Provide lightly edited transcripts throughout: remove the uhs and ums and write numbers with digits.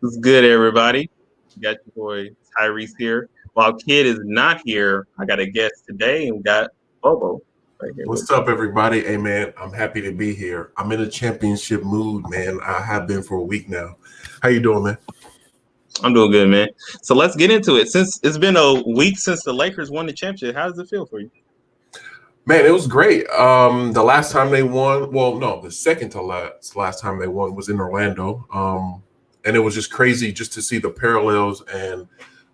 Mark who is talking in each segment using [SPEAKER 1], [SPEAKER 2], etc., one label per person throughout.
[SPEAKER 1] What's good, everybody? We got your boy Tyrese here. While Kid is not here, I got a guest today, and we got Bobo right here.
[SPEAKER 2] What's up, everybody? Hey, man, I'm happy to be here. I'm in a championship mood, man. I have been for a week now. How you doing, man?
[SPEAKER 1] I'm doing good, man. So let's get into it. Since it's been a week since the Lakers won the championship, how does it feel for you?
[SPEAKER 2] Man, it was great. The last time they won, well, no, the second to last time they won was in Orlando. And it was just crazy just to see the parallels and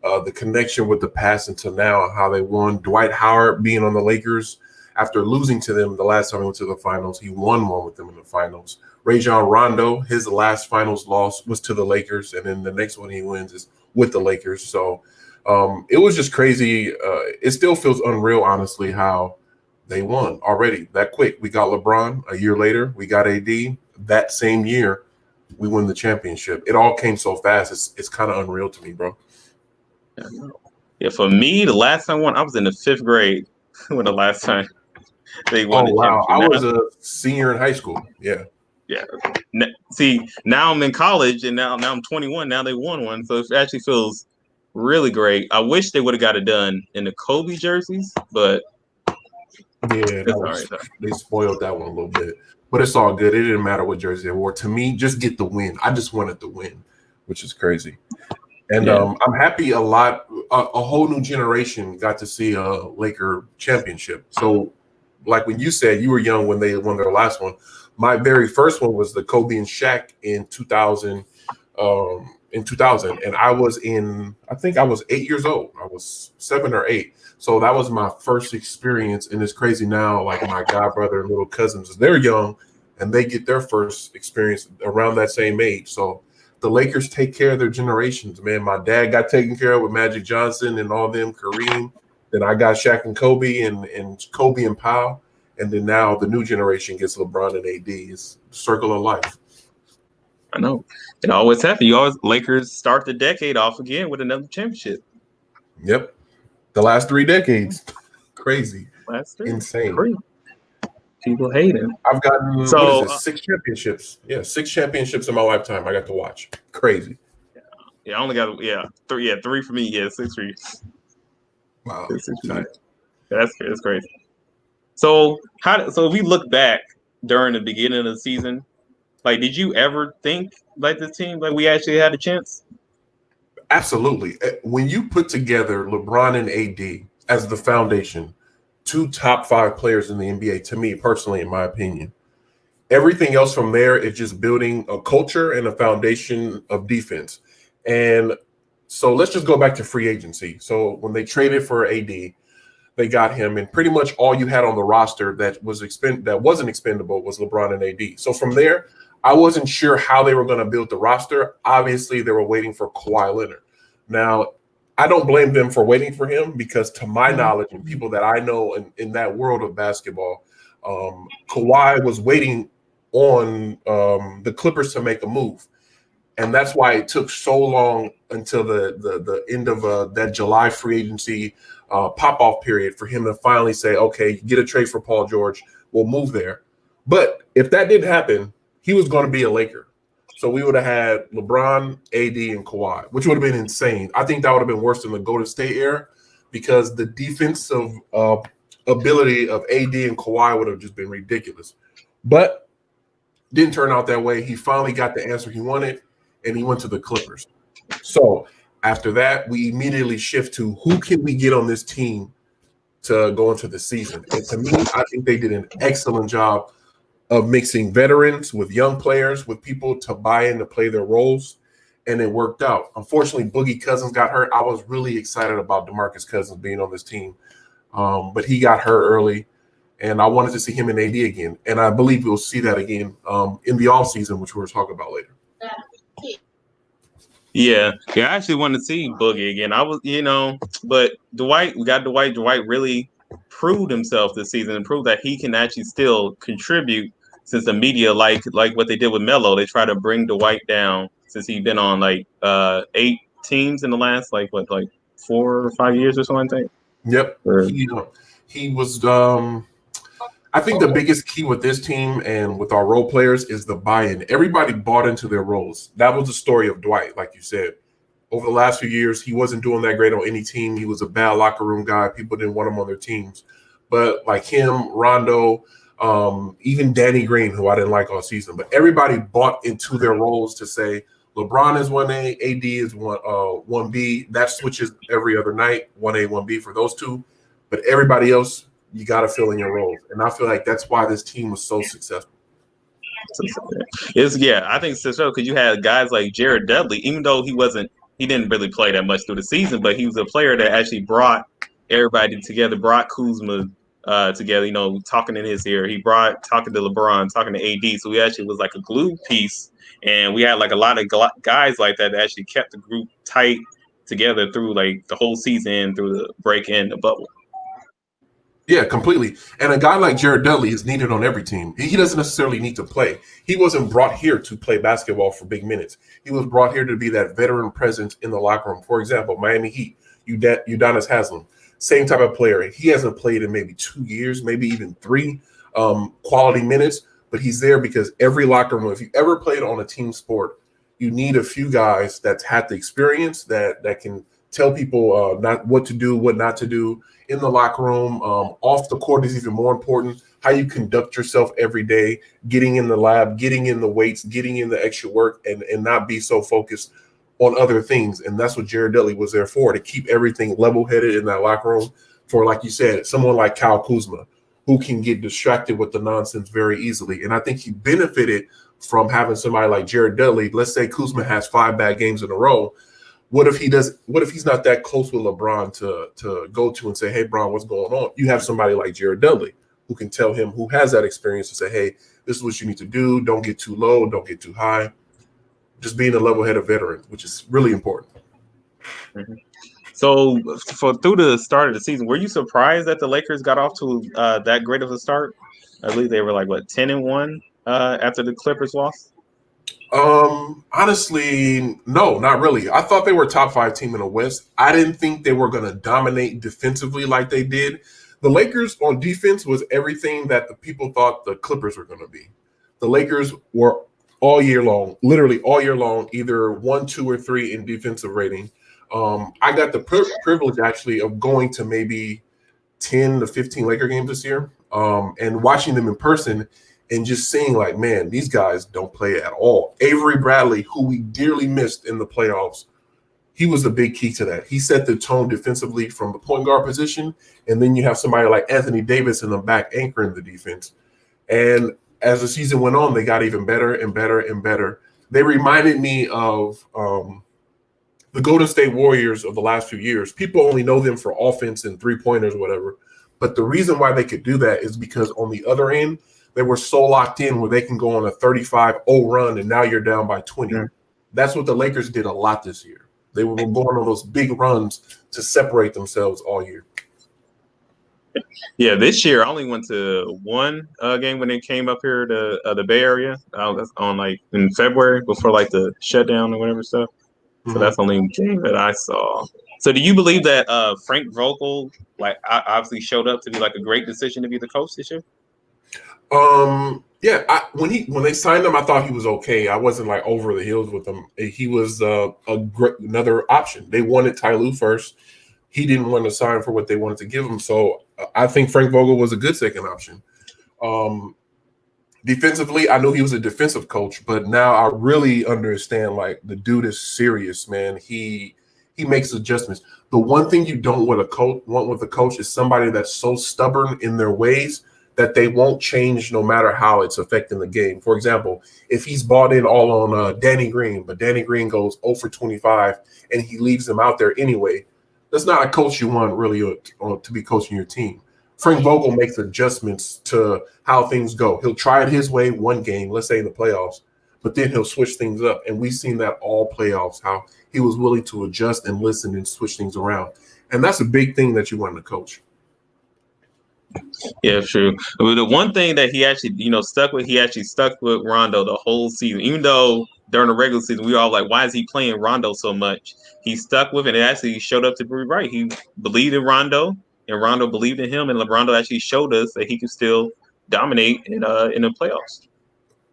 [SPEAKER 2] the connection with the past until now, how they won. Dwight Howard being on the Lakers after losing to them the last time he went to the finals, he won one with them in the finals. Rondo, his last finals loss was to the Lakers, and then the next one he wins is with the Lakers. So it was just crazy. It still feels unreal, honestly, how they won already that quick. We got LeBron a year later. We got AD that same year. We won the championship. It all came so fast. It's kind of unreal to me, bro.
[SPEAKER 1] Yeah, for me, the last time I won, I was in the 5th grade when the last time they won the
[SPEAKER 2] wow.
[SPEAKER 1] championship.
[SPEAKER 2] I was a senior in high school. Yeah.
[SPEAKER 1] Yeah. See, now I'm in college, and now I'm 21. Now they won one, so it actually feels really great. I wish they would have got it done in the Kobe jerseys, but
[SPEAKER 2] yeah, they spoiled that one a little bit. But it's all good. It didn't matter what jersey they wore. To me, just get the win. I just wanted the win, which is crazy. And I'm happy a whole new generation got to see a Laker championship. So, like when you said you were young when they won their last one, my very first one was the Kobe and Shaq in 2000. And I think I was 8 years old. I was 7 or 8. So that was my first experience. And it's crazy now, like my god brother and little cousins, they're young and they get their first experience around that same age. So the Lakers take care of their generations, man. My dad got taken care of with Magic Johnson and all them, Kareem. Then I got Shaq and Kobe and Kobe and Powell. And then now the new generation gets LeBron and AD. It's the circle of life.
[SPEAKER 1] I know. It always happens. Lakers start the decade off again with another championship.
[SPEAKER 2] Yep. The last 3 decades. Crazy. Insane.
[SPEAKER 1] Crazy. People hate him.
[SPEAKER 2] I've gotten 6 championships. Yeah, 6 championships in my lifetime I got to watch. Crazy.
[SPEAKER 1] Yeah, I only got 3. Yeah, 3 for me. Yeah, 6 for you.
[SPEAKER 2] Wow.
[SPEAKER 1] 6 for you. That's crazy. So if we look back during the beginning of the season, like, did you ever think like this team, like we actually had a chance?
[SPEAKER 2] Absolutely. When you put together LeBron and AD as the foundation, 2 top 5 players in the NBA, to me personally, in my opinion, everything else from there is just building a culture and a foundation of defense. And so let's just go back to free agency. So when they traded for AD, they got him, and pretty much all you had on the roster that wasn't expendable was LeBron and AD. So from there, I wasn't sure how they were going to build the roster. Obviously, they were waiting for Kawhi Leonard. Now, I don't blame them for waiting for him because, to my knowledge and people that I know in that world of basketball, Kawhi was waiting on the Clippers to make a move. And that's why it took so long until the end of that July free agency pop-off period for him to finally say, okay, get a trade for Paul George. We'll move there. But if that didn't happen, he was going to be a Laker. So we would have had LeBron, AD, and Kawhi, which would have been insane. I think that would have been worse than the Golden State era because the defensive ability of AD and Kawhi would have just been ridiculous. But didn't turn out that way. He finally got the answer he wanted, and he went to the Clippers. So after that, we immediately shift to who can we get on this team to go into the season. And to me, I think they did an excellent job of mixing veterans with young players, with people to buy in to play their roles, and it worked out. Unfortunately, Boogie Cousins got hurt. I was really excited about DeMarcus Cousins being on this team, but he got hurt early, and I wanted to see him in AD again, and I believe we'll see that again in the offseason, which we'll talk about later.
[SPEAKER 1] Yeah, I actually wanted to see Boogie again. But Dwight, we got Dwight. Dwight really proved himself this season and proved that he can actually still contribute. Since the media, like what they did with Melo, they try to bring Dwight down since he's been on 8 teams in the last 4 or 5 years or something.
[SPEAKER 2] Yep. He was I think the biggest key with this team and with our role players is the buy-in. Everybody bought into their roles. That was the story of Dwight, like you said. Over the last few years, he wasn't doing that great on any team. He was a bad locker room guy. People didn't want him on their teams. But like him, Rondo, even Danny Green, who I didn't like all season, but everybody bought into their roles to say LeBron is 1A, AD is 1B. That switches every other night, 1A, 1B for those two. But everybody else, you got to fill in your roles. And I feel like that's why this team was so successful.
[SPEAKER 1] I think so because you had guys like Jared Dudley, even though he didn't really play that much through the season, but he was a player that actually brought everybody together, brought Kuzma together, talking in his ear. He brought talking to LeBron, talking to AD. So he actually was like a glue piece. And we had like a lot of guys like that actually kept the group tight together through like the whole season, through the break and the bubble.
[SPEAKER 2] Yeah, completely. And a guy like Jared Dudley is needed on every team. He doesn't necessarily need to play. He wasn't brought here to play basketball for big minutes. He was brought here to be that veteran presence in the locker room. For example, Miami Heat, Udonis Haslem, same type of player. He hasn't played in maybe 2 years, maybe even 3 quality minutes, but he's there because every locker room, if you ever played on a team sport, you need a few guys that's had the experience that can tell people not what to do, what not to do in the locker room. Off the court is even more important. How you conduct yourself every day, getting in the lab, getting in the weights, getting in the extra work, and not be so focused on other things. And that's what Jared Dudley was there for, to keep everything level-headed in that locker room for, like you said, someone like Kyle Kuzma, who can get distracted with the nonsense very easily. And I think he benefited from having somebody like Jared Dudley. Let's say Kuzma has 5 bad games in a row. What if he's not that close with LeBron to go to and say, hey, Bron, what's going on? You have somebody like Jared Dudley who can tell him, who has that experience, to say, hey, this is what you need to do. Don't get too low. Don't get too high. Just being a level-headed veteran, which is really important.
[SPEAKER 1] Mm-hmm. So through the start of the season, were you surprised that the Lakers got off to that great of a start? I believe they were like, 10-1 after the Clippers lost?
[SPEAKER 2] Honestly, no, not really. I thought they were a top 5 team in the West. I didn't think they were going to dominate defensively like they did. The Lakers on defense was everything that the people thought the Clippers were going to be. The Lakers were all year long, literally all year long, either 1, 2, or 3 in defensive rating. I got the privilege actually of going to maybe 10 to 15 Laker games this year, and watching them in person. And just seeing like, man, these guys don't play at all. Avery Bradley, who we dearly missed in the playoffs, he was the big key to that. He set the tone defensively from the point guard position, and then you have somebody like Anthony Davis in the back anchoring the defense. And as the season went on, they got even better and better and better. They reminded me of the Golden State Warriors of the last few years. People only know them for offense and three-pointers or whatever. But the reason why they could do that is because on the other end, they were so locked in where they can go on a 35-0 run, and now you're down by 20. Yeah. That's what the Lakers did a lot this year. They were going on those big runs to separate themselves all year.
[SPEAKER 1] Yeah, this year I only went to one game when they came up here to the Bay Area. That's on like in February before like the shutdown or whatever stuff. So that's the only game that I saw. So do you believe that Frank Vogel obviously showed up to be like a great decision to be the coach this year?
[SPEAKER 2] Yeah. When they signed him, I thought he was okay. I wasn't like over the hills with him. He was another option. They wanted Ty Lue first. He didn't want to sign for what they wanted to give him. So I think Frank Vogel was a good second option. Defensively, I knew he was a defensive coach, but now I really understand, like, the dude is serious, man. He makes adjustments. The one thing you don't want with a coach is somebody that's so stubborn in their ways that they won't change no matter how it's affecting the game. For example, if he's bought in all on Danny Green, but Danny Green goes 0 for 25 and he leaves him out there anyway, that's not a coach you want really to be coaching your team. Frank Vogel makes adjustments to how things go. He'll try it his way one game, let's say in the playoffs, but then he'll switch things up. And we've seen that all playoffs, how he was willing to adjust and listen and switch things around. And that's a big thing that you want in a coach.
[SPEAKER 1] Yeah, true. I mean, the one thing that he actually, stuck with Rondo the whole season. Even though during the regular season, we all like, why is he playing Rondo so much? He stuck with it. It actually showed up to be right. He believed in Rondo, and Rondo believed in him. And Rondo actually showed us that he could still dominate in the playoffs.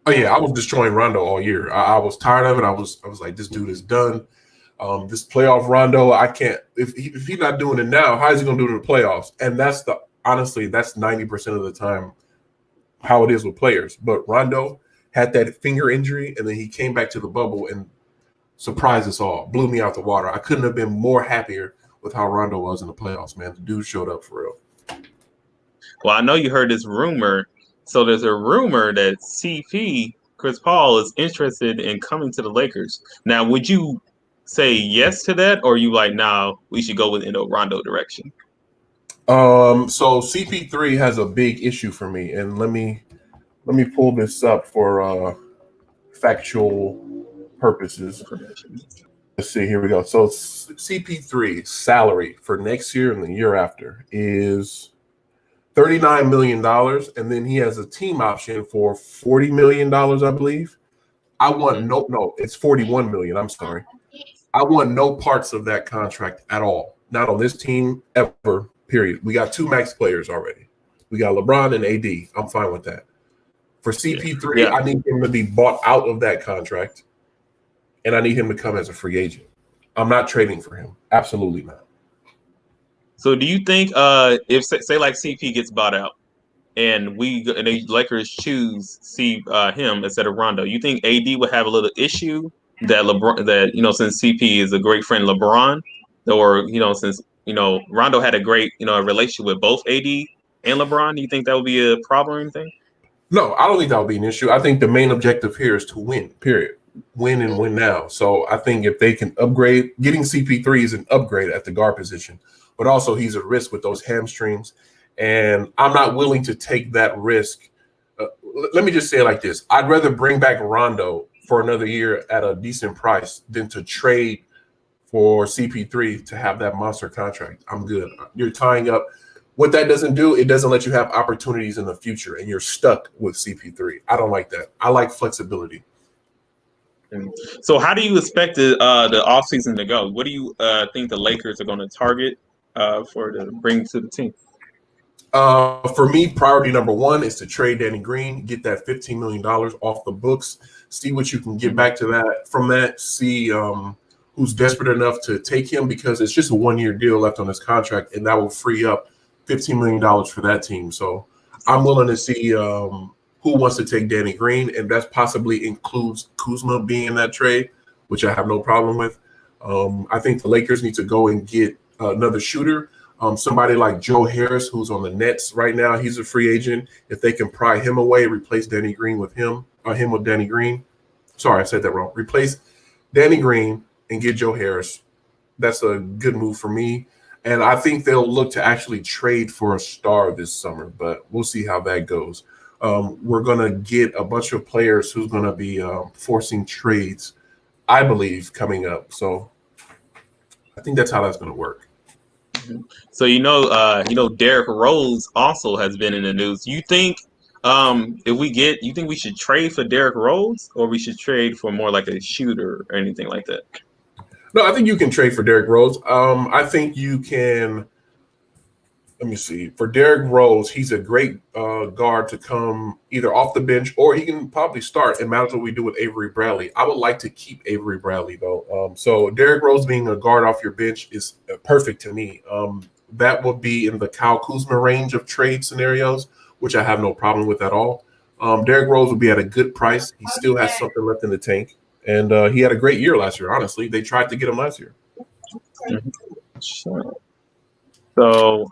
[SPEAKER 2] Oh yeah, I was destroying Rondo all year. I was tired of it. I was like, this dude is done. This playoff Rondo, I can't. If he's not doing it now, how is he going to do it in the playoffs? And that's honestly, that's 90% of the time how it is with players. But Rondo had that finger injury, and then he came back to the bubble and surprised us all, blew me out the water. I couldn't have been more happier with how Rondo was in the playoffs, man. The dude showed up for real.
[SPEAKER 1] Well, I know you heard this rumor. So there's a rumor that CP, Chris Paul, is interested in coming to the Lakers. Now, would you say yes to that, or you like, nah, we should go in the Rondo direction?
[SPEAKER 2] So CP3 has a big issue for me, and let me pull this up for factual purposes. Let's see, here we go. So CP3 salary for next year and the year after is $39 million, and then he has a team option for $40 million, I believe. I want no, it's $41 million. I'm sorry. I want no parts of that contract at all. Not on this team ever, period. We got 2 max players already. We got LeBron and AD. I'm fine with that. For CP3, I need him to be bought out of that contract, and I need him to come as a free agent. I'm not trading for him. Absolutely not.
[SPEAKER 1] So do you think if say like CP gets bought out and the Lakers choose him instead of Rondo, you think AD would have a little issue that LeBron since CP is a great friend of LeBron, or since Rondo had a great relationship with both AD and LeBron, do you think that would be a problem or anything?
[SPEAKER 2] No, I don't think that would be an issue. I think the main objective here is to win, period. Win and win now. So I think if they can upgrade, getting CP3 is an upgrade at the guard position, but also he's a risk with those hamstrings. And I'm not willing to take that risk. Let me just say it like this. I'd rather bring back Rondo for another year at a decent price than to trade for CP3 to have that monster contract. I'm good. You're tying up. What that doesn't do, it doesn't let you have opportunities in the future, and you're stuck with CP3. I don't like that. I like flexibility.
[SPEAKER 1] So how do you expect the offseason to go? What do you think the Lakers are going to target to bring to the team?
[SPEAKER 2] For me, priority number 1 is to trade Danny Green, get that $15 million off the books, see what you can get back to that. From that, see who's desperate enough to take him, because it's just a 1-year deal left on his contract, and that will free up $15 million for that team. So I'm willing to see who wants to take Danny Green, and that possibly includes Kuzma being in that trade, which I have no problem with. I think the Lakers need to go and get another shooter. Somebody like Joe Harris, who's on the Nets right now, he's a free agent. If they can pry him away, replace Danny Green with him, or him with Danny Green. Sorry, I said that wrong. Replace Danny Green and get Joe Harris. That's a good move for me. And I think they'll look to actually trade for a star this summer, but we'll see how that goes. We're going to get a bunch of players who's going to be forcing trades, I believe, coming up. So I think that's how that's going to work.
[SPEAKER 1] So Derrick Rose also has been in the news. You think you think we should trade for Derrick Rose, or we should trade for more like a shooter or anything like that?
[SPEAKER 2] No, I think you can trade for Derrick Rose. I think you can. Let me see. For Derrick Rose, he's a great guard to come either off the bench, or he can probably start. It matters what we do with Avery Bradley. I would like to keep Avery Bradley, though. So Derrick Rose being a guard off your bench is perfect to me. That would be in the Kyle Kuzma range of trade scenarios, which I have no problem with at all. Derrick Rose would be at a good price. He still has something left in the tank. And he had a great year last year, honestly. They tried to get him last year.
[SPEAKER 1] Mm-hmm. Sure. So,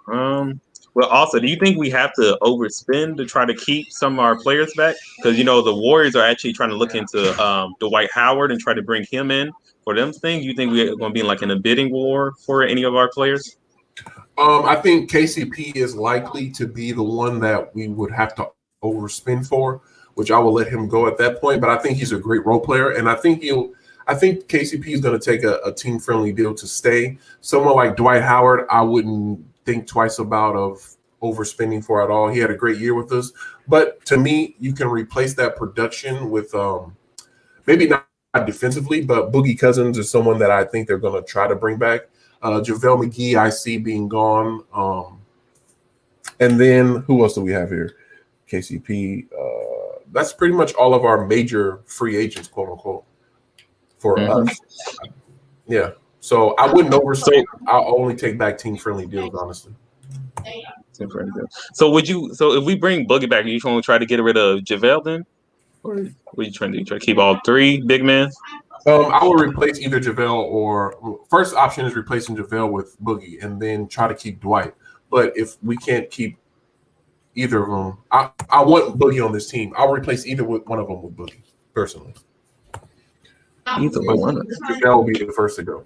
[SPEAKER 1] well, also, do you think we have to overspend to try to keep some of our players back? Because, the Warriors are actually trying to look into Dwight Howard and try to bring him in for them things. You think we're going to be in a bidding war for any of our players?
[SPEAKER 2] I think KCP is likely to be the one that we would have to overspend for, which I will let him go at that point. But I think he's a great role player, and I think KCP is going to take a team-friendly deal to stay. Someone like Dwight Howard, I wouldn't think twice about of overspending for at all. He had a great year with us. But to me, you can replace that production with maybe not defensively, but Boogie Cousins is someone that I think they're going to try to bring back. JaVale McGee, I see being gone. And then who else do we have here? KCP. That's pretty much all of our major free agents, quote unquote, for us. Yeah. So I wouldn't overstay. I'll only take back team friendly deals, honestly.
[SPEAKER 1] So would you? So if we bring Boogie back, are you going to try to get rid of JaVale then, or what are you trying to do? Try to keep all three big men?
[SPEAKER 2] I will replace either JaVale or first option is replacing JaVale with Boogie, and then try to keep Dwight. But if we can't keep either of them, I want Boogie on this team. I'll replace either one of them with Boogie personally.
[SPEAKER 1] Either one.
[SPEAKER 2] JaVale will be the first to go.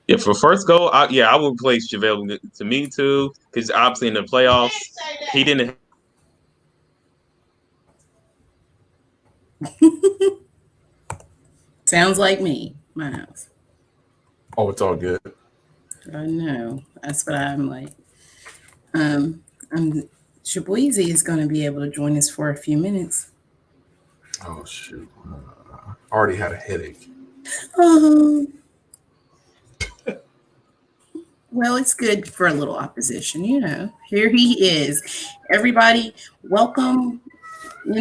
[SPEAKER 1] Yeah, for first goal, I would replace JaVale to me too, because obviously in the playoffs he didn't.
[SPEAKER 3] Sounds like me, my house.
[SPEAKER 2] Oh, it's all good.
[SPEAKER 3] I know. That's what I'm like. Sheboyzy is going to be able to join us for a few minutes.
[SPEAKER 2] Oh shoot! I already had a headache.
[SPEAKER 3] Well, it's good for a little opposition, Here he is. Everybody, welcome.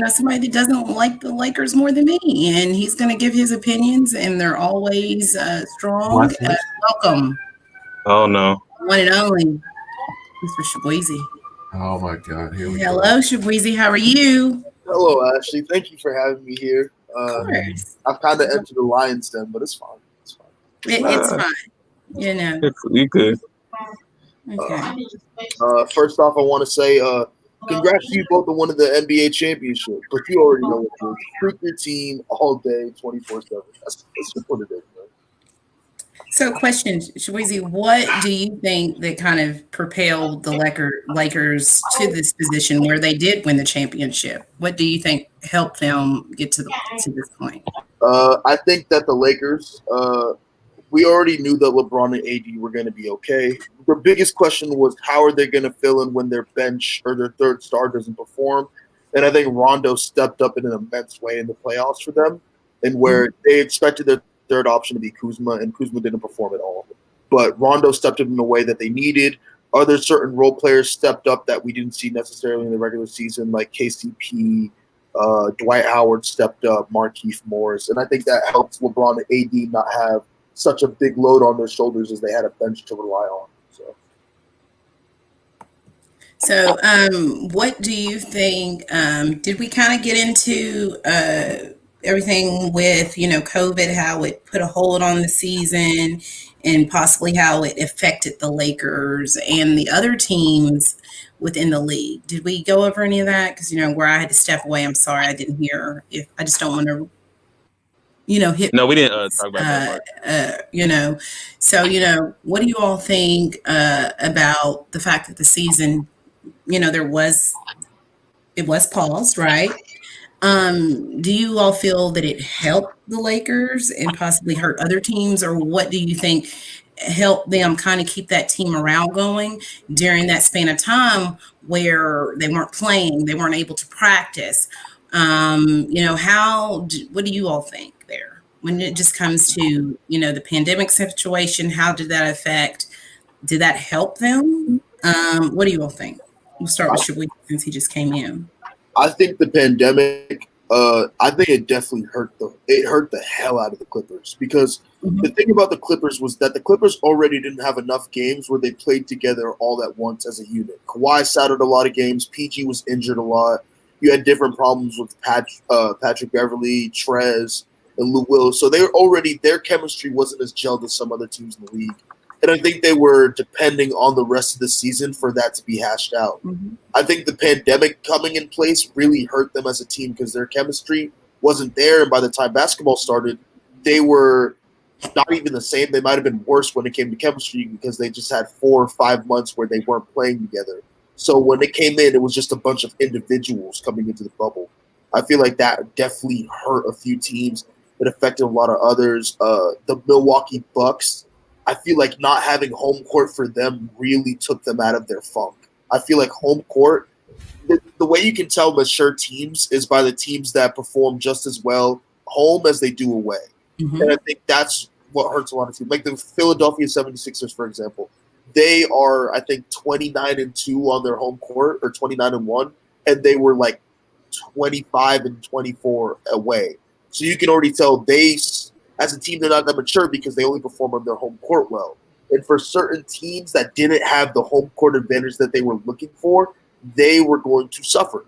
[SPEAKER 3] Somebody that doesn't like the Lakers more than me, and he's going to give his opinions, and they're always strong. Welcome.
[SPEAKER 1] Oh no!
[SPEAKER 3] One and only, Mr. Sheboyzy.
[SPEAKER 2] Oh my God! Here we go.
[SPEAKER 3] Hello, Sheboyzy. How are you?
[SPEAKER 4] Hello, Ashley. Thank you for having me here.
[SPEAKER 3] Of course.
[SPEAKER 4] I've kind of entered the lion's den, but it's fine. It's fine.
[SPEAKER 3] It's fine.
[SPEAKER 1] You could.
[SPEAKER 3] Okay.
[SPEAKER 4] First off, I want to say congrats to you both on winning the NBA championship. But you already know what it is. Freak your team all day, 24/7. That's what it is, man.
[SPEAKER 3] So, question, Sheboyzy, what do you think that kind of propelled the Lakers to this position where they did win the championship? What do you think helped them get to this point?
[SPEAKER 4] I think that the Lakers, we already knew that LeBron and AD were going to be okay. The biggest question was how are they going to fill in when their bench or their third star doesn't perform? And I think Rondo stepped up in an immense way in the playoffs for them, and where they expected their third option to be Kuzma, and Kuzma didn't perform at all. But Rondo stepped up in a way that they needed. Other certain role players stepped up that we didn't see necessarily in the regular season, like KCP, Dwight Howard stepped up, Markieff Morris. And I think that helps LeBron and AD not have such a big load on their shoulders as they had a bench to rely on.
[SPEAKER 3] So what do you think? Did we kind of get into everything with, COVID, how it put a hold on the season and possibly how it affected the Lakers and the other teams within the league? Did we go over any of that? Because, where I had to step away, I'm sorry, I didn't hear. I just don't want to, hit.
[SPEAKER 1] No, we didn't talk about that part.
[SPEAKER 3] So, what do you all think about the fact that the season, it was paused, right? Do you all feel that it helped the Lakers and possibly hurt other teams, or what do you think helped them kind of keep that team morale going during that span of time where they weren't playing, they weren't able to practice? What do you all think there when it just comes to, the pandemic situation? How did that affect? Did that help them? What do you all think? We'll start with Sheboyzy since he just came in.
[SPEAKER 4] I think the pandemic, I think it definitely hurt the hell out of the Clippers, because the thing about the Clippers was that the Clippers already didn't have enough games where they played together all at once as a unit. Kawhi sat out a lot of games. PG was injured a lot. You had different problems with Patrick Beverley, Trez, and Lou Will. So their chemistry wasn't as gelled as some other teams in the league. And I think they were depending on the rest of the season for that to be hashed out. I think the pandemic coming in place really hurt them as a team because their chemistry wasn't there. And by the time basketball started, they were not even the same. They might have been worse when it came to chemistry because they just had 4 or 5 months where they weren't playing together. So when it came in, it was just a bunch of individuals coming into the bubble. I feel like that definitely hurt a few teams. It affected a lot of others. The Milwaukee Bucks, I feel like not having home court for them really took them out of their funk. I feel like home court, the way you can tell mature teams is by the teams that perform just as well home as they do away. And I think that's what hurts a lot of teams. Like the Philadelphia 76ers, for example. They are, I think, 29-2 on their home court, or 29-1, and they were like 25-24 away. So you can already tell they, as a team, they're not that mature because they only perform on their home court well. And for certain teams that didn't have the home court advantage that they were looking for, they were going to suffer.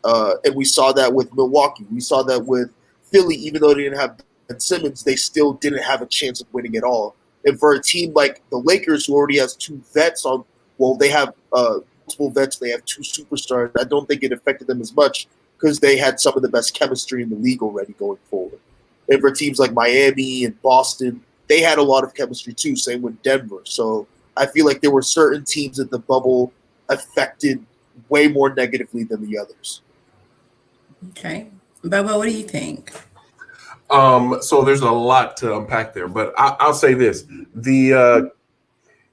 [SPEAKER 4] And we saw that with Milwaukee. We saw that with Philly. Even though they didn't have Ben Simmons, they still didn't have a chance of winning at all. And for a team like the Lakers, who already has two vets on, well, they have multiple vets. They have two superstars. I don't think it affected them as much because they had some of the best chemistry in the league already going forward. And for teams like Miami and Boston, they had a lot of chemistry too, same with Denver. So I feel like there were certain teams that the bubble affected way more negatively than the others.
[SPEAKER 3] Okay. Bobo, what do you think?
[SPEAKER 2] So there's a lot to unpack there, but I'll say this.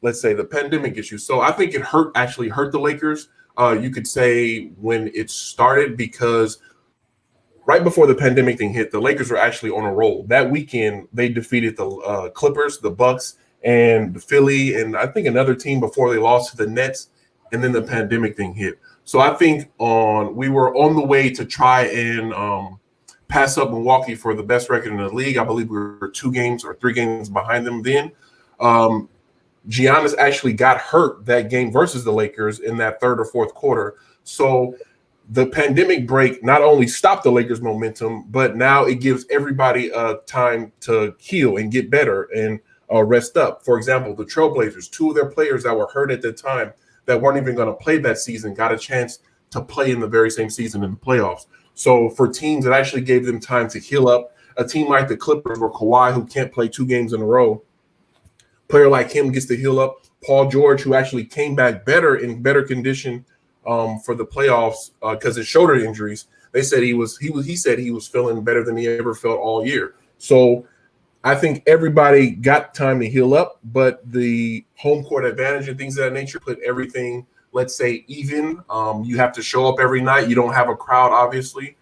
[SPEAKER 2] Let's say the pandemic issue. So I think it actually hurt the Lakers. You could say when it started, because right before the pandemic thing hit, the Lakers were actually on a roll. That weekend, they defeated the Clippers, the Bucks, and the Philly, and I think another team before they lost to the Nets, and then the pandemic thing hit. So I think we were on the way to try and pass up Milwaukee for the best record in the league. I believe we were 2 games or 3 games behind them then. Giannis actually got hurt that game versus the Lakers in that third or fourth quarter. So the pandemic break not only stopped the Lakers' momentum, but now it gives everybody time to heal and get better and rest up. For example, the Trailblazers, 2 of their players that were hurt at the time that weren't even going to play that season got a chance to play in the very same season in the playoffs. So for teams, it actually gave them time to heal up. A team like the Clippers or Kawhi, who can't play 2 games in a row, player like him gets to heal up. Paul George, who actually came back in better condition for the playoffs because of shoulder injuries. They said he said he was feeling better than he ever felt all year. So I think everybody got time to heal up, but the home court advantage and things of that nature put everything, let's say, even. You have to show up every night. You don't have a crowd, obviously.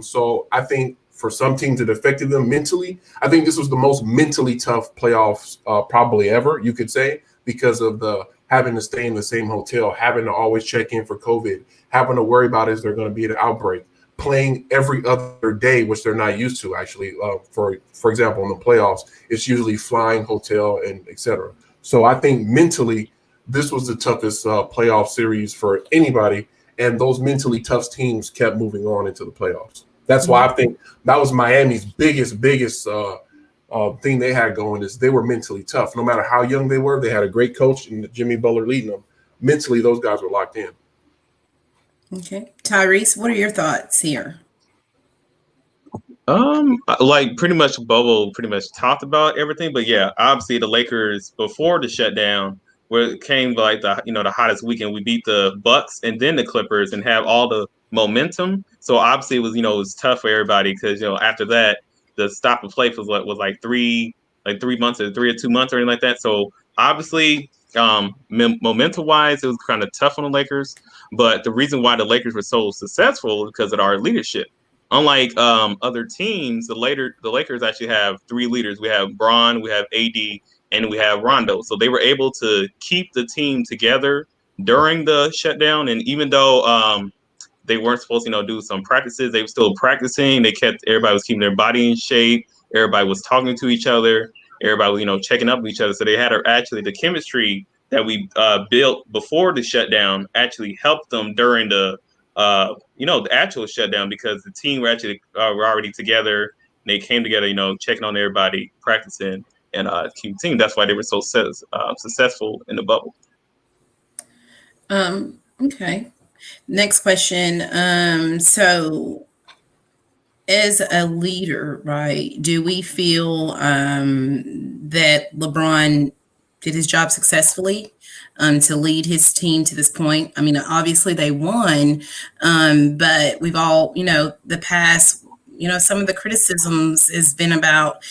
[SPEAKER 2] So I think for some teams it affected them mentally. I think this was the most mentally tough playoffs probably ever, you could say, because of the having to stay in the same hotel, having to always check in for COVID, having to worry about is there going to be an outbreak, playing every other day, which they're not used to actually. For example, in the playoffs, it's usually flying, hotel, and et cetera. So I think mentally, this was the toughest playoff series for anybody, and those mentally tough teams kept moving on into the playoffs. That's why I think that was Miami's biggest thing they had going is they were mentally tough. No matter how young they were, they had a great coach and Jimmy Butler leading them. Mentally, those guys were locked in.
[SPEAKER 3] Okay. Tyrese, what are your thoughts here?
[SPEAKER 1] Like pretty much Bobo pretty much talked about everything, but yeah, obviously the Lakers before the shutdown, where it came like the hottest weekend, we beat the Bucks and then the Clippers and have all the momentum. So obviously it was tough for everybody because after that the stop and play was like 3 months or 3 or 2 months or anything like that. So obviously momentum wise it was kind of tough on the Lakers, but the reason why the Lakers were so successful is because of our leadership. Unlike other teams, the Lakers actually have 3 leaders. We have Bron, we have AD, and we have Rondo. So they were able to keep the team together during the shutdown. And even though they weren't supposed to do some practices, they were still practicing. Everybody was keeping their body in shape. Everybody was talking to each other. Everybody was checking up with each other. So they had actually the chemistry that we built before the shutdown actually helped them during the actual shutdown, because the team were actually were already together. And they came together, checking on everybody, practicing, and keep the team. That's why they were so successful in the bubble.
[SPEAKER 3] Okay. Next question. So as a leader, right, do we feel that LeBron did his job successfully to lead his team to this point? I mean, obviously they won, but we've all, the past, some of the criticisms has been about,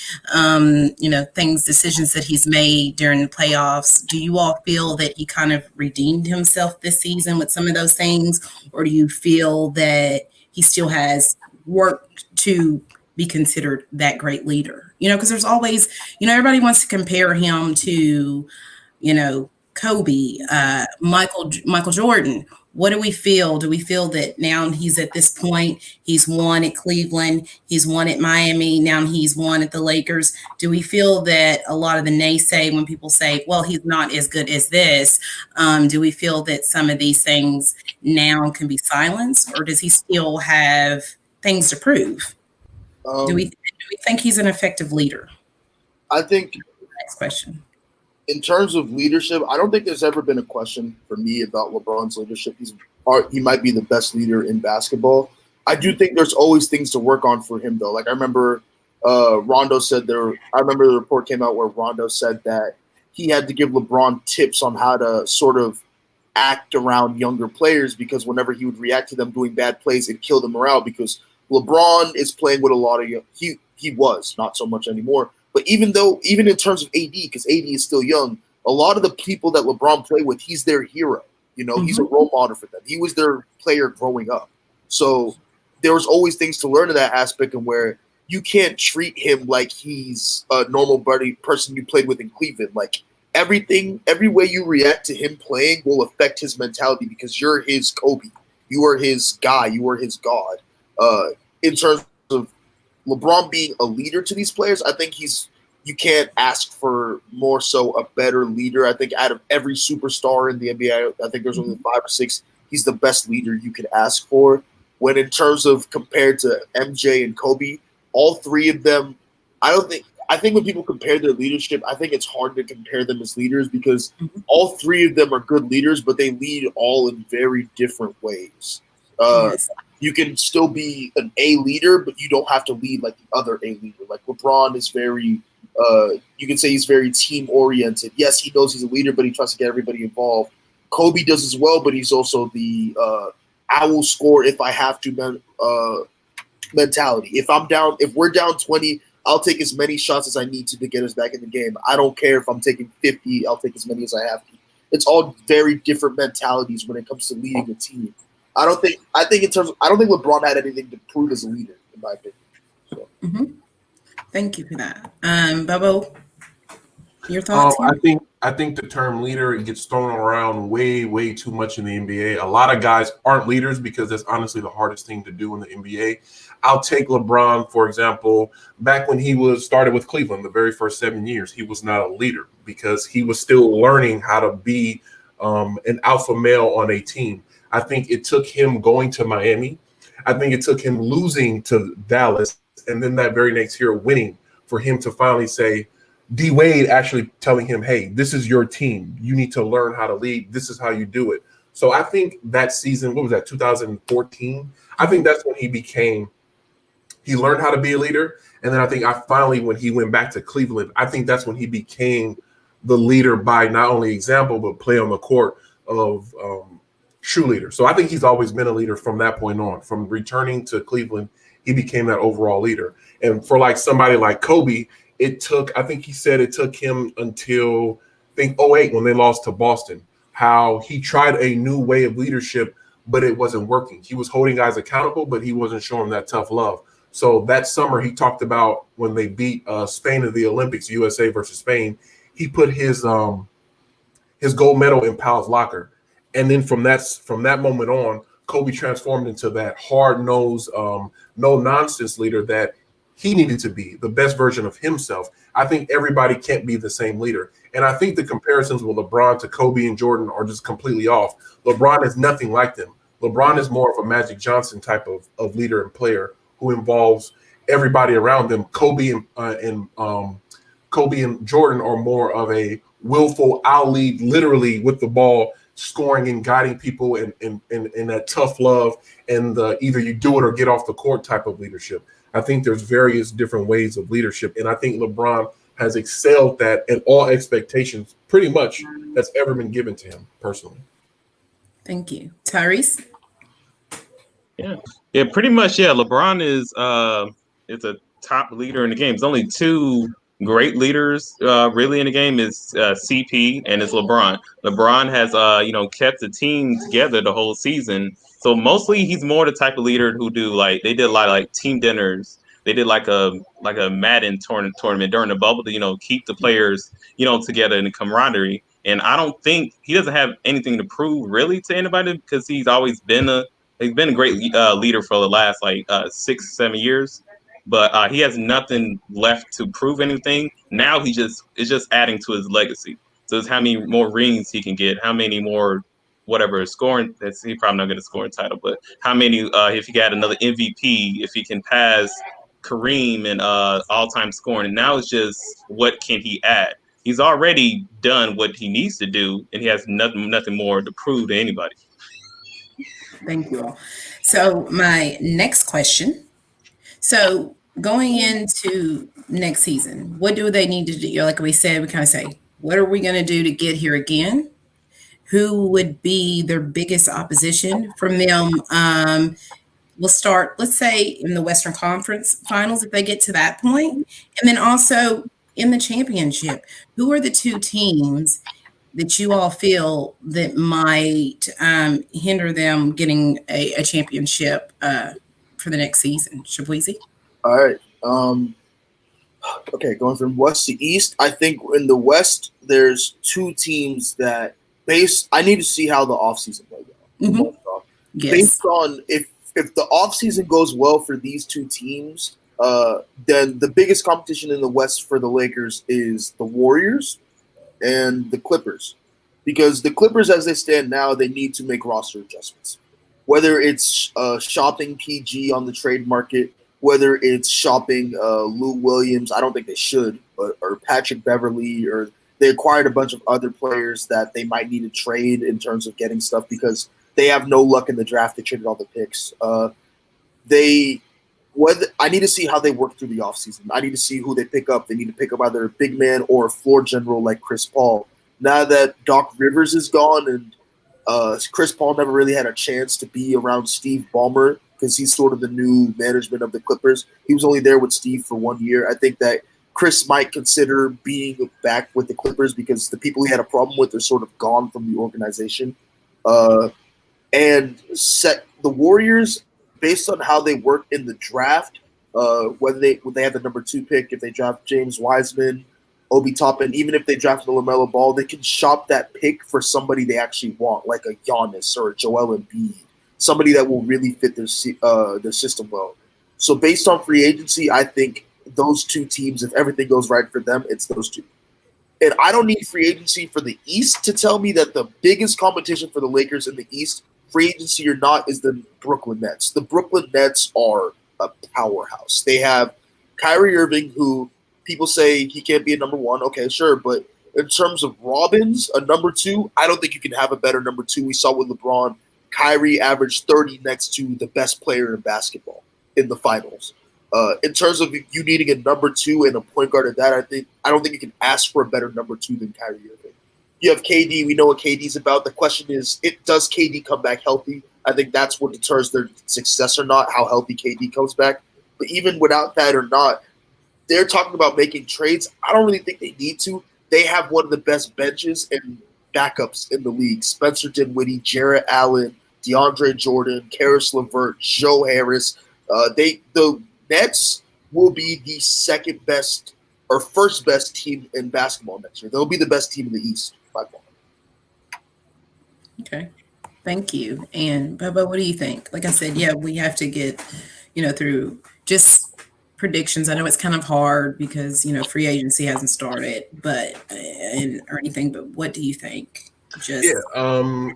[SPEAKER 3] decisions that he's made during the playoffs. Do you all feel that he kind of redeemed himself this season with some of those things? Or do you feel that he still has work to be considered that great leader? Because there's always, everybody wants to compare him to, Kobe, Michael Jordan. What do we feel? Do we feel that now he's at this point, he's won at Cleveland, he's won at Miami, now he's won at the Lakers? Do we feel that a lot of the naysay when people say, well, he's not as good as this, do we feel that some of these things now can be silenced, or does he still have things to prove? Do we think he's an effective leader?
[SPEAKER 4] I think
[SPEAKER 3] Next question.
[SPEAKER 4] in terms of leadership, I don't think there's ever been a question for me about LeBron's leadership. He might be the best leader in basketball. I do think there's always things to work on for him, though. Like I remember Rondo said there. I remember the report came out where Rondo said that he had to give LeBron tips on how to sort of act around younger players, because whenever he would react to them doing bad plays, it'd kill the morale, because LeBron is playing with a lot of he was not so much anymore. But even in terms of AD, because AD is still young, a lot of the people that LeBron played with, he's their hero. You know, he's a role model for them. He was their player growing up. So there was always things to learn in that aspect, and where you can't treat him like he's a normal person you played with in Cleveland. Like every way you react to him playing will affect his mentality, because you're his Kobe. You are his guy. You are his god. In terms of LeBron being a leader to these players, I think you can't ask for more so a better leader. I think out of every superstar in the NBA, I think there's only 5 or 6. He's the best leader you could ask for. When in terms of compared to MJ and Kobe, all three of them, I think when people compare their leadership, I think it's hard to compare them as leaders, because all three of them are good leaders, but they lead all in very different ways.
[SPEAKER 3] Yes.
[SPEAKER 4] You can still be an A leader, but you don't have to lead like the other A leader. Like LeBron is very, you can say he's very team oriented. Yes, he knows he's a leader, but he tries to get everybody involved. Kobe does as well, but he's also the I will score if I have to mentality. If we're down 20, I'll take as many shots as I need to get us back in the game. I don't care if I'm taking 50. I'll take as many as I have to. It's all very different mentalities when it comes to leading a team. I don't think LeBron had anything to prove as a leader, in my opinion. So.
[SPEAKER 3] Thank you for that. Bobo, your thoughts?
[SPEAKER 2] I think the term leader gets thrown around way too much in the NBA. A lot of guys aren't leaders because that's honestly the hardest thing to do in the NBA. I'll take LeBron, for example. Back when he started with Cleveland, the very first 7 years, he was not a leader because he was still learning how to be an alpha male on a team. I think it took him going to Miami. I think it took him losing to Dallas, and then that very next year winning, for him to finally say, D Wade actually telling him, hey, this is your team. You need to learn how to lead. This is how you do it. So I think that season, what was that, 2014? I think that's when he learned how to be a leader. And then I think finally, when he went back to Cleveland, I think that's when he became the leader by not only example, but play on the court of true leader. So I think he's always been a leader from that point on. From returning to Cleveland, he became that overall leader. And for like somebody like Kobe, I think he said it took him until I think 2008 when they lost to Boston, how he tried a new way of leadership, but it wasn't working. He was holding guys accountable, but he wasn't showing that tough love. So that summer he talked about when they beat Spain in the Olympics, USA versus Spain, he put his gold medal in Powell's locker. And then from that moment on, Kobe transformed into that hard-nosed, no-nonsense leader that he needed to be, the best version of himself. I think everybody can't be the same leader. And I think the comparisons with LeBron to Kobe and Jordan are just completely off. LeBron is nothing like them. LeBron is more of a Magic Johnson type of leader and player who involves everybody around them. Kobe and Jordan are more of a willful, I'll lead literally with the ball, scoring and guiding people and that tough love and the either you do it or get off the court type of leadership. I think there's various different ways of leadership, and I think LeBron has excelled that at all expectations pretty much that's ever been given to him personally.
[SPEAKER 3] Thank you. Tyrese?
[SPEAKER 1] Yeah, pretty much. Yeah, LeBron is a top leader in the game. There's only two great leaders really in the game is CP and it's LeBron. LeBron has kept the team together the whole season. So mostly he's more the type of leader who they did a lot of like team dinners. They did like a Madden tournament during the bubble to keep the players together in the camaraderie. And I don't think he doesn't have anything to prove really to anybody because he's always been a great leader for the last 6-7 years. But he has nothing left to prove anything. Now it's just adding to his legacy. So it's how many more rings he can get, how many more whatever scoring. That's he probably not going to score a title, but how many if he got another MVP, if he can pass Kareem in all-time scoring. And now it's just what can he add? He's already done what he needs to do, and he has nothing more to prove to anybody.
[SPEAKER 3] Thank you all. So my next question. So going into next season, what do they need to do? Like we said, we kind of say, what are we going to do to get here again? Who would be their biggest opposition from them? We'll start, let's say, in the Western Conference Finals if they get to that point, and then also in the championship. Who are the two teams that you all feel that might hinder them getting a championship for the next season? Shabuizi?
[SPEAKER 4] All right. Okay, going from west to east, I think in the West there's two teams that I need to see how the offseason plays out.
[SPEAKER 3] Mm-hmm. Yes.
[SPEAKER 4] Based on if the offseason goes well for these two teams, then the biggest competition in the West for the Lakers is the Warriors and the Clippers. Because the Clippers, as they stand now, they need to make roster adjustments. Whether it's shopping PG on the trade market, whether it's shopping Lou Williams, I don't think they should, or Patrick Beverly, or they acquired a bunch of other players that they might need to trade in terms of getting stuff because they have no luck in the draft. They traded all the picks. I need to see how they work through the offseason. I need to see who they pick up. They need to pick up either a big man or a floor general like Chris Paul. Now that Doc Rivers is gone and Chris Paul never really had a chance to be around Steve Ballmer because he's sort of the new management of the Clippers. He was only there with Steve for 1 year. I think that Chris might consider being back with the Clippers because the people he had a problem with are sort of gone from the organization. And set the Warriors based on how they work in the draft, whether they have the number 2 pick, if they draft James Wiseman, Obi Toppin, even if they draft the LaMelo Ball, they can shop that pick for somebody they actually want, like a Giannis or a Joel Embiid, somebody that will really fit their system well. So based on free agency, I think those two teams, if everything goes right for them, it's those two. And I don't need free agency for the East to tell me that the biggest competition for the Lakers in the East, free agency or not, is the Brooklyn Nets. The Brooklyn Nets are a powerhouse. They have Kyrie Irving, who people say he can't be a number 1. Okay, sure. But in terms of Robbins, a number 2, I don't think you can have a better number 2. We saw with LeBron, Kyrie averaged 30 next to the best player in basketball in the finals. In terms of you needing a number 2 and a point guard at that, I don't think you can ask for a better number 2 than Kyrie Irving. You have KD. We know what KD's about. The question is, does KD come back healthy? I think that's what deters their success or not, how healthy KD comes back. But even without that or not, they're talking about making trades. I don't really think they need to. They have one of the best benches and backups in the league. Spencer Dinwiddie, Jarrett Allen, DeAndre Jordan, Karis LeVert, Joe Harris. The Nets will be the second best or first best team in basketball next year. They'll be the best team in the East by far.
[SPEAKER 3] Okay. Thank you. And Bobo, what do you think? Like I said, yeah, we have to get, through just predictions. I know it's kind of hard because, free agency hasn't started, or anything, but what do you think?
[SPEAKER 2] Let's see. On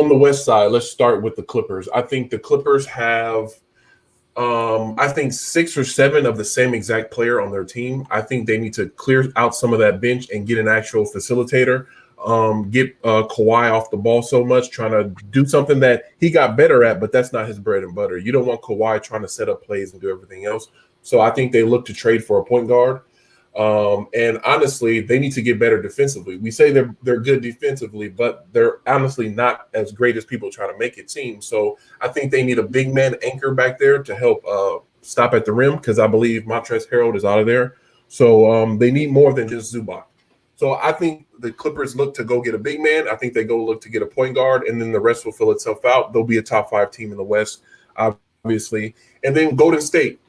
[SPEAKER 2] the West side, let's start with the Clippers. I think the Clippers have I think 6 or 7 of the same exact player on their team. I think they need to clear out some of that bench and get an actual facilitator. Get Kawhi off the ball so much, trying to do something that he got better at, but that's not his bread and butter. You don't want Kawhi trying to set up plays and do everything else. So I think they look to trade for a point guard. And honestly, they need to get better defensively. We say they're good defensively, but they're honestly not as great as people try to make it seem. So I think they need a big man anchor back there to help stop at the rim, because I believe Montrezl Harrell is out of there. So they need more than just Zubac. So I think the Clippers look to go get a big man. I think they go look to get a point guard, and then the rest will fill itself out. They'll be a top 5 team in the West, obviously. And then Golden State.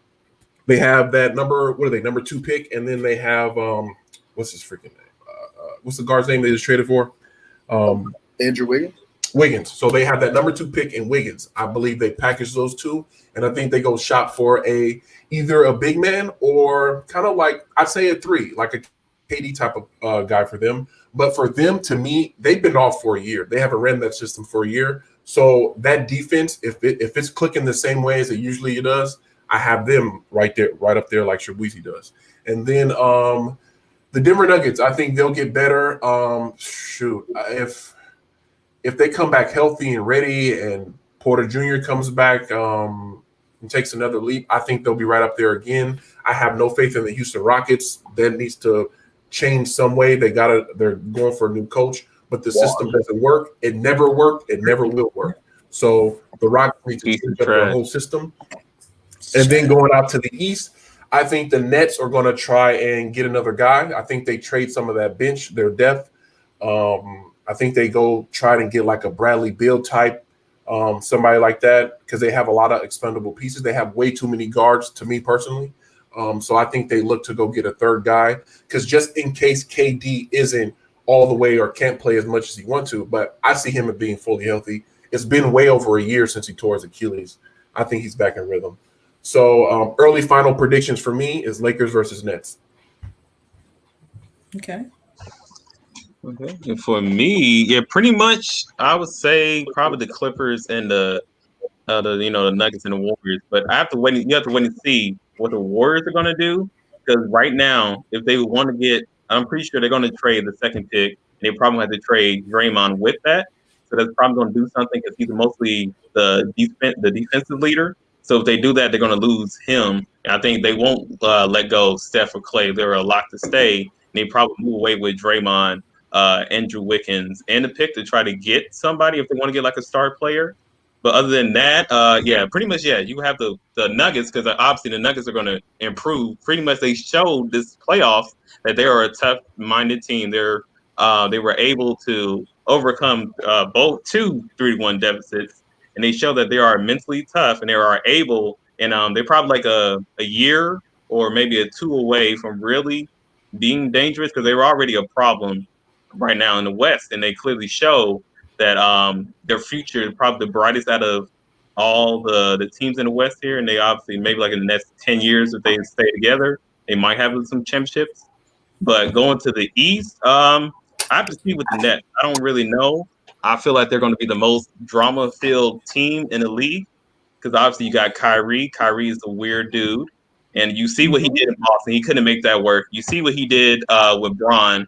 [SPEAKER 2] They have that number 2 pick, and then they have what's his freaking name? what's the guard's name they just traded for?
[SPEAKER 4] Andrew Wiggins.
[SPEAKER 2] Wiggins. So they have that number 2 pick in Wiggins. I believe they package those two, and I think they go shop for either a big man or kind of like I'd say a 3, like a KD type of guy for them. But for them, to me, they've been off for a year. They haven't ran that system for a year. So that defense, if it's clicking the same way as it usually does, I have them right up there like Shabuzi does. And then the Denver Nuggets, I think they'll get better. If they come back healthy and ready and Porter Jr. comes back and takes another leap, I think they'll be right up there again. I have no faith in the Houston Rockets. That needs to change some way. They're going for a new coach, but the system doesn't work. It never worked. It never will work. So the Rockets need to change up the whole system. And then going out to the East, I think the Nets are going to try and get another guy. I think they trade some of that bench, their depth. I think they go try and get like a Bradley Beal type, somebody like that, because they have a lot of expendable pieces. They have way too many guards, to me personally. So I think they look to go get a third guy, because just in case KD isn't all the way or can't play as much as he wants to, but I see him as being fully healthy. It's been way over a year since he tore his Achilles. I think he's back in rhythm. So early final predictions for me is Lakers versus Nets.
[SPEAKER 3] Okay.
[SPEAKER 1] And for me, yeah, pretty much I would say probably the Clippers and the Nuggets and the Warriors. But you have to wait and see what the Warriors are going to do, because right now, if they want to get, I'm pretty sure they're going to trade the second pick. And they probably have to trade Draymond with that. So that's probably going to do something, because he's mostly the defensive leader. So if they do that, they're going to lose him. And I think they won't let go of Steph or Clay. They're a lot to stay. And they probably move away with Draymond, Andrew Wiggins, and the pick to try to get somebody if they want to get like a star player. But other than that, pretty much, you have the Nuggets, because obviously the Nuggets are going to improve. Pretty much they showed this playoffs that they are a tough-minded team. They were able to overcome both 2 3-1 deficits, and they show that they are mentally tough, and they are able, and they're probably like a year or maybe a 2 away from really being dangerous, because they were already a problem right now in the West, and they clearly show that their future is probably the brightest out of all the teams in the West here. And they obviously, maybe like in the next 10 years, if they stay together, they might have some championships. But going to the East, I have to see with the Nets. I don't really know. I feel like they're going to be the most drama-filled team in the league, because obviously you got Kyrie. Kyrie is a weird dude. And you see what he did in Boston. He couldn't make that work. You see what he did with Bron.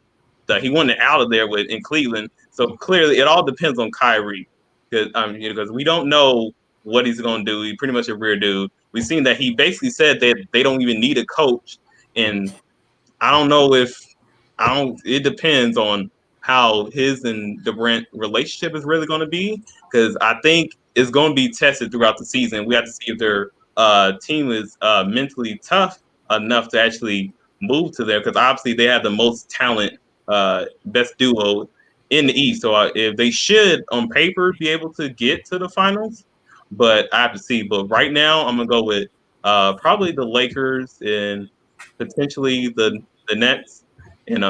[SPEAKER 1] He wanted out of there in Cleveland. So clearly, it all depends on Kyrie, because we don't know what he's going to do. He's pretty much a weird dude. We've seen that he basically said that they don't even need a coach, and I don't know it depends on how his and Durant relationship is really going to be, because I think it's going to be tested throughout the season. We have to see if their team is mentally tough enough to actually move to there, because obviously they have the most talent, best duo in the East. So if they should, on paper, be able to get to the finals, but I have to see. But right now, I'm going to go with probably the Lakers and potentially the Nets. And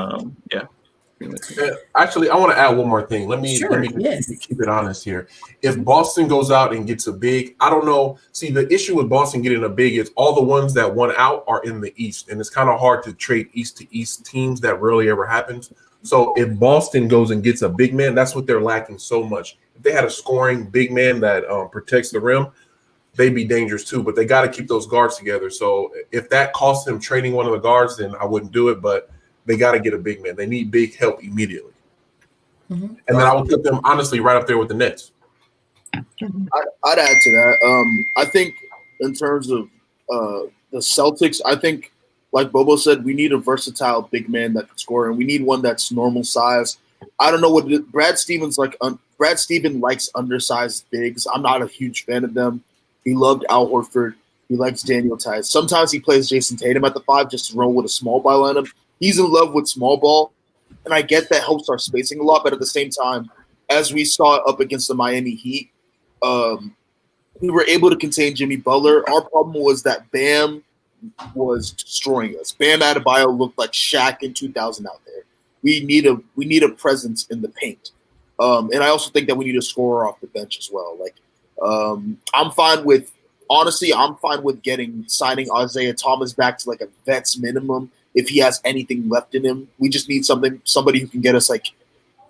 [SPEAKER 2] Actually, I want to add one more thing. Let me
[SPEAKER 3] yes.
[SPEAKER 2] keep it honest here. If Boston goes out and gets a big, I don't know. See, the issue with Boston getting a big is all the ones that won out are in the East, and it's kind of hard to trade East to East teams. That rarely ever happens. So if Boston goes and gets a big man, that's what they're lacking so much. If they had a scoring big man that protects the rim, they'd be dangerous too. But they got to keep those guards together. So if that costs them trading one of the guards, then I wouldn't do it. But they got to get a big man. They need big help immediately. Mm-hmm. And then I would put them, honestly, right up there with the Nets.
[SPEAKER 4] I'd add to that. I think in terms of the Celtics, I think, like Bobo said, we need a versatile big man that can score, and we need one that's normal size. I don't know what Brad Stevens like. Brad Stevens likes undersized bigs. I'm not a huge fan of them. He loved Al Horford. He likes Daniel Tice. Sometimes he plays Jason Tatum at the 5 just to roll with a small ball on him. He's in love with small ball, and I get that helps our spacing a lot. But at the same time, as we saw up against the Miami Heat, we were able to contain Jimmy Butler. Our problem was that Bam was destroying us. Bam Adebayo looked like Shaq in 2000 out there. we need a presence in the paint. And I also think that we need a scorer off the bench as well. Like, I'm fine with signing Isaiah Thomas back to like a vet's minimum if he has anything left in him. We just need somebody who can get us like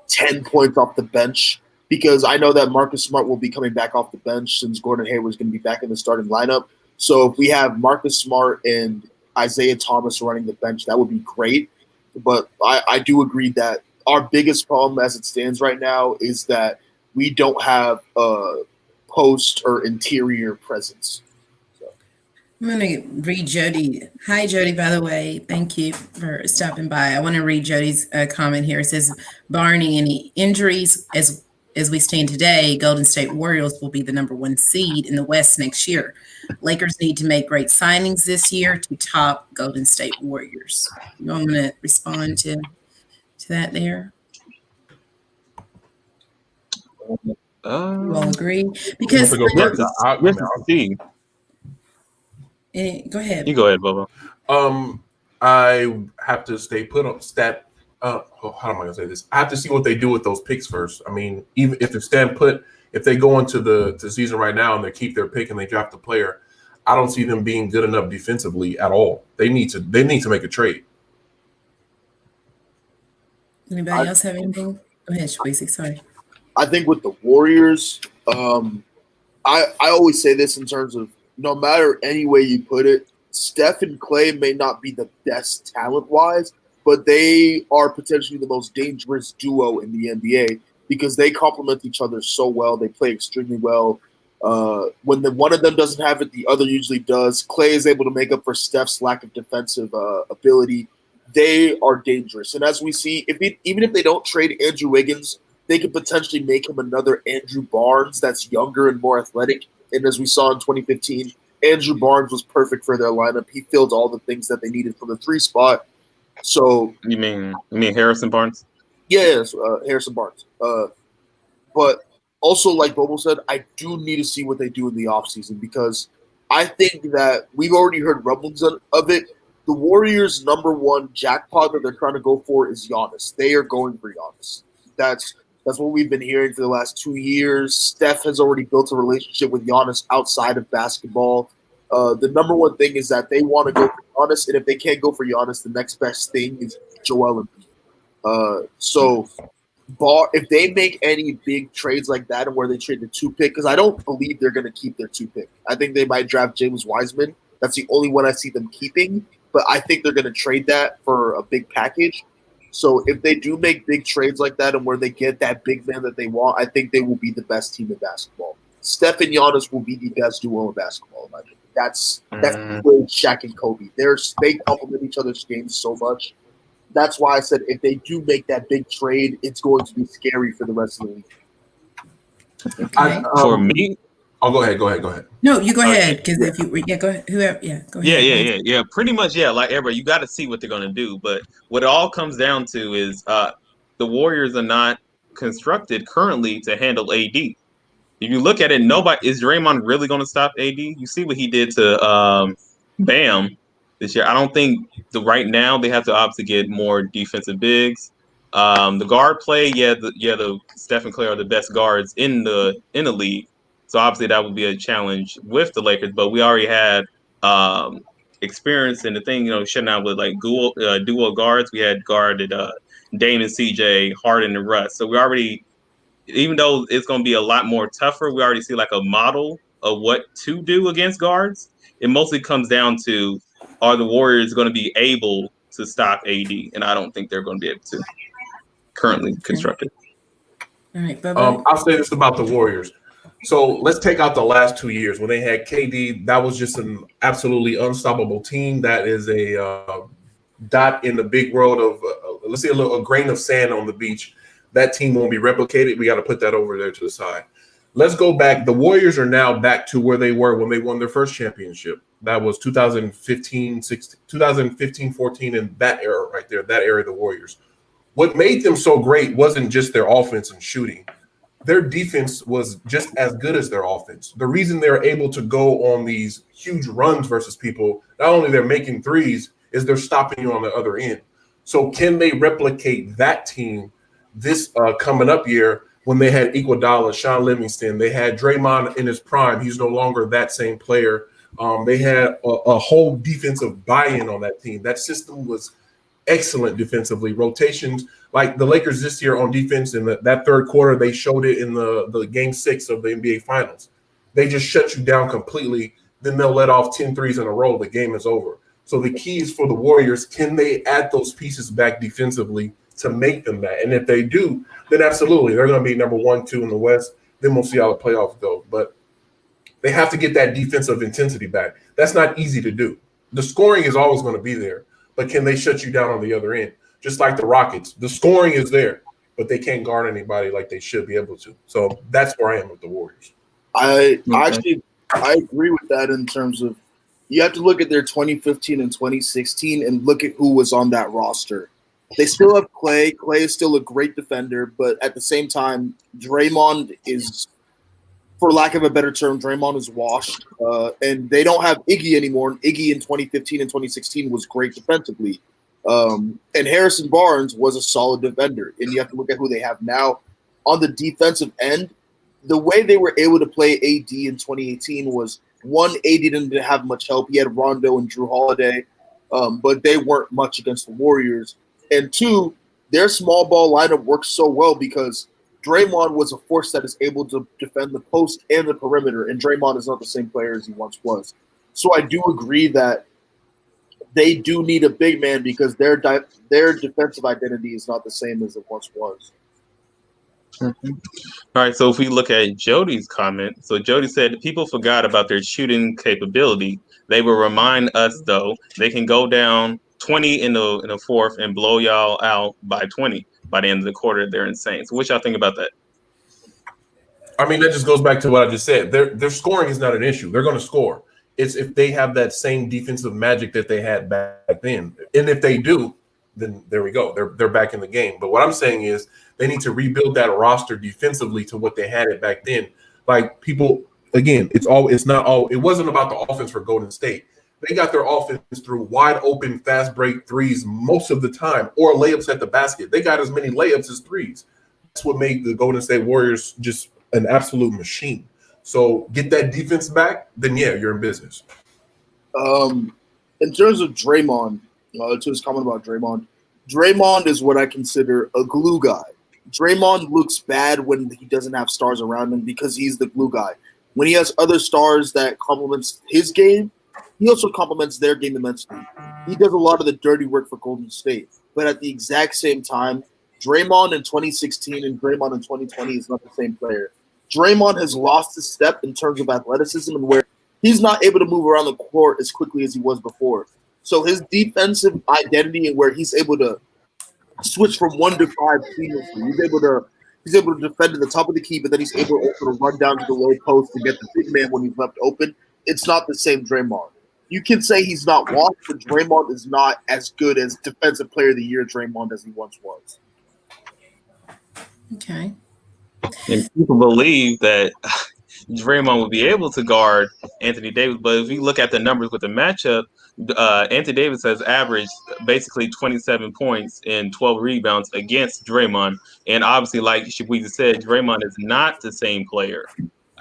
[SPEAKER 4] 10 points off the bench, because I know that Marcus Smart will be coming back off the bench since Gordon Hayward's going to be back in the starting lineup. So if we have Marcus Smart and Isaiah Thomas running the bench, that would be great. But I do agree that our biggest problem as it stands right now is that we don't have a post or interior presence.
[SPEAKER 3] I'm going to read Jody. Hi, Jody, by the way. Thank you for stopping by. I want to read Jody's comment here. It says, barring any injuries, as we stand today, Golden State Warriors will be the number 1 seed in the West next year. Lakers need to make great signings this year to top Golden State Warriors. You want me to respond to that there? You all agree? Because
[SPEAKER 1] go ahead. You go ahead, Bobo.
[SPEAKER 2] I have to stay put on stat. How am I going to say this? I have to see what they do with those picks first. I mean, even if they're stand put, if they go into the season right now and they keep their pick and they draft the player, I don't see them being good enough defensively at all. They need to make a trade.
[SPEAKER 3] Anybody else have anything? Go ahead, Shwayze. Sorry.
[SPEAKER 4] I think with the Warriors, I always say this in terms of no matter any way you put it, Steph and Clay may not be the best talent-wise, but they are potentially the most dangerous duo in the NBA because they complement each other so well. They play extremely well. When one of them doesn't have it, the other usually does. Clay is able to make up for Steph's lack of defensive ability. They are dangerous. And as we see, even if they don't trade Andrew Wiggins, they could potentially make him another Andrew Barnes that's younger and more athletic. And as we saw in 2015, Andrew Barnes was perfect for their lineup. He filled all the things that they needed from the 3 spot. So
[SPEAKER 1] you mean Harrison Barnes?
[SPEAKER 4] Yes, Harrison Barnes. But also, like Bobo said, I do need to see what they do in the offseason because I think that we've already heard rumblings of it. The Warriors' number 1 jackpot that they're trying to go for is Giannis. They are going for Giannis. That's what we've been hearing for the last 2 years. Steph has already built a relationship with Giannis outside of basketball. The number 1 thing is that they want to go for Giannis, and if they can't go for Giannis, the next best thing is Joel Embiid. So if they make any big trades like that and where they trade the 2 pick, because I don't believe they're going to keep their 2 pick. I think they might draft James Wiseman. That's the only one I see them keeping, but I think they're going to trade that for a big package. So if they do make big trades like that and where they get that big man that they want, I think they will be the best team in basketball. Steph and Giannis will be the best duo in basketball, in my opinion. That's Shaq and Kobe. They complement each other's games so much. That's why I said if they do make that big trade, it's going to be scary for the rest of the league.
[SPEAKER 3] Okay.
[SPEAKER 1] For me,
[SPEAKER 2] go ahead.
[SPEAKER 3] No, you go ahead because if you go ahead, whoever, go ahead.
[SPEAKER 1] Yeah. Pretty much, yeah. Like everybody, you got to see what they're gonna do. But what it all comes down to is the Warriors are not constructed currently to handle AD. If you look at it, is Draymond really going to stop AD? You see what he did to Bam this year. I don't think right now they have to obviously get more defensive bigs. The guard play, the Steph and Clay are the best guards in the league. So obviously that would be a challenge with the Lakers. But we already had experience in the thing, shutting out with like duo guards. We had guarded Dame and CJ, Harden and Russ. So we already. Even though it's going to be a lot more tougher, we already see like a model of what to do against guards. It mostly comes down to, are the Warriors going to be able to stop AD? And I don't think they're going to be able to, currently constructed.
[SPEAKER 3] All right, Bobo.
[SPEAKER 2] I'll say this about the Warriors. So let's take out the last 2 years. When they had KD, that was just an absolutely unstoppable team. That is a dot in the big world of, let's say a grain of sand on the beach. That team won't be replicated. We got to put that over there to the side. Let's go back. The Warriors are now back to where they were when they won their first championship. That was 2015, 14, and that era right there, that era of the Warriors. What made them so great wasn't just their offense and shooting. Their defense was just as good as their offense. The reason they're able to go on these huge runs versus people, not only they're making threes, is they're stopping you on the other end. So can they replicate that team this coming up year when they had Iguodala, Sean Livingston, they had Draymond in his prime. He's no longer that same player. They had a whole defensive buy-in on that team. That system was excellent defensively. Rotations, like the Lakers this year on defense in that third quarter, they showed it in the game 6 of the NBA Finals. They just shut you down completely. Then they'll let off 10 threes in a row. The game is over. So the key is for the Warriors, can they add those pieces back defensively to make them that? And if they do, then absolutely, they're going to be number 1, 2 in the West. Then we'll see how the playoffs go. But they have to get that defensive intensity back. That's not easy to do. The scoring is always going to be there, but can they shut you down on the other end? Just like the Rockets. The scoring is there, but they can't guard anybody like they should be able to. So that's where I am with the Warriors.
[SPEAKER 4] I agree with that in terms of you have to look at their 2015 and 2016 and look at who was on that roster. They still have Clay. Clay is still a great defender, but at the same time, Draymond is, for lack of a better term, Draymond is washed. And they don't have Iggy anymore. And Iggy in 2015 and 2016 was great defensively. And Harrison Barnes was a solid defender. And you have to look at who they have now. On the defensive end, the way they were able to play AD in 2018 was, one, AD didn't have much help. He had Rondo and Drew Holiday, but they weren't much against the Warriors. And two, their small ball lineup works so well because Draymond was a force that is able to defend the post and the perimeter, and Draymond is not the same player as he once was. So I do agree that they do need a big man because their defensive identity is not the same as it once was.
[SPEAKER 1] Mm-hmm. All right, so if we look at Jody's comment, so Jody said people forgot about their shooting capability. They will remind us, though, they can go down 20 in the fourth and blow y'all out by 20 by the end of the quarter. They're insane. So what y'all think about that?
[SPEAKER 2] I mean, that just goes back to what I just said. Their scoring is not an issue. They're going to score. It's if they have that same defensive magic that they had back then. And if they do, then there we go. They're back in the game. But what I'm saying is they need to rebuild that roster defensively to what they had it back then. Like people, again, it wasn't about the offense for Golden State. They got their offense through wide open, fast break threes most of the time, or layups at the basket. They got as many layups as threes. That's what made the Golden State Warriors just an absolute machine. So get that defense back, then yeah, you're in business.
[SPEAKER 4] In terms of Draymond, to his comment about Draymond is what I consider a glue guy. Draymond looks bad when he doesn't have stars around him because he's the glue guy. When he has other stars that complements his game, he also complements their game immensely. He does a lot of the dirty work for Golden State. But at the exact same time, Draymond in 2016 and Draymond in 2020 is not the same player. Draymond has lost his step in terms of athleticism and where he's not able to move around the court as quickly as he was before. So his defensive identity and where he's able to switch from 1 to 5 seamlessly. He's able to defend at the top of the key, but then he's able also to run down to the low post to get the big man when he's left open. It's not the same Draymond. You can say he's not washed, but Draymond is not as good as Defensive Player of the Year Draymond as he once was.
[SPEAKER 3] Okay.
[SPEAKER 1] And people believe that Draymond will be able to guard Anthony Davis, but if you look at the numbers with the matchup, Anthony Davis has averaged basically 27 points and 12 rebounds against Draymond. And obviously, like we said, Draymond is not the same player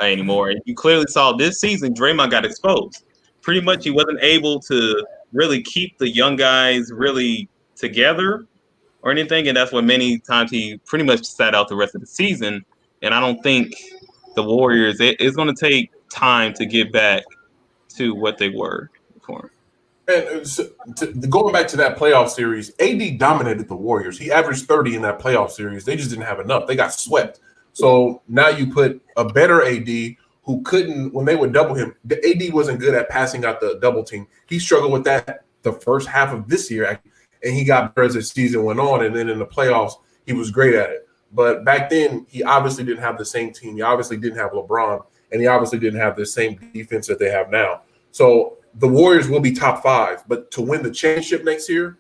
[SPEAKER 1] anymore. And you clearly saw this season, Draymond got exposed. Pretty much he wasn't able to really keep the young guys really together or anything. And that's what many times he pretty much sat out the rest of the season. And I don't think the Warriors, it's going to take time to get back to what they were before.
[SPEAKER 2] And going back to that playoff series, AD dominated the Warriors. He averaged 30 in that playoff series. They just didn't have enough. They got swept. So now you put a better AD who couldn't, when they would double him, the AD wasn't good at passing out the double team. He struggled with that the first half of this year, and he got better as the season went on. And then in the playoffs, he was great at it. But back then, he obviously didn't have the same team. He obviously didn't have LeBron, and he obviously didn't have the same defense that they have now. So the Warriors will be top 5, but to win the championship next year,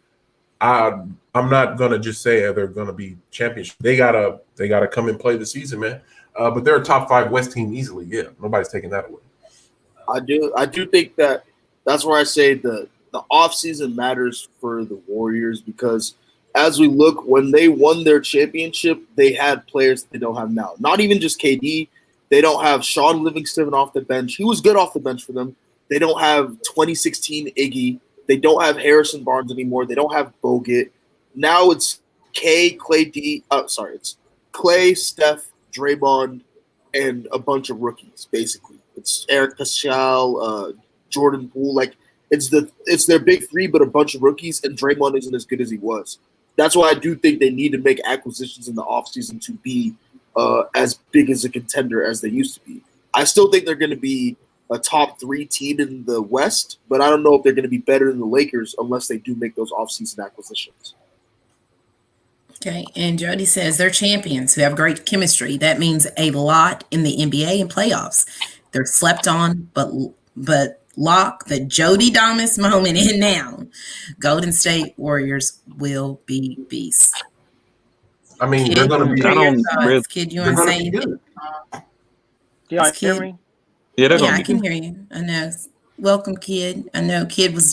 [SPEAKER 2] I'm not gonna just say they're gonna be championship. They gotta come and play the season, man. But they're a top 5 West team easily. Yeah, nobody's taking that away.
[SPEAKER 4] I do think that's where I say the offseason matters for the Warriors because as we look, when they won their championship, they had players they don't have now. Not even just KD. They don't have Sean Livingston off the bench. He was good off the bench for them. They don't have 2016 Iggy. They don't have Harrison Barnes anymore. They don't have Bogut. Now it's it's Clay, Steph, Draymond, and a bunch of rookies, basically. It's Eric Pascal, Jordan Poole. Like, it's their big three, but a bunch of rookies, and Draymond isn't as good as he was. That's why I do think they need to make acquisitions in the offseason to be as big as a contender as they used to be. I still think they're going to be a top 3 team in the West, but I don't know if they're going to be better than the Lakers unless they do make those offseason acquisitions.
[SPEAKER 3] Okay, and Jody says they're champions who have great chemistry. That means a lot in the NBA and playoffs. They're slept on, but lock the Jody Damas moment in now. Golden State Warriors will be beasts.
[SPEAKER 2] I mean,
[SPEAKER 3] Kid,
[SPEAKER 2] they're going to be.
[SPEAKER 3] what are your thoughts? Kid, you want to say anything?
[SPEAKER 5] Yeah, I hear me.
[SPEAKER 1] Yeah, they're
[SPEAKER 3] Yeah,
[SPEAKER 1] gonna
[SPEAKER 3] I can hear you. I know. Welcome, Kid. I know Kid was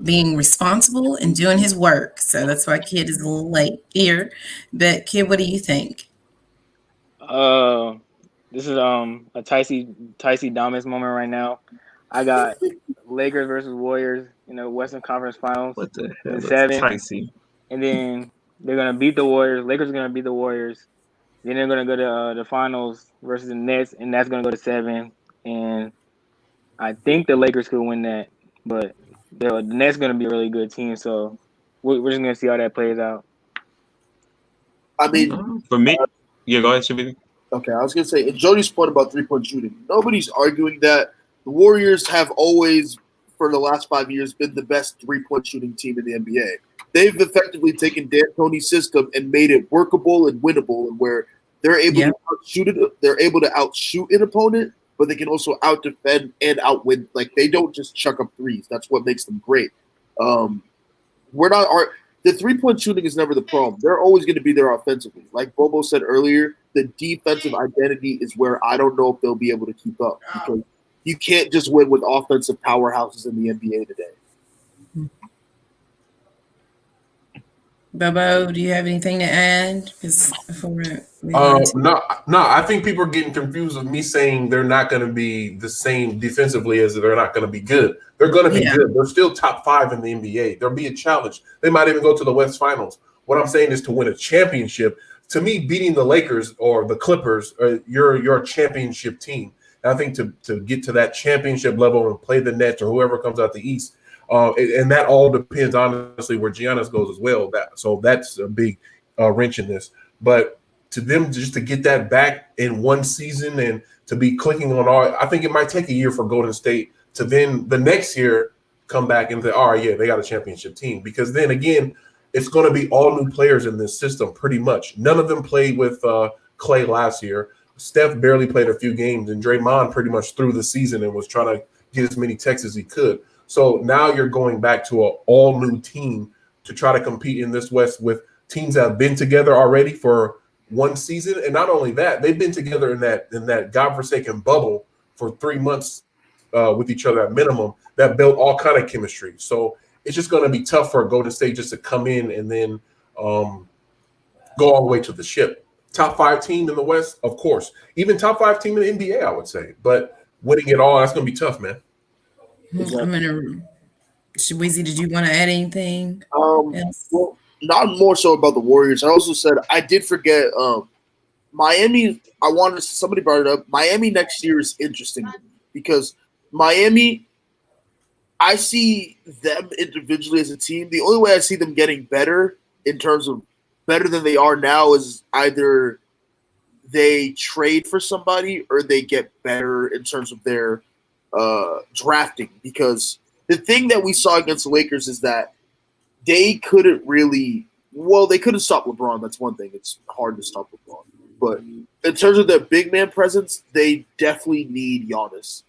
[SPEAKER 3] being responsible and doing his work. So that's why Kid is a little late here. But Kid, what do you think?
[SPEAKER 5] This is a Ticey Dominus moment right now. I got Lakers versus Warriors in the Western Conference Finals.
[SPEAKER 1] What the hell
[SPEAKER 5] in
[SPEAKER 1] is
[SPEAKER 5] 7.
[SPEAKER 1] Ticey?
[SPEAKER 5] And then they're gonna beat the Warriors. Lakers are gonna beat the Warriors. Then they're gonna go to the finals versus the Nets, and that's gonna go to 7. And I think the Lakers could win that, but the Nets are gonna be a really good team. So we're just gonna see how that plays out.
[SPEAKER 4] I mean,
[SPEAKER 1] For me, yeah, go ahead, Shabby.
[SPEAKER 4] okay, I was going to say, and Jody's point about three-point shooting, nobody's arguing that. The Warriors have always, for the last 5 years, been the best three-point shooting team in the NBA. They've effectively taken D'Antoni's system and made it workable and winnable, and where they're able to outshoot it. They're able to outshoot an opponent, but they can also outdefend and outwin. Like, they don't just chuck up threes. That's what makes them great. The three-point shooting is never the problem. They're always going to be there offensively. Like Bobo said earlier, the defensive identity is where I don't know if they'll be able to keep up, because you can't just win with offensive powerhouses in the NBA today.
[SPEAKER 3] Bobo, do you have anything to add?
[SPEAKER 2] No. I think people are getting confused with me saying they're not going to be the same defensively as they're not going to be good. They're going to be good. They're still top 5 in the NBA. There'll be a challenge. They might even go to the West Finals. What I'm saying is, to win a championship, to me, beating the Lakers or the Clippers, you're a championship team. And I think to get to that championship level and play the Nets or whoever comes out the East, and that all depends, honestly, where Giannis goes as well. So that's a big wrench in this. But to them, just to get that back in one season and to be clicking on all, I think it might take a year for Golden State to then the next year come back and say, all right, yeah, they got a championship team. Because then again, it's going to be all new players in this system pretty much. None of them played with Clay last year. Steph barely played a few games, and Draymond pretty much threw the season and was trying to get as many techs as he could. So now you're going back to an all-new team to try to compete in this West with teams that have been together already for one season. And not only that, they've been together in that godforsaken bubble for 3 months with each other at minimum that built all kind of chemistry. So it's just going to be tough for Golden State just to come in and then go all the way to the ship. Top 5 team in the West, of course. Even top 5 team in the NBA, I would say. But winning it all, that's going to be tough, man.
[SPEAKER 3] Weezy, did you want to add anything?
[SPEAKER 4] Yes. Well, not more so about the Warriors. I also said I did forget Miami. Somebody brought it up. Miami next year is interesting because Miami, I see them individually as a team. The only way I see them getting better in terms of better than they are now is either they trade for somebody or they get better in terms of their drafting. Because the thing that we saw against the Lakers is that they couldn't stop LeBron. That's one thing. It's hard to stop LeBron. But in terms of their big man presence, they definitely need Giannis.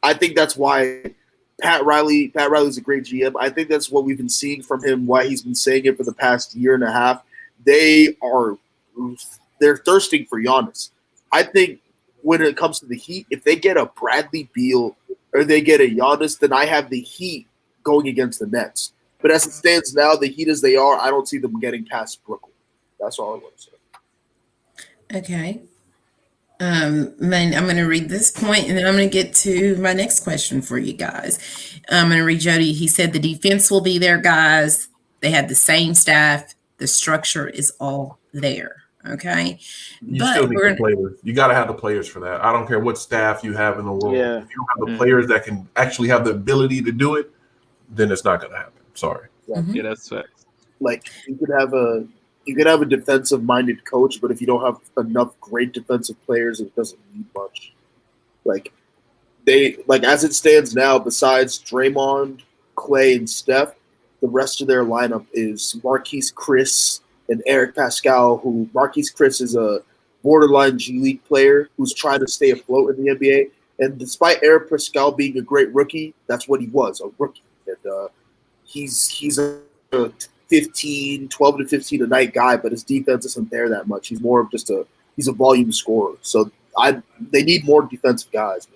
[SPEAKER 4] I think that's why Pat Riley's a great GM. I think that's what we've been seeing from him, why he's been saying it for the past year and a half. They're thirsting for Giannis. I think when it comes to the Heat, if they get a Bradley Beal or they get a Giannis, then I have the Heat going against the Nets. But as it stands now, the Heat as they are, I don't see them getting past Brooklyn. That's all I want to say.
[SPEAKER 3] Okay. Man, I'm going to read this point, and then I'm going to get to my next question for you guys. I'm going to read Jody. He said the defense will be there, guys. They have the same staff. The structure is all there. Okay.
[SPEAKER 2] You still need the players. You got to have the players for that. I don't care what staff you have in the world.
[SPEAKER 5] Yeah.
[SPEAKER 2] If you don't have the players that can actually have the ability to do it, then it's not going to happen. Sorry.
[SPEAKER 1] Yeah, that's facts.
[SPEAKER 4] Like you could have a defensive-minded coach, but if you don't have enough great defensive players, it doesn't mean much. Like as it stands now, besides Draymond, Clay, and Steph, the rest of their lineup is Marquise Chris and Eric Pascal. Who Marquise Chris is a borderline G League player who's trying to stay afloat in the NBA. And despite Eric Pascal being a great rookie, that's what he was, a rookie. And he's a 12 to 15 a night guy, but his defense isn't there that much. He's more of just he's a volume scorer. So they need more defensive guys,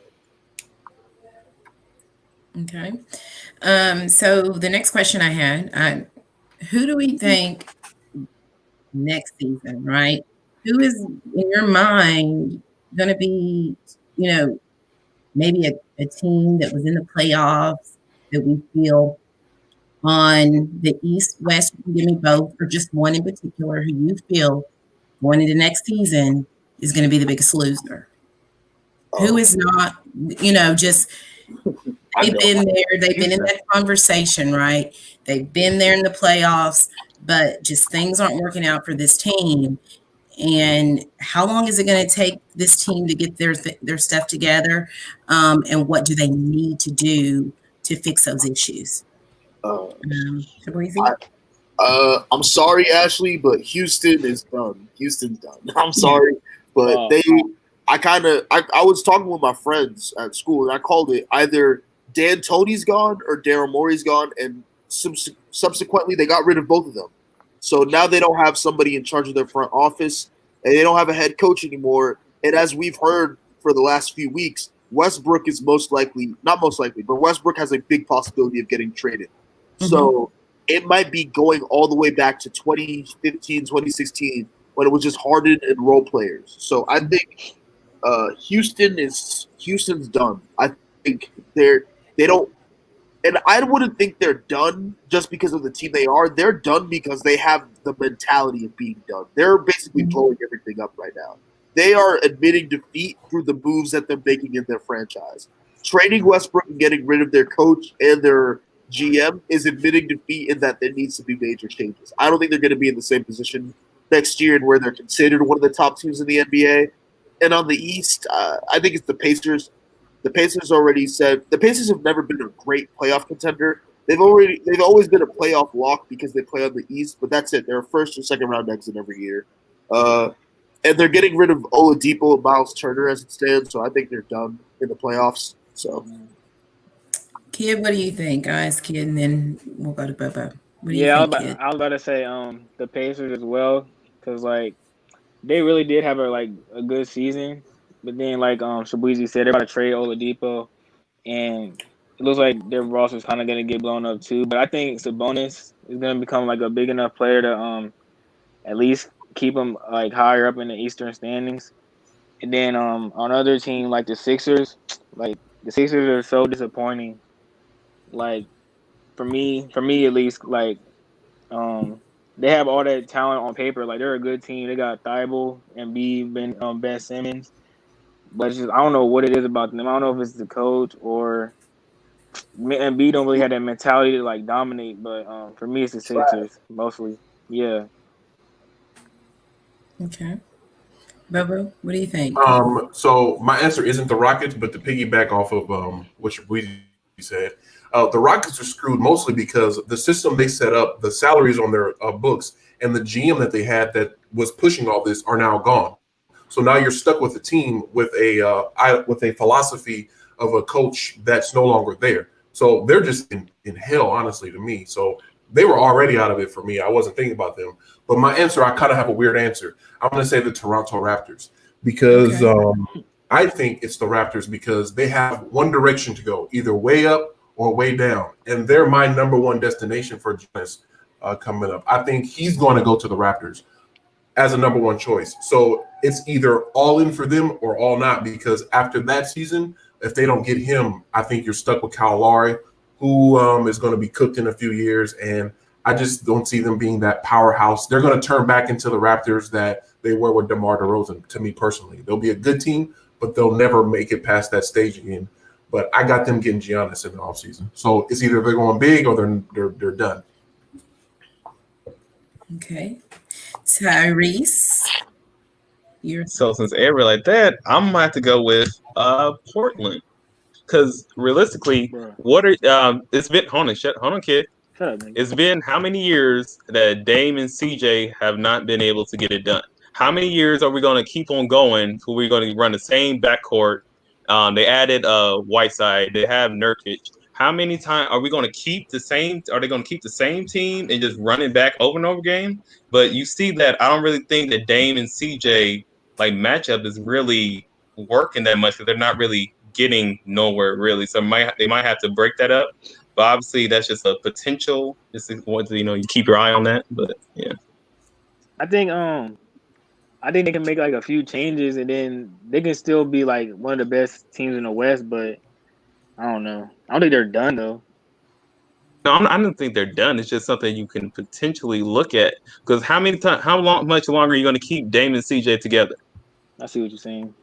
[SPEAKER 4] man.
[SPEAKER 3] Okay. So the next question I had, who do we think next season, right? Who is in your mind going to be, maybe a team that was in the playoffs that we feel on the East, West, give me both, or just one in particular who you feel going into next season is going to be the biggest loser? Who is not, just they've been there, they've been in that conversation, right? They've been there in the playoffs, but just things aren't working out for this team. And how long is it going to take this team to get their stuff together? And what do they need to do to fix those issues?
[SPEAKER 4] I'm sorry, Ashley, but Houston is done. Houston's done. I'm sorry, but I was talking with my friends at school, and I called it either Dan Tony's gone or Daryl Morey's gone, and subsequently they got rid of both of them. So now they don't have somebody in charge of their front office, and they don't have a head coach anymore. And as we've heard for the last few weeks, Westbrook is not most likely, but Westbrook has a big possibility of getting traded. Mm-hmm. So it might be going all the way back to 2015, 2016, when it was just Harden and role players. So I think Houston's done. I think they don't, and I wouldn't think they're done just because of the team they are. They're done because they have the mentality of being done. They're basically blowing everything up right now. They are admitting defeat through the moves that they're making in their franchise. Trading Westbrook and getting rid of their coach and their GM is admitting defeat in that there needs to be major changes. I don't think they're going to be in the same position next year and where they're considered one of the top teams in the NBA. And on the East, I think it's the Pacers. The Pacers already said the Pacers have never been a great playoff contender. They've always been a playoff lock because they play on the East, but that's it. They're a first or second round exit every year. And they're getting rid of Oladipo and Miles Turner as it stands, so I think they're done in the playoffs. So,
[SPEAKER 3] Kid, what do you think, guys? Kid, and then we'll go to Bobo.
[SPEAKER 5] I was about to say the Pacers as well, because they really did have a good season, but then Shabuzi said they're about to trade Oladipo, and it looks like their roster is kind of going to get blown up too. But I think Sabonis is going to become a big enough player to at least keep them higher up in the Eastern standings. And then on other team like the Sixers, the Sixers are so disappointing. For me at least, they have all that talent on paper. They're a good team. They got Thibault, Embiid, Ben Simmons. But it's just, I don't know what it is about them. I don't know if it's the coach or Embiid don't really have that mentality to dominate. But for me, it's the Sixers mostly. Yeah.
[SPEAKER 3] Okay. Bobo, what do you think?
[SPEAKER 2] So my answer isn't the Rockets, but to piggyback off of what you said, the Rockets are screwed mostly because the system they set up, the salaries on their books, and the GM that they had that was pushing all this are now gone. So now you're stuck with a team with a philosophy of a coach that's no longer there. So they're just in hell, honestly, to me. So they were already out of it for me. I wasn't thinking about them. But my answer, I kind of have a weird answer. I'm going to say the Toronto Raptors because I think it's the Raptors because they have one direction to go, either way up or way down. And they're my number one destination for Giannis coming up. I think he's going to go to the Raptors as a number one choice. So it's either all in for them or all not, because after that season, if they don't get him, I think you're stuck with Kyle Lowry, who is going to be cooked in a few years. And I just don't see them being that powerhouse. They're going to turn back into the Raptors that they were with DeMar DeRozan, to me personally. They'll be a good team, but they'll never make it past that stage again. But I got them getting Giannis in the offseason. So it's either they're going big or they're done.
[SPEAKER 3] Okay. Tyrese.
[SPEAKER 1] So since Avery like that, I'm going to have to go with Portland. Because realistically, it's been – hold on, kid. It's been how many years that Dame and CJ have not been able to get it done? How many years are we going to keep on going? So we're going to run the same backcourt. They added Whiteside. They have Nurkic. How many times are we going to keep the same? Are they going to keep the same team and just run it back over and over again? But you see that I don't really think that Dame and CJ like matchup is really working that much, because they're not really getting nowhere really. So they might have to break that up. But obviously that's just a potential. Just you keep your eye on that. But yeah,
[SPEAKER 5] I think they can make like a few changes, and then they can still be like one of the best teams in the West. But I don't know. I don't think they're done though.
[SPEAKER 1] No, I don't think they're done. It's just something you can potentially look at. Because much longer are you going to keep Dame and CJ together?
[SPEAKER 5] I see what you're saying.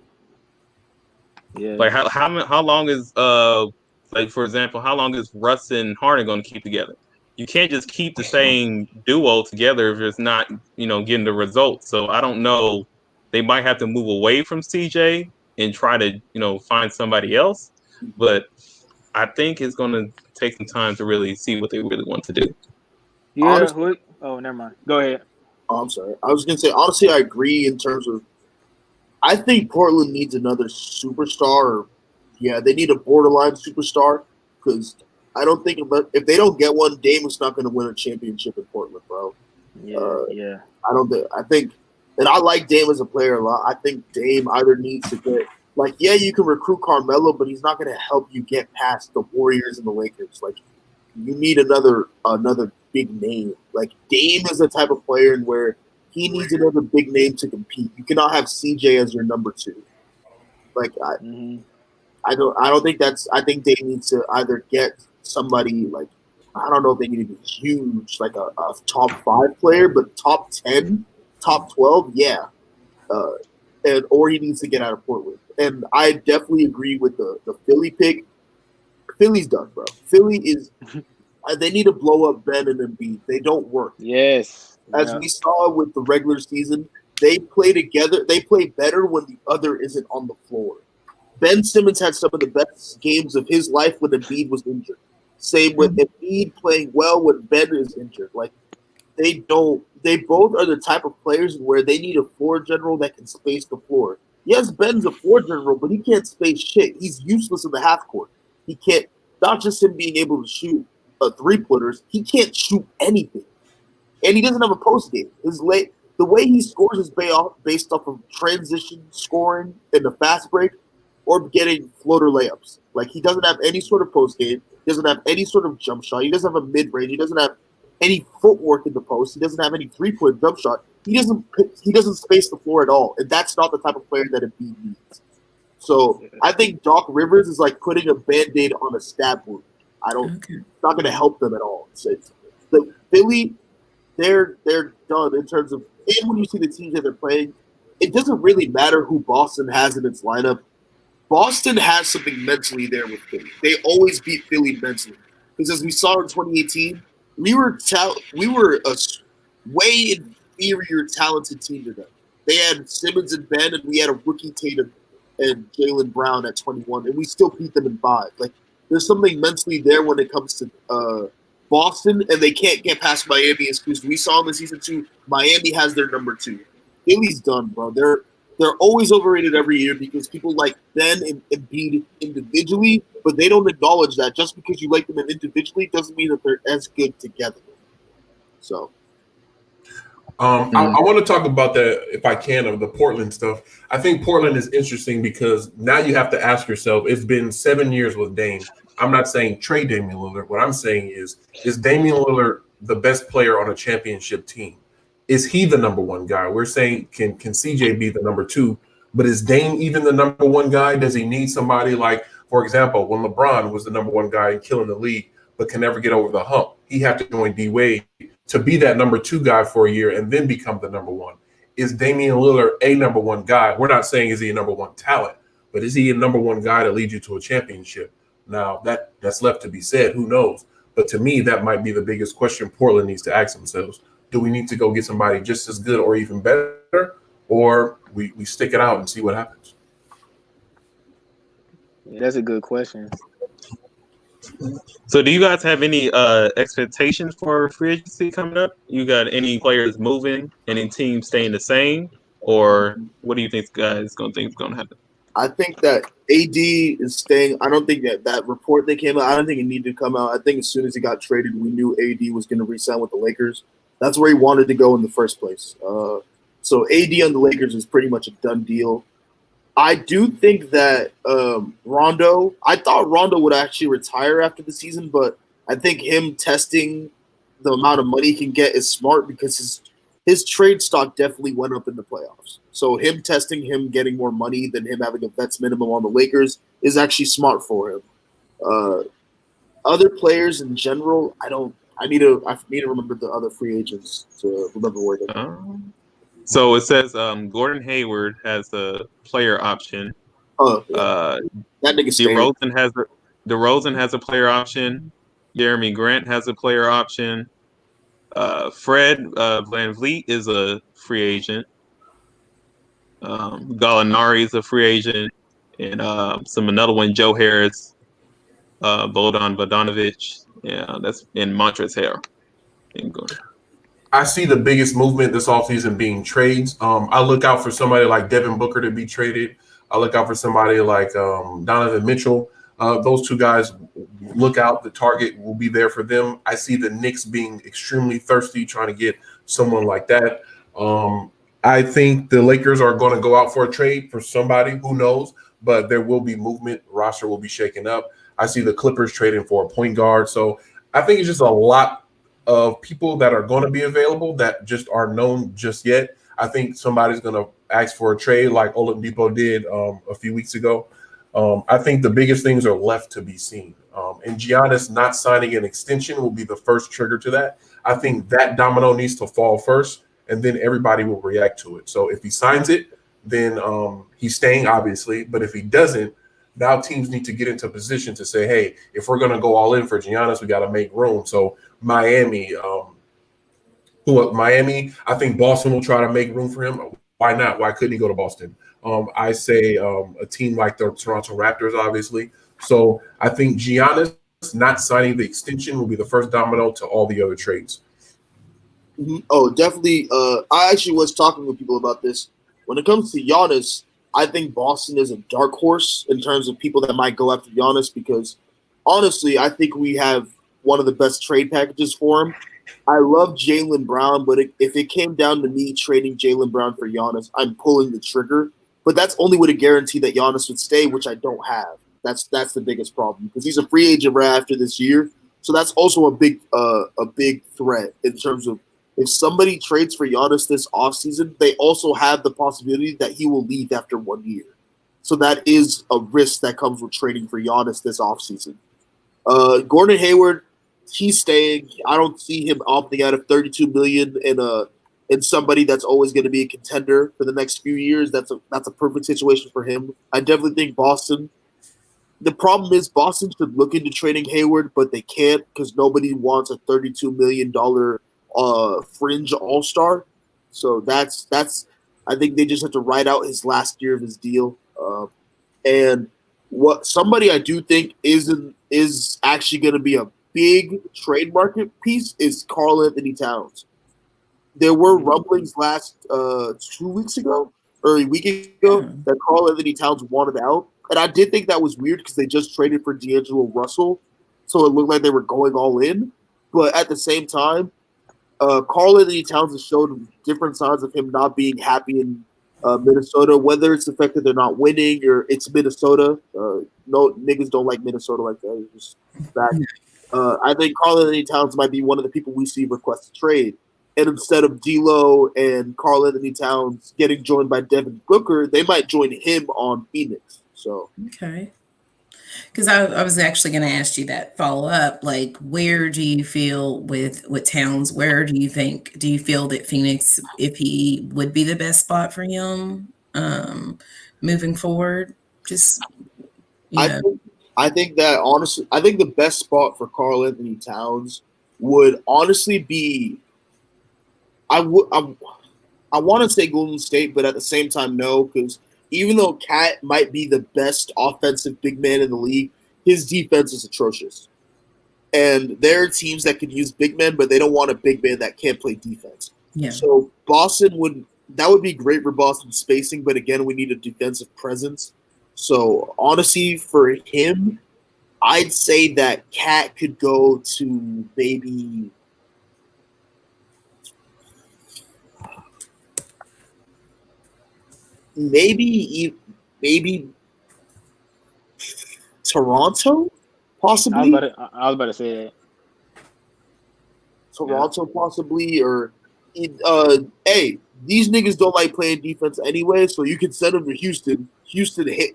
[SPEAKER 5] Yeah.
[SPEAKER 1] Like how long is like for example, how long is Russ and Harden going to keep together? You can't just keep the same duo together if it's not getting the results. So I don't know. They might have to move away from CJ and try to find somebody else. But I think it's going to take some time to really see what they really want to do.
[SPEAKER 5] Yeah. Honestly, never mind. Go ahead.
[SPEAKER 4] Oh, I'm sorry. I was going to say, honestly, I agree in terms of, I think Portland needs another superstar. They need a borderline superstar, because I don't think if they don't get one, Dame is not going to win a championship in Portland, bro.
[SPEAKER 5] Yeah.
[SPEAKER 4] I think, and I like Dame as a player a lot. I think Dame either needs to get, like, you can recruit Carmelo, but he's not going to help you get past the Warriors and the Lakers. Like, you need another big name. Like, Dame is the type of player where he needs another big name to compete. You cannot have CJ as your number two. Like, I don't think that's. I think they need to either get somebody like, I don't know if they need to be huge, like a top 5 player, but top 10, top 12, yeah. Or he needs to get out of Portland. And I definitely agree with the Philly pick. Philly's done, bro. Philly is. They need to blow up Ben and Embiid. They don't work.
[SPEAKER 5] Yes.
[SPEAKER 4] As we saw with the regular season, they play together. They play better when the other isn't on the floor. Ben Simmons had some of the best games of his life when Embiid was injured. Same with Embiid playing well when Ben is injured. Like, they both are the type of players where they need a floor general that can space the floor. Yes, Ben's a floor general, but he can't space shit. He's useless in the half court. He can't, not just him being able to shoot 3-pointers, he can't shoot anything. And he doesn't have a post game. The way he scores is based off of transition scoring in the fast break or getting floater layups. Like, he doesn't have any sort of post game. He doesn't have any sort of jump shot. He doesn't have a mid range. He doesn't have any footwork in the post. He doesn't have any 3-point jump shot. He doesn't space the floor at all. And that's not the type of player that Embiid needs. So I think Doc Rivers is like putting a Band-Aid on a stab wound. It's not going to help them at all. The Philly, they're done in terms of, and when you see the teams that they're playing, it doesn't really matter who Boston has in its lineup. Boston has something mentally there with Philly. They always beat Philly mentally. Because as we saw in 2018, we were a way inferior talented team to them. They had Simmons and Ben, and we had a rookie Tatum and Jaylen Brown at 21, and we still beat them in 5. Like, there's something mentally there when it comes to Boston, and they can't get past Miami. Excuse me. We saw in the season 2, Miami has their number 2. Philly's done, bro. They're always overrated every year because people like Ben and Embiid individually, but they don't acknowledge that just because you like them individually doesn't mean that they're as good together. So,
[SPEAKER 2] I want to talk about that, if I can, of the Portland stuff. I think Portland is interesting because now you have to ask yourself, it's been 7 years with Dame. I'm not saying trade Damian Lillard. What I'm saying is Damian Lillard the best player on a championship team? Is he the number one guy? We're saying can CJ be the number two? But is Dame even the number one guy? Does he need somebody like, for example, when LeBron was the number one guy and killing the league, but can never get over the hump? He had to join D Wade to be that number two guy for a year and then become the number one. Is Damian Lillard a number one guy? We're not saying is he a number one talent, but is he a number one guy to lead you to a championship? Now that's left to be said. Who knows? But to me, that might be the biggest question Portland needs to ask themselves. Do we need to go get somebody just as good or even better, or we stick it out and see what happens?
[SPEAKER 5] Yeah, that's a good question.
[SPEAKER 1] So do you guys have any expectations for free agency coming up? You got any players moving, any teams staying the same, or what do you think is going to happen?
[SPEAKER 4] I think that AD is staying. I don't think that report that came out, I don't think it needed to come out. I think as soon as he got traded, we knew AD was going to re-sign with the Lakers. That's where he wanted to go in the first place. So AD on the Lakers is pretty much a done deal. I do think that Rondo, I thought Rondo would actually retire after the season, but I think him testing the amount of money he can get is smart because his trade stock definitely went up in the playoffs. So him testing him getting more money than him having a vets minimum on the Lakers is actually smart for him. Other players in general, I need to remember the other free agents to remember where they are.
[SPEAKER 1] So it says Gordon Hayward has a player option.
[SPEAKER 4] Oh, yeah. That nigga stayed.
[SPEAKER 1] DeRozan has a player option. Jeremy Grant has a player option. Fred VanVleet is a free agent. Gallinari is a free agent, and another one, Joe Harris, Bodan Bogdanovic, that's in Montrezl Harrell.
[SPEAKER 2] I see the biggest movement this offseason being trades. I look out for somebody like Devin Booker to be traded. I look out for somebody like Donovan Mitchell. Those two guys, look out. The target will be there for them. I see the Knicks being extremely thirsty, trying to get someone like that. I think the Lakers are going to go out for a trade for somebody. Who knows? But there will be movement. Roster will be shaken up. I see the Clippers trading for a point guard. So I think it's just a lot of people that are going to be available that just aren't known just yet. I think somebody's going to ask for a trade like Oladipo did a few weeks ago. I think the biggest things are left to be seen. And Giannis not signing an extension will be the first trigger to that. I think that domino needs to fall first, and then everybody will react to it. So if he signs it, then he's staying, obviously. But if he doesn't, now teams need to get into position to say, hey, if we're going to go all in for Giannis, we got to make room. So Miami, I think Boston will try to make room for him. Why not? Why couldn't he go to Boston? I say a team like the Toronto Raptors, obviously. So I think Giannis not signing the extension will be the first domino to all the other trades.
[SPEAKER 4] Mm-hmm. Oh, definitely. I actually was talking with people about this. When it comes to Giannis, I think Boston is a dark horse in terms of people that might go after Giannis because, honestly, I think we have one of the best trade packages for him. I love Jaylen Brown, but if it came down to me trading Jaylen Brown for Giannis, I'm pulling the trigger. But that's only with a guarantee that Giannis would stay, which I don't have. That's the biggest problem because he's a free agent right after this year. So that's also a big threat in terms of if somebody trades for Giannis this offseason, they also have the possibility that he will leave after 1 year. So that is a risk that comes with trading for Giannis this offseason. Gordon Hayward, he's staying. I don't see him opting out of $32 million in somebody that's always going to be a contender for the next few years. That's a perfect situation for him. I definitely think Boston. The problem is Boston should look into trading Hayward, but they can't because nobody wants a $32 million fringe all-star. So that's I think they just have to ride out his last year of his deal. And what somebody I do think is actually going to be a big trade market piece is Karl Anthony Towns. There were rumblings last 2 weeks ago or a week ago that Karl Anthony Towns wanted out. And I did think that was weird because they just traded for D'Angelo Russell. So it looked like they were going all in. But at the same time, Karl Anthony Towns has showed different signs of him not being happy in Minnesota, whether it's the fact that they're not winning or it's Minnesota. No niggas don't like Minnesota like that. It's just fact. I think Karl-Anthony Towns might be one of the people we see request a trade. And instead of D'Lo and Karl-Anthony Towns getting joined by Devin Booker, they might join him on Phoenix. So
[SPEAKER 3] Okay. Because I was actually going to ask you that follow up. Like, where do you feel with Towns? Where do you feel that Phoenix, if he would be the best spot for him moving forward? Just,
[SPEAKER 4] I think that honestly, I think the best spot for Karl-Anthony Towns would honestly be. I want to say Golden State, but at the same time, no, because even though Cat might be the best offensive big man in the league, his defense is atrocious. And there are teams that could use big men, but they don't want a big man that can't play defense.
[SPEAKER 3] Yeah.
[SPEAKER 4] So Boston would be great for Boston spacing, but again, we need a defensive presence. So honestly, for him, I'd say that Cat could go to maybe Toronto, possibly.
[SPEAKER 5] I was about to say that.
[SPEAKER 4] Toronto, possibly, or hey, these niggas don't like playing defense anyway, so you can send them to Houston. Houston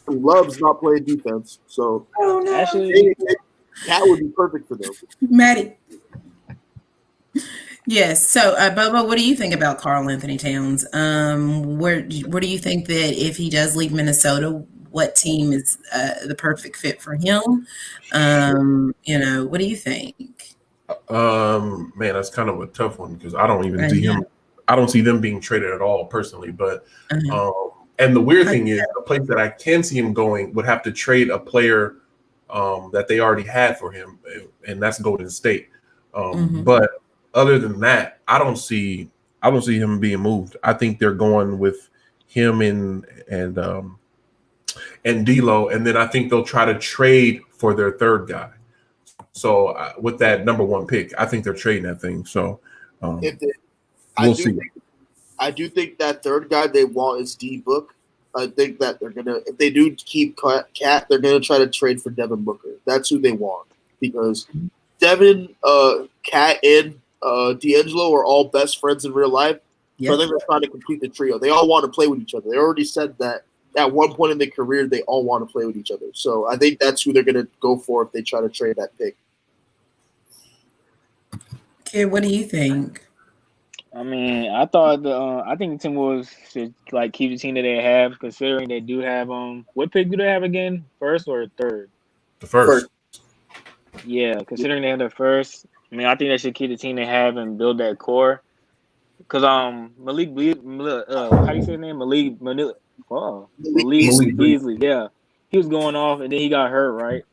[SPEAKER 4] loves not playing defense, so
[SPEAKER 5] Actually,
[SPEAKER 4] that would be perfect for them.
[SPEAKER 3] Maddie. Yes. So, Bobo, what do you think about Karl-Anthony Towns? Where do you think that if he does leave Minnesota, what team is the perfect fit for him? What do you think?
[SPEAKER 2] Man, that's kind of a tough one because I don't even see him. I don't see them being traded at all personally. But and the weird thing is, the place that I can see him going would have to trade a player that they already had for him, and that's Golden State. But other than that, I don't see him being moved. I think they're going with him and D'Lo, and then I think they'll try to trade for their third guy. So with that number one pick, I think they're trading that thing. So we'll see.
[SPEAKER 4] I do think that third guy they want is D Book. I think that they're gonna, if they do keep Cat, they're gonna try to trade for Devin Booker. That's who they want because Devin, Cat, and D'Angelo are all best friends in real life. Yep. So they're trying to complete the trio. They all want to play with each other. They already said that at one point in their career, they all want to play with each other. So I think that's who they're going to go for if they try to trade that pick.
[SPEAKER 3] Okay, what do you think?
[SPEAKER 5] I mean, I think the Timberwolves should keep the team that they have, considering they do have what pick do they have again? First or third?
[SPEAKER 2] The first.
[SPEAKER 5] Yeah, considering they have the first, I mean, I think they should keep the team they have and build that core. Because Malik how do you say his name? Malik Beasley. Yeah, he was going off and then he got hurt, right?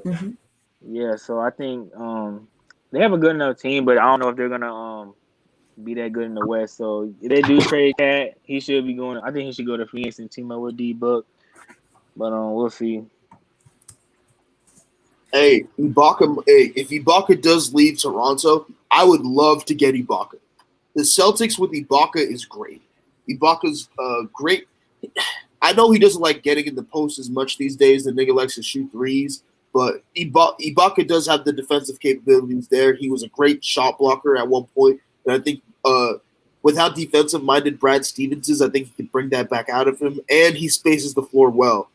[SPEAKER 3] Mm-hmm.
[SPEAKER 5] Yeah, so I think they have a good enough team, but I don't know if they're gonna be that good in the West. So if they do trade Cat, he should be going. I think he should go to Phoenix and team up with D Book. But we'll see.
[SPEAKER 4] Hey, Ibaka. Hey, if Ibaka does leave Toronto, I would love to get Ibaka. The Celtics with Ibaka is great. Ibaka's great. I know he doesn't like getting in the post as much these days. The nigga likes to shoot threes, but Ibaka does have the defensive capabilities there. He was a great shot blocker at one point, and I think with how defensive-minded Brad Stevens is, I think he can bring that back out of him, and he spaces the floor well.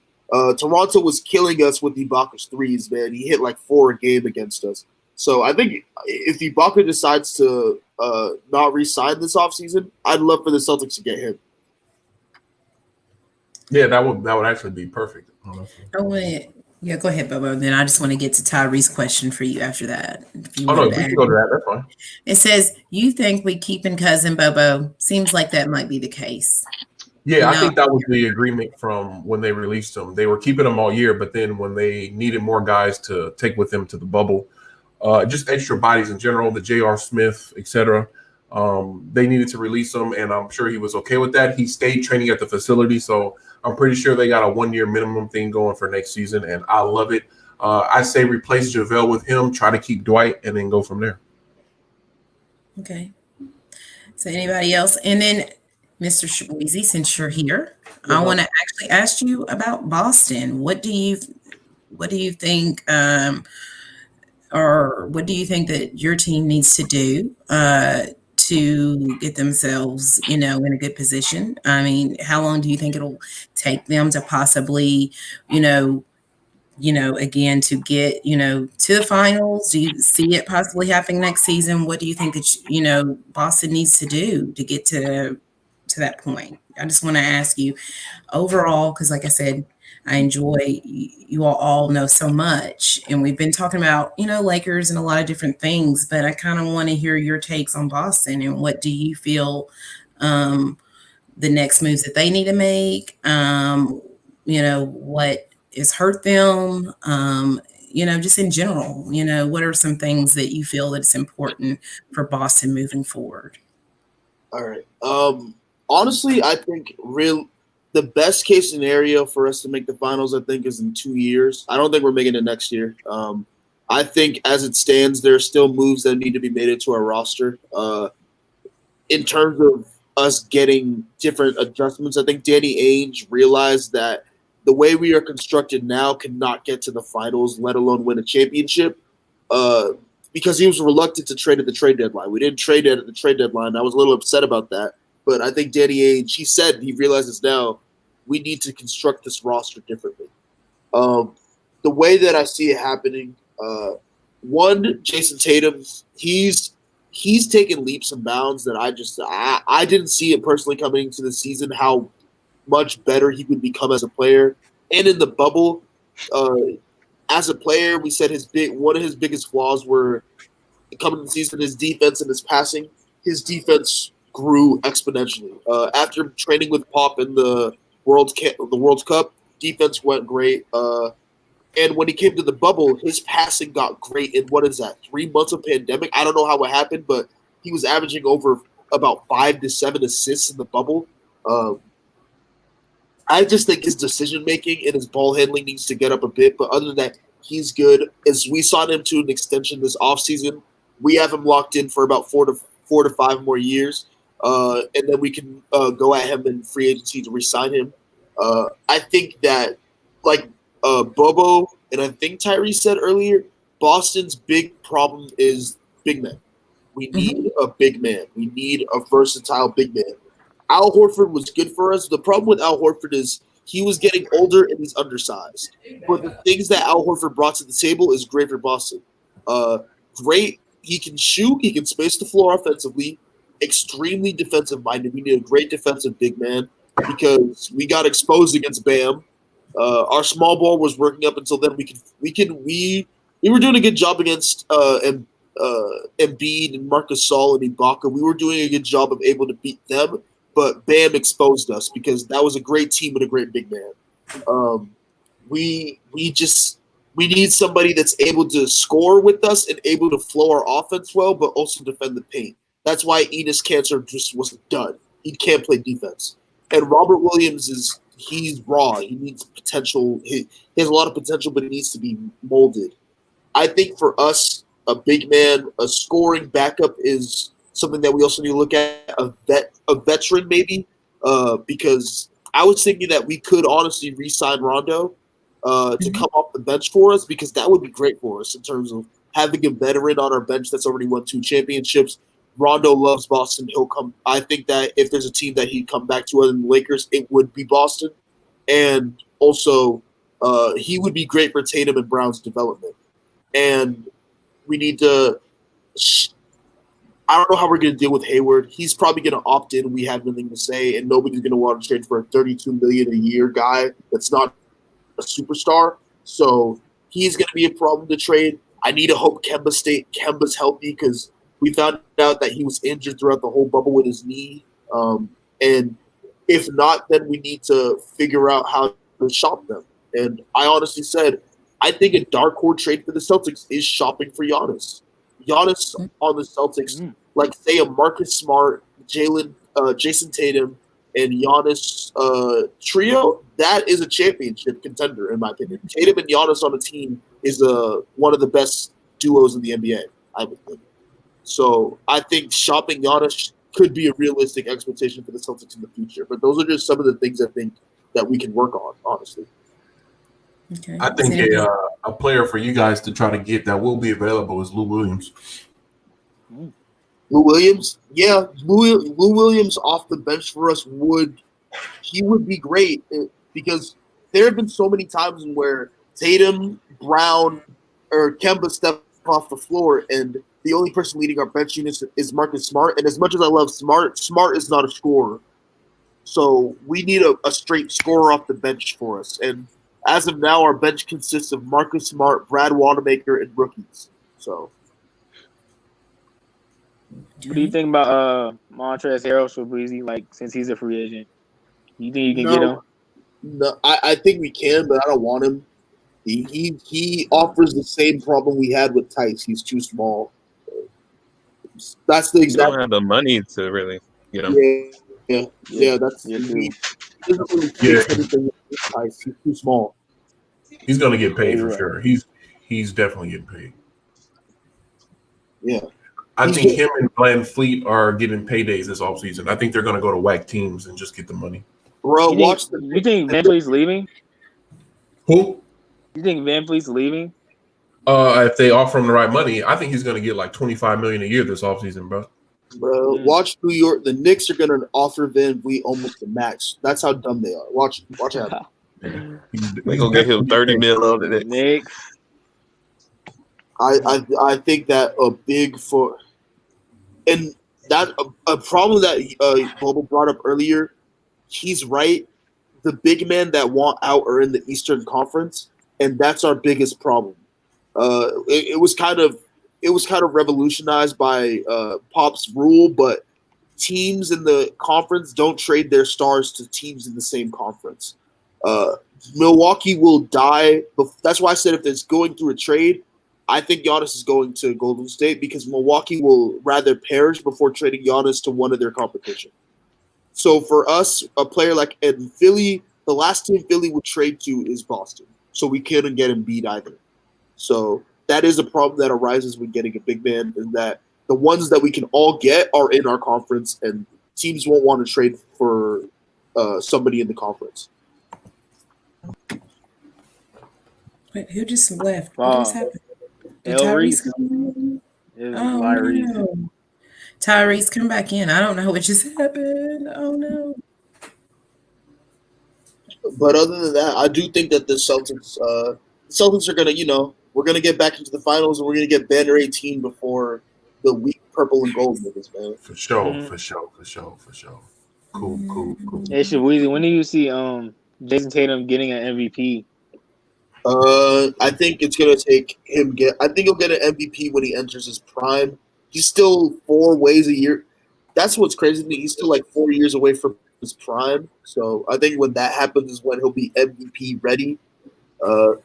[SPEAKER 4] Toronto was killing us with Ibaka's threes, man. He hit 4 a game against us. So I think if Ibaka decides to not re-sign this offseason, I'd love for the Celtics to get him.
[SPEAKER 2] Yeah, that would actually be perfect. Honestly.
[SPEAKER 3] Go ahead, Bobo. Then I just want to get to Tyree's question for you after that. If you
[SPEAKER 2] we can go to that. That's fine.
[SPEAKER 3] It says, you think we keeping cousin Bobo? Seems like that might be the case.
[SPEAKER 2] Yeah, I think that was the agreement from when they released him. They were keeping him all year, but then when they needed more guys to take with them to the bubble, just extra bodies in general, the J.R. Smith, etc., they needed to release him, and I'm sure he was okay with that. He stayed training at the facility, so I'm pretty sure they got a 1-year minimum thing going for next season, and I love it. I say replace JaVale with him, try to keep Dwight, and then go from there.
[SPEAKER 3] Okay. So anybody else? And then Mr. Shweezy, since you're here, I
[SPEAKER 4] Uh-huh.
[SPEAKER 3] want to actually ask you about Boston. What do you think, or what do you think that your team needs to do to get themselves, in a good position? I mean, how long do you think it'll take them to possibly, you know, again to get, to the finals? Do you see it possibly happening next season? What do you think that Boston needs to do to get to that point? I just want to ask you overall, because like I said, I enjoy you all know so much, and we've been talking about Lakers and a lot of different things, but I kind of want to hear your takes on Boston and what do you feel um, the next moves that they need to make. What has hurt them. Just in general, what are some things that you feel that it's important for Boston moving forward?
[SPEAKER 4] All right. Honestly, I think the best case scenario for us to make the finals, I think, is in 2 years. I don't think we're making it next year. I think as it stands, there are still moves that need to be made into our roster. In terms of us getting different adjustments, I think Danny Ainge realized that the way we are constructed now cannot get to the finals, let alone win a championship. Uh, because he was reluctant to trade at the trade deadline. We didn't trade at the trade deadline. I was a little upset about that. But I think Danny Ainge, he said he realizes now we need to construct this roster differently. Um, the way that I see it happening, one, Jason Tatum, he's taken leaps and bounds that I didn't see it personally coming into the season how much better he would become as a player. And in the bubble, uh, as a player, we said one of his biggest flaws were coming into the season, his defense and his passing. His defense grew exponentially after training with Pop in the World Cup. Defense went great, and when he came to the bubble, his passing got great. In what is that? 3 months of pandemic. I don't know how it happened, but he was averaging over about 5 to 7 assists in the bubble. Um, I just think his decision making and his ball handling needs to get up a bit. But other than that, he's good. As we signed him to an extension this offseason, we have him locked in for about 4 to 5 more years. And then we can go at him in free agency to re-sign him. I think that, like Bobo and I think Tyree said earlier, Boston's big problem is big men. We need a big man. We need a versatile big man. Al Horford was good for us. The problem with Al Horford is he was getting older and he's undersized. But the things that Al Horford brought to the table is great for Boston. Great. He can shoot. He can space the floor offensively. Extremely defensive minded. We need a great defensive big man because we got exposed against Bam. Our small ball was working up until then. We were doing a good job against Embiid and Marcus Gasol and Ibaka. We were doing a good job of able to beat them. But Bam exposed us because that was a great team and a great big man. We need somebody that's able to score with us and able to flow our offense well, but also defend the paint. That's why Enes Kanter just was done. He can't play defense. And Robert Williams he's raw. He needs potential. He has a lot of potential, but he needs to be molded. I think for us, a big man, a scoring backup is something that we also need to look at. A veteran maybe, because I was thinking that we could honestly re-sign Rondo to come off the bench for us, because that would be great for us in terms of having a veteran on our bench that's already won 2 championships. Rondo loves Boston. He'll come. I think that if there's a team that he'd come back to other than the Lakers, it would be Boston. And also, he would be great for Tatum and Brown's development. And we need to. I don't know how we're going to deal with Hayward. He's probably going to opt in. We have nothing to say, and nobody's going to want to trade for a $32 million a year guy that's not a superstar. So he's going to be a problem to trade. I need to hope Kemba's healthy, because we found out that he was injured throughout the whole bubble with his knee. And if not, then we need to figure out how to shop them. And I honestly said, I think a dark horse trade for the Celtics is shopping for Giannis. Giannis on the Celtics, like say a Marcus Smart, Jason Tatum, and Giannis trio, that is a championship contender in my opinion. Tatum and Giannis on a team is one of the best duos in the NBA, I would think. So I think shopping Giannis could be a realistic expectation for the Celtics in the future. But those are just some of the things I think that we can work on, honestly.
[SPEAKER 3] Okay.
[SPEAKER 2] I think a player for you guys to try to get that will be available is Lou Williams.
[SPEAKER 4] Lou Williams? Yeah, Lou Williams off the bench for us would be great because there have been so many times where Tatum, Brown, or Kemba step off the floor, and the only person leading our bench unit is Marcus Smart. And as much as I love Smart, Smart is not a scorer. So we need a straight scorer off the bench for us. And as of now, our bench consists of Marcus Smart, Brad Wanamaker, and rookies. So,
[SPEAKER 5] what do you think about Montrezl Harrell for Breezy? Like, since he's a free agent, you think you can get him?
[SPEAKER 4] No, I think we can, but I don't want him. He offers the same problem we had with Tice. He's too small. That's the
[SPEAKER 1] You
[SPEAKER 4] exact.
[SPEAKER 1] don't have the money to really get him.
[SPEAKER 4] Yeah. That's he doesn't really fix anything with Tice. He's too small.
[SPEAKER 2] He's going to get paid for sure. He's definitely getting paid.
[SPEAKER 4] Yeah.
[SPEAKER 2] I think him and Van Fleet are getting paydays this offseason. I think they're going to go to whack teams and just get the money.
[SPEAKER 4] Bro,
[SPEAKER 5] you think Van Fleet's leaving?
[SPEAKER 2] Who?
[SPEAKER 5] You think Van Fleet's leaving?
[SPEAKER 2] If they offer him the right money, I think he's going to get like $25 million a year this offseason, bro.
[SPEAKER 4] Bro, watch New York. The Knicks are going to offer Van Fleet almost the max. That's how dumb they are. Watch out.
[SPEAKER 1] They gonna get him $30 million over the
[SPEAKER 5] Knicks.
[SPEAKER 4] I think that a big for, and that a problem that Bobo brought up earlier. He's right. The big men that want out are in the Eastern Conference, and that's our biggest problem. It was kind of revolutionized by Pop's rule, but teams in the conference don't trade their stars to teams in the same conference. Milwaukee will die. That's why I said if there's going through a trade, I think Giannis is going to Golden State because Milwaukee will rather perish before trading Giannis to one of their competition. So for us, a player like in Philly, the last team Philly would trade to is Boston. So we couldn't get Embiid either. So that is a problem that arises when getting a big man, is that the ones that we can all get are in our conference, and teams won't want to trade for somebody in the conference.
[SPEAKER 3] Wait, who just left? What just happened? Did
[SPEAKER 5] Tyrese
[SPEAKER 3] come in?
[SPEAKER 5] Oh,
[SPEAKER 3] no. Tyrese, come back in. I don't know what just happened. Oh, no.
[SPEAKER 4] But other than that, I do think that the Celtics are going to, we're going to get back into the finals, and we're going to get banner 18 before the weak purple and gold niggas, man.
[SPEAKER 2] For sure. Cool.
[SPEAKER 5] Hey, Shaweezy, when do you see Jason Tatum getting an MVP?
[SPEAKER 4] I think it's going to take him I think he'll get an MVP when he enters his prime. He's still 4 ways a year. That's what's crazy to me. He's still like 4 years away from his prime. So I think when that happens is when he'll be MVP ready.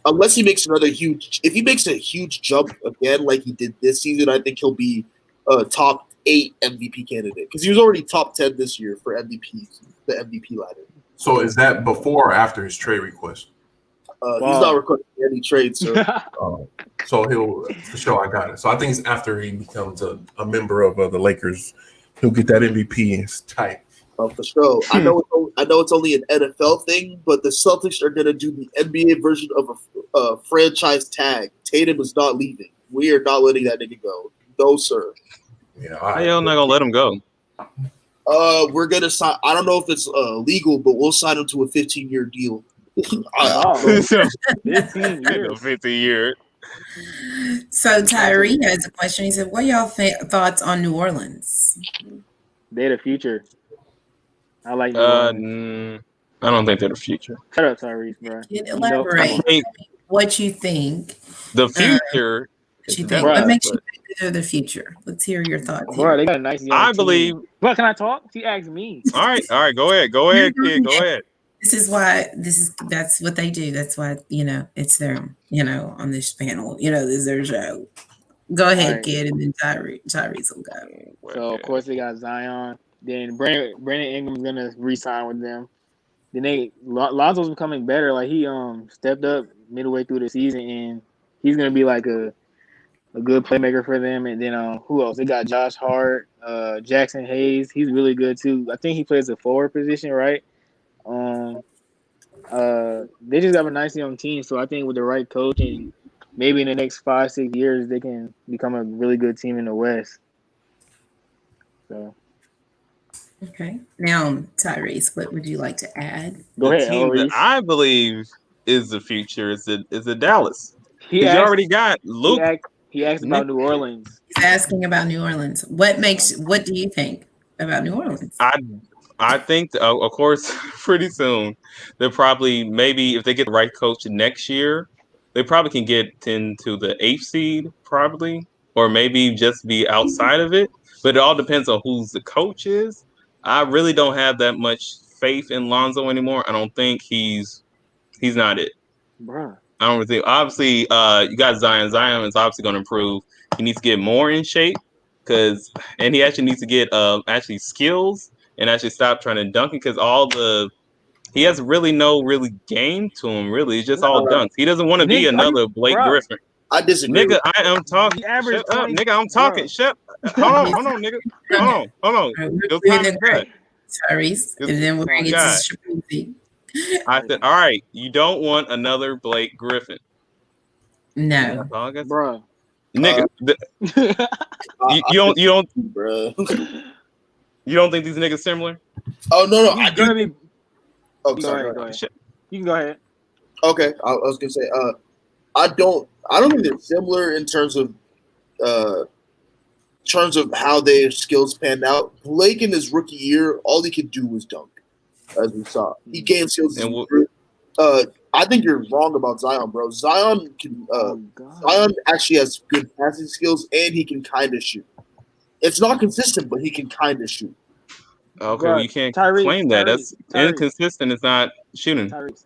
[SPEAKER 4] Unless he makes if he makes a huge jump again like he did this season, I think he'll be a top 8 MVP candidate because he was already top 10 this year for MVPs, the MVP ladder.
[SPEAKER 2] So is that before or after his trade request?
[SPEAKER 4] He's not requesting any trades, so.
[SPEAKER 2] So he'll for sure. I got it. So I think it's after he becomes a member of the Lakers, he'll get that MVP. And it's tight.
[SPEAKER 4] For sure. I know it's only an NFL thing, but the Celtics are going to do the NBA version of a franchise tag. Tatum is not leaving. We are not letting that nigga go. No, sir.
[SPEAKER 2] Yeah,
[SPEAKER 1] I'm not gonna let him go.
[SPEAKER 4] We're gonna sign. I don't know if it's legal, but we'll sign him to a 15-year deal.
[SPEAKER 5] 15 years.
[SPEAKER 1] 50 years.
[SPEAKER 3] So Tyree has a question. He said, "What y'all thoughts on New Orleans?"
[SPEAKER 5] They're the future. I like New Orleans.
[SPEAKER 1] I don't think they're the future.
[SPEAKER 5] Shut up, Tyrese, bro.
[SPEAKER 3] Elaborate. What you think?
[SPEAKER 1] The future.
[SPEAKER 3] What you think? What makes you think they're the future? Let's hear your thoughts.
[SPEAKER 5] Bro, they got a nice young
[SPEAKER 1] I believe.
[SPEAKER 5] team. But can I talk? She asked me.
[SPEAKER 1] All right. Go ahead, kid. Go ahead.
[SPEAKER 3] This is why that's what they do. That's why, it's them, on this panel. This is their show. Go ahead, kid, and then Tyrese will go.
[SPEAKER 5] So of course they got Zion. Then Brandon Ingram's gonna re-sign with them. Then Lonzo's becoming better. Like he stepped up midway through the season, and he's gonna be like a a good playmaker for them. And then who else? They got Josh Hart, Jackson Hayes. He's really good too. I think he plays the forward position, right? They just have a nice young team. So I think with the right coaching, maybe in the next 5-6 years, they can become a really good team in the West. So.
[SPEAKER 3] Okay. Now, Tyrese, what would you like to add?
[SPEAKER 5] Go ahead,
[SPEAKER 1] team that
[SPEAKER 5] Maurice.
[SPEAKER 1] I believe is the future is the Dallas.
[SPEAKER 5] He
[SPEAKER 1] You already got Luke.
[SPEAKER 5] He asked about New Orleans.
[SPEAKER 3] He's asking about New Orleans. What do you think about New Orleans?
[SPEAKER 1] I think, of course, pretty soon they'll probably, maybe if they get the right coach next year, they probably can get into the 8th seed, probably, or maybe just be outside of it. But it all depends on who's the coach is. I really don't have that much faith in Lonzo anymore. I don't think he's not it.
[SPEAKER 5] Bruh.
[SPEAKER 1] I don't think. Obviously, you got Zion. Zion is obviously going to improve. He needs to get more in shape and he actually needs to get actually skills and actually stop trying to dunk it because he has really no game to him. Really, it's just all dunks. He doesn't want to be another Blake Griffin.
[SPEAKER 4] I disagree.
[SPEAKER 1] Nigga, I am talking. Shut up, nigga. I'm talking. Shut. Hold on, nigga. Hold on.
[SPEAKER 3] Tyrese, and then we're going to get to Shabuzi.
[SPEAKER 1] I said, all right, you don't want another Blake Griffin.
[SPEAKER 3] No.
[SPEAKER 1] Bro. Nigga. You don't
[SPEAKER 4] bro.
[SPEAKER 1] You don't think these niggas similar?
[SPEAKER 4] Oh no,
[SPEAKER 5] I do.
[SPEAKER 4] Sorry.
[SPEAKER 5] Go ahead. You can go ahead.
[SPEAKER 4] Okay, I was gonna say, I don't think they're similar in terms of how their skills panned out. Blake in his rookie year, all he could do was dunk, as we saw. He gained skills. I think you're wrong about Zion, bro. Zion actually has good passing skills, and he can kind of shoot. It's not consistent, but he can kind of shoot.
[SPEAKER 1] Okay, well, you can't claim that. That's inconsistent. It's not shooting.
[SPEAKER 5] Tyrese.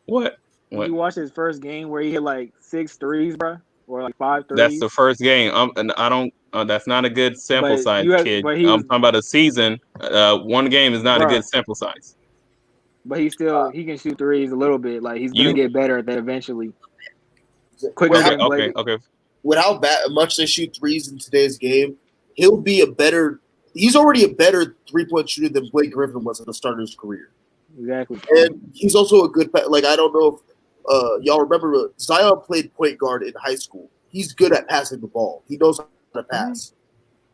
[SPEAKER 1] What?
[SPEAKER 5] You watched his first game where he hit like 6 threes, bro, or like 5 threes.
[SPEAKER 1] That's the first game. And I don't. That's not a good sample size, kid. I'm talking about a season. One game is not a good sample size.
[SPEAKER 5] But he can shoot threes a little bit. Like he's gonna get better at that eventually. Quicker than Blake.
[SPEAKER 1] Okay.
[SPEAKER 4] With how much they shoot threes in today's game, he'll be he's already a better 3-point shooter than Blake Griffin was at the start of his career.
[SPEAKER 5] Exactly.
[SPEAKER 4] And he's also a good, I don't know if y'all remember, Zion played point guard in high school. He's good at passing the ball. He knows how to pass.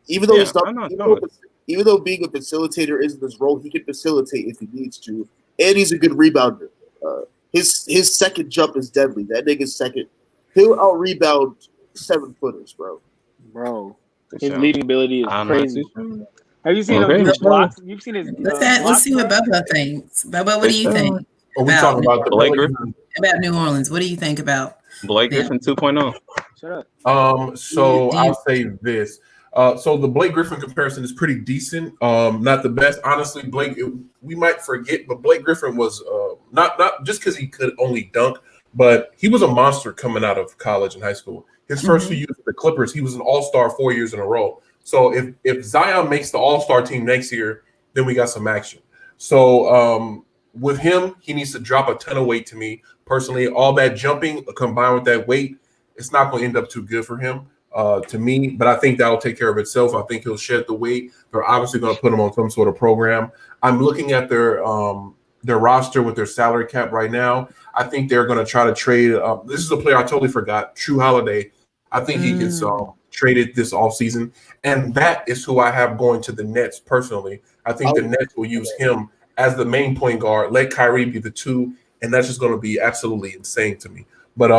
[SPEAKER 4] Even though even though being a facilitator isn't his role, he can facilitate if he needs to. And he's a good rebounder. His second jump is deadly. That nigga's second. He'll out-rebound 7-footers, bro.
[SPEAKER 5] Bro. His leading ability is crazy. Have you seen him do blocks? You've seen his.
[SPEAKER 3] Let's see what Bobo thinks. Bobo, what do you think?
[SPEAKER 2] Are we talking about the
[SPEAKER 1] Blake Griffin?
[SPEAKER 3] About New Orleans. What do you think about
[SPEAKER 1] Blake Griffin 2.0?
[SPEAKER 5] Shut up.
[SPEAKER 2] So I'll say this. So the Blake Griffin comparison is pretty decent. Not the best, honestly. We might forget, but Blake Griffin was not just because he could only dunk, but he was a monster coming out of college and high school. His first few years with the Clippers, he was an all-star 4 years in a row. So if Zion makes the all-star team next year, then we got some action. So with him, he needs to drop a ton of weight to me. Personally, all that jumping combined with that weight, it's not going to end up too good for him to me. But I think that'll take care of itself. I think he'll shed the weight. They're obviously going to put him on some sort of program. I'm looking at their roster with their salary cap right now. I think they're going to try to trade. This is a player I totally forgot, True Holiday. I think he gets traded this offseason. And that is who I have going to the Nets personally. I think the Nets will use him as the main point guard, let Kyrie be the 2, and that's just going to be absolutely insane to me. But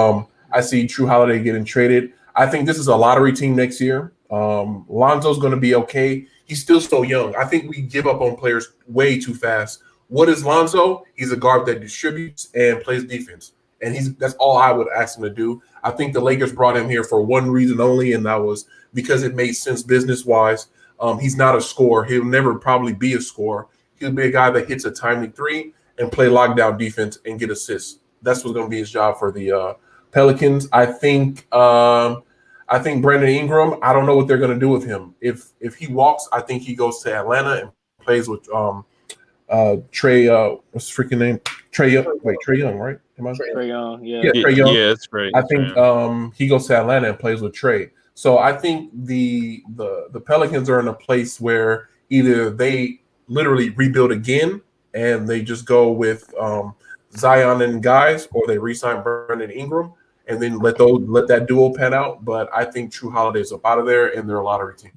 [SPEAKER 2] I see True Holiday getting traded. I think this is a lottery team next year. Lonzo's going to be okay. He's still so young. I think we give up on players way too fast. What is Lonzo? He's a guard that distributes and plays defense. And that's all I would ask him to do. I think the Lakers brought him here for one reason only, and that was because it made sense business-wise. He's not a scorer. He'll never probably be a scorer. He'll be a guy that hits a timely 3 and play lockdown defense and get assists. That's what's going to be his job for the Pelicans. I think Brandon Ingram, I don't know what they're going to do with him. If he walks, I think he goes to Atlanta and plays with Trey. What's his freaking name? Trey Young. Wait, Trey Young, right?
[SPEAKER 5] Trae Young,
[SPEAKER 2] Yeah, Trae Young.
[SPEAKER 1] Yeah, it's great.
[SPEAKER 2] I think he goes to Atlanta and plays with Trae. So I think the Pelicans are in a place where either they literally rebuild again and they just go with Zion and guys, or they re-sign Brandon Ingram and then let that duo pan out. But I think True Holiday's up out of there, and they're a lottery team.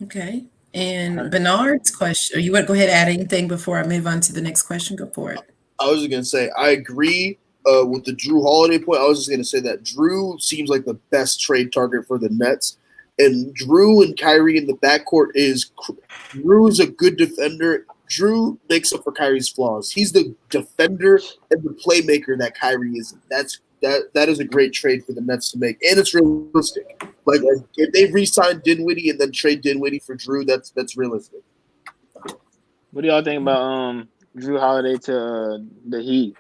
[SPEAKER 3] Okay. And Bernard's question, you want to go ahead and add anything before I move on to the next question? Go for it.
[SPEAKER 4] I was just going to say, I agree with the Drew Holiday point. I was just going to say that Drew seems like the best trade target for the Nets. And Drew and Kyrie in the backcourt Drew is a good defender. Drew makes up for Kyrie's flaws. He's the defender and the playmaker that Kyrie isn't. That is a great trade for the Nets to make, and it's realistic. Like if they re-signed Dinwiddie and then trade Dinwiddie for Drew, that's realistic.
[SPEAKER 5] What do y'all think about Drew Holiday to the Heat?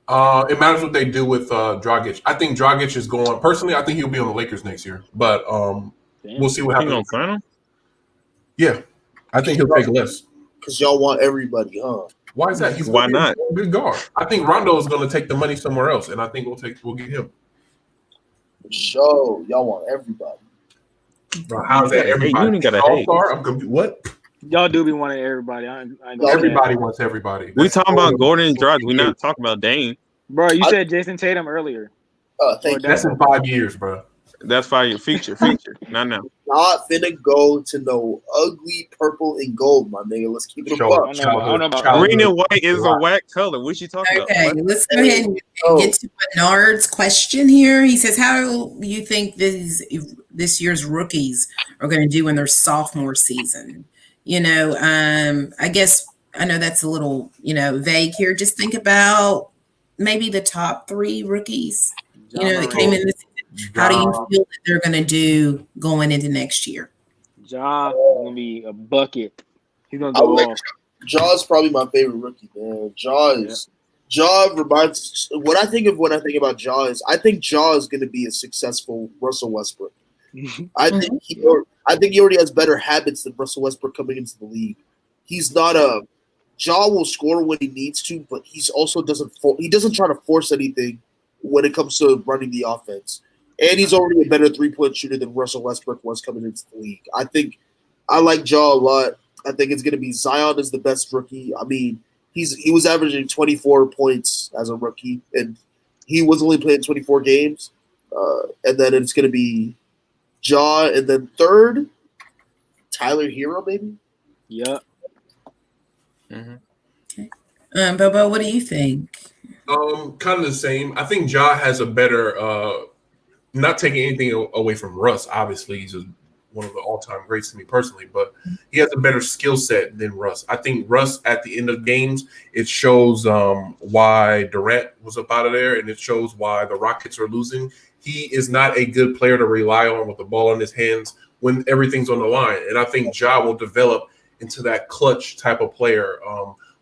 [SPEAKER 2] It matters what they do with Dragic. I think Dragic is going. Personally, I think he'll be on the Lakers next year, but we'll see what happens.
[SPEAKER 1] Sign him?
[SPEAKER 2] Yeah, I think he'll take less.
[SPEAKER 4] Because y'all want everybody, huh?
[SPEAKER 2] Why is that?
[SPEAKER 1] Why not?
[SPEAKER 2] A good guard. I think Rondo is going to take the money somewhere else, and I think we'll get him.
[SPEAKER 4] So y'all want everybody.
[SPEAKER 2] Bro, how's that? Everybody.
[SPEAKER 1] You gotta hate.
[SPEAKER 2] I'm gonna be what?
[SPEAKER 5] Y'all do be wanting everybody.
[SPEAKER 2] Everybody wants everybody.
[SPEAKER 1] We talking about Gordon and Dragic. We're not talking about Dame.
[SPEAKER 5] Bro, you said Jason Tatum earlier.
[SPEAKER 4] Thank you.
[SPEAKER 2] That's in 5 years, bro.
[SPEAKER 1] That's fine. Future. Not now.
[SPEAKER 4] Not finna go to no ugly purple and gold, my nigga. Let's keep it a buck.
[SPEAKER 1] Green and white is a whack color. What you talking about?
[SPEAKER 3] Okay, let's go ahead and get to Bernard's question here. He says, how do you think this year's rookies are going to do in their sophomore season? I guess I know that's a little, vague here. Just think about maybe the top 3 rookies, that came in this season. How do you feel that they're going to do going into next year?
[SPEAKER 5] Ja is going to be a bucket. He's going to go off.
[SPEAKER 4] Ja's probably my favorite rookie, man. Ja reminds what I think of when I think about Ja is I think Ja is going to be a successful Russell Westbrook. I think he already has better habits than Russell Westbrook coming into the league. He's not Ja will score when he needs to, but he's also doesn't try to force anything when it comes to running the offense. And he's already a better 3-point shooter than Russell Westbrook was coming into the league. I like Ja a lot. I think it's going to be Zion is the best rookie. I mean, he was averaging 24 points as a rookie, and he was only playing 24 games. And then it's going to be Ja, and then third, Tyler Hero, maybe?
[SPEAKER 5] Yeah.
[SPEAKER 1] Mm-hmm.
[SPEAKER 3] Okay. Bobo, what do you think?
[SPEAKER 2] Kind of the same. I think Ja has a better not taking anything away from Russ. Obviously, he's one of the all-time greats to me personally, but he has a better skill set than Russ. I think Russ, at the end of games, it shows why Durant was up out of there, and it shows why the Rockets are losing. He is not a good player to rely on with the ball in his hands when everything's on the line. And I think Ja will develop into that clutch type of player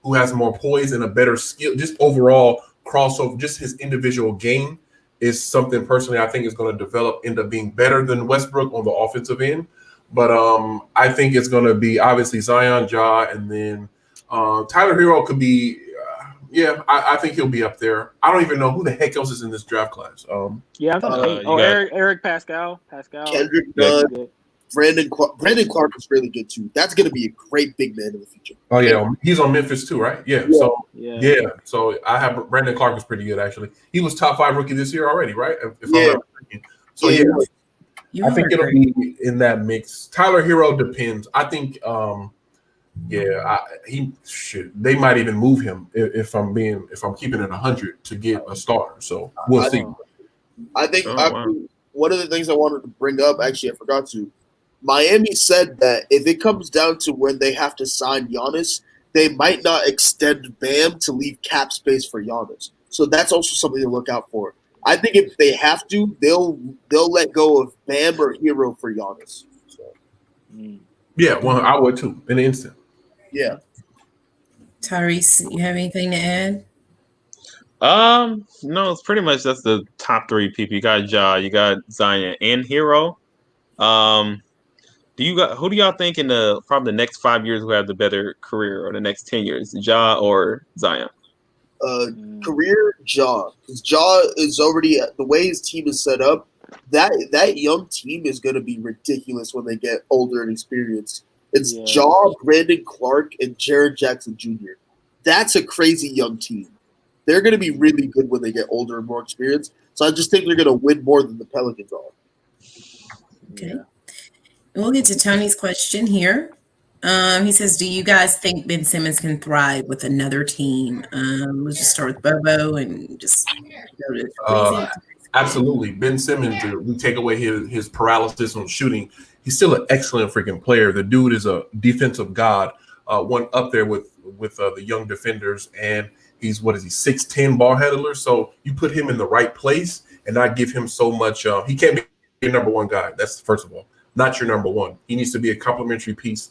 [SPEAKER 2] who has more poise and a better skill, just overall crossover, just his individual game is something personally I think is going to develop into being better than Westbrook on the offensive end. But I think it's going to be obviously Zion, Ja, and then Tyler Hero could be I think he'll be up there. I don't even know who the heck else is in this draft class.
[SPEAKER 5] Eric Pascal.
[SPEAKER 4] Kendrick Nunn. Brandon Clark is really good too. That's going to be a great big man in the future.
[SPEAKER 2] Oh yeah, he's on Memphis too, right? Yeah. So I have Brandon Clark is pretty good actually. He was top 5 rookie this year already, right? If I'm not mistaken. So I think it'll be in that mix. Tyler Hero depends. I think they might even move him if I'm keeping it 100 to get a starter. So we'll see.
[SPEAKER 4] I think one of the things I wanted to bring up, actually I forgot to. Miami said that if it comes down to when they have to sign Giannis, they might not extend Bam to leave cap space for Giannis. So that's also something to look out for. I think if they have to, they'll let go of Bam or Hero for Giannis. So.
[SPEAKER 2] Yeah, well, I would too in an instant.
[SPEAKER 4] Yeah.
[SPEAKER 3] Tyrese, you have anything to add?
[SPEAKER 1] No, it's pretty much that's the top 3 people. You got Ja, you got Zion and Hero. who do y'all think in the probably the next 5 years will have the better career, or the next 10 years, Ja or Zion?
[SPEAKER 4] Career Ja, because Ja is already the way his team is set up. That young team is going to be ridiculous when they get older and experienced. It's Ja, Brandon Clark, and Jaren Jackson Jr. That's a crazy young team. They're going to be really good when they get older and more experienced. So I just think they're going to win more than the Pelicans are.
[SPEAKER 3] Okay. We'll get to Tony's question here. He says, do you guys think Ben Simmons can thrive with another team? Let's just start with Bobo and just go to crazy.
[SPEAKER 2] Absolutely. Ben Simmons, we take away his paralysis on shooting. He's still an excellent freaking player. The dude is a defensive god, one up there with the young defenders. And he's 6'10" ball handler. So you put him in the right place and not give him so much. He can't be your number one guy. That's first of all, not your number one. He needs to be a complementary piece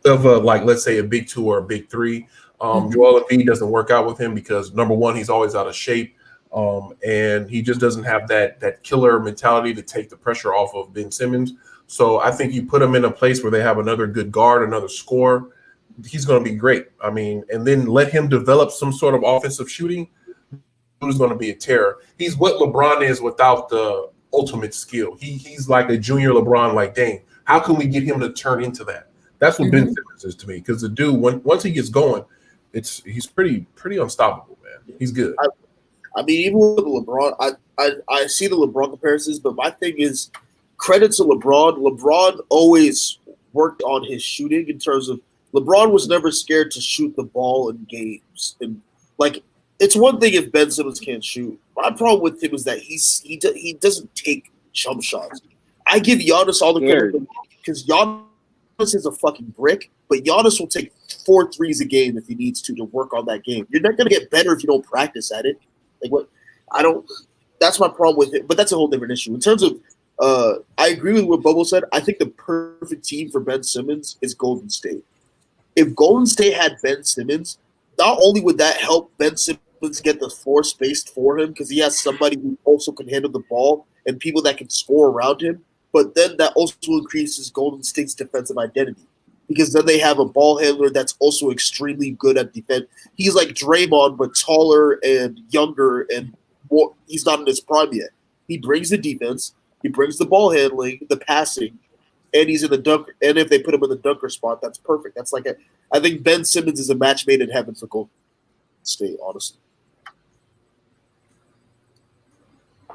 [SPEAKER 2] of let's say a big two or a big three. Joel Embiid doesn't work out with him because number one, he's always out of shape. And he just doesn't have that killer mentality to take the pressure off of Ben Simmons. So I think you put him in a place where they have another good guard, another scorer, he's going to be great. I mean, and then let him develop some sort of offensive shooting. Who's going to be a terror? He's what LeBron is without the ultimate skill. He's like a junior LeBron. Like, dang, how can we get him to turn into that? That's what Ben Simmons is to me. Because the dude, once he gets going, he's pretty unstoppable, man. He's good.
[SPEAKER 4] I mean, even with LeBron, I see the LeBron comparisons, but my thing is credit to LeBron. LeBron always worked on his shooting in terms of LeBron was never scared to shoot the ball in games. And it's one thing if Ben Simmons can't shoot. My problem with him is that he doesn't take jump shots. I give Giannis all the credit because Giannis is a fucking brick, but Giannis will take 4 threes a game if he needs to work on that game. You're not going to get better if you don't practice at it. That's my problem with it, but that's a whole different issue. In terms of, I agree with what Bobo said. I think the perfect team for Ben Simmons is Golden State. If Golden State had Ben Simmons, not only would that help Ben Simmons get the floor spaced for him because he has somebody who also can handle the ball and people that can score around him, but then that also increases Golden State's defensive identity because then they have a ball handler that's also extremely good at defense. He's like Draymond, but taller and younger and more. He's not in his prime yet. He brings the defense, he brings the ball handling, the passing, and he's in the dunk. And if they put him in the dunker spot, that's perfect. That's I think Ben Simmons is a match made in heaven for Golden State, honestly.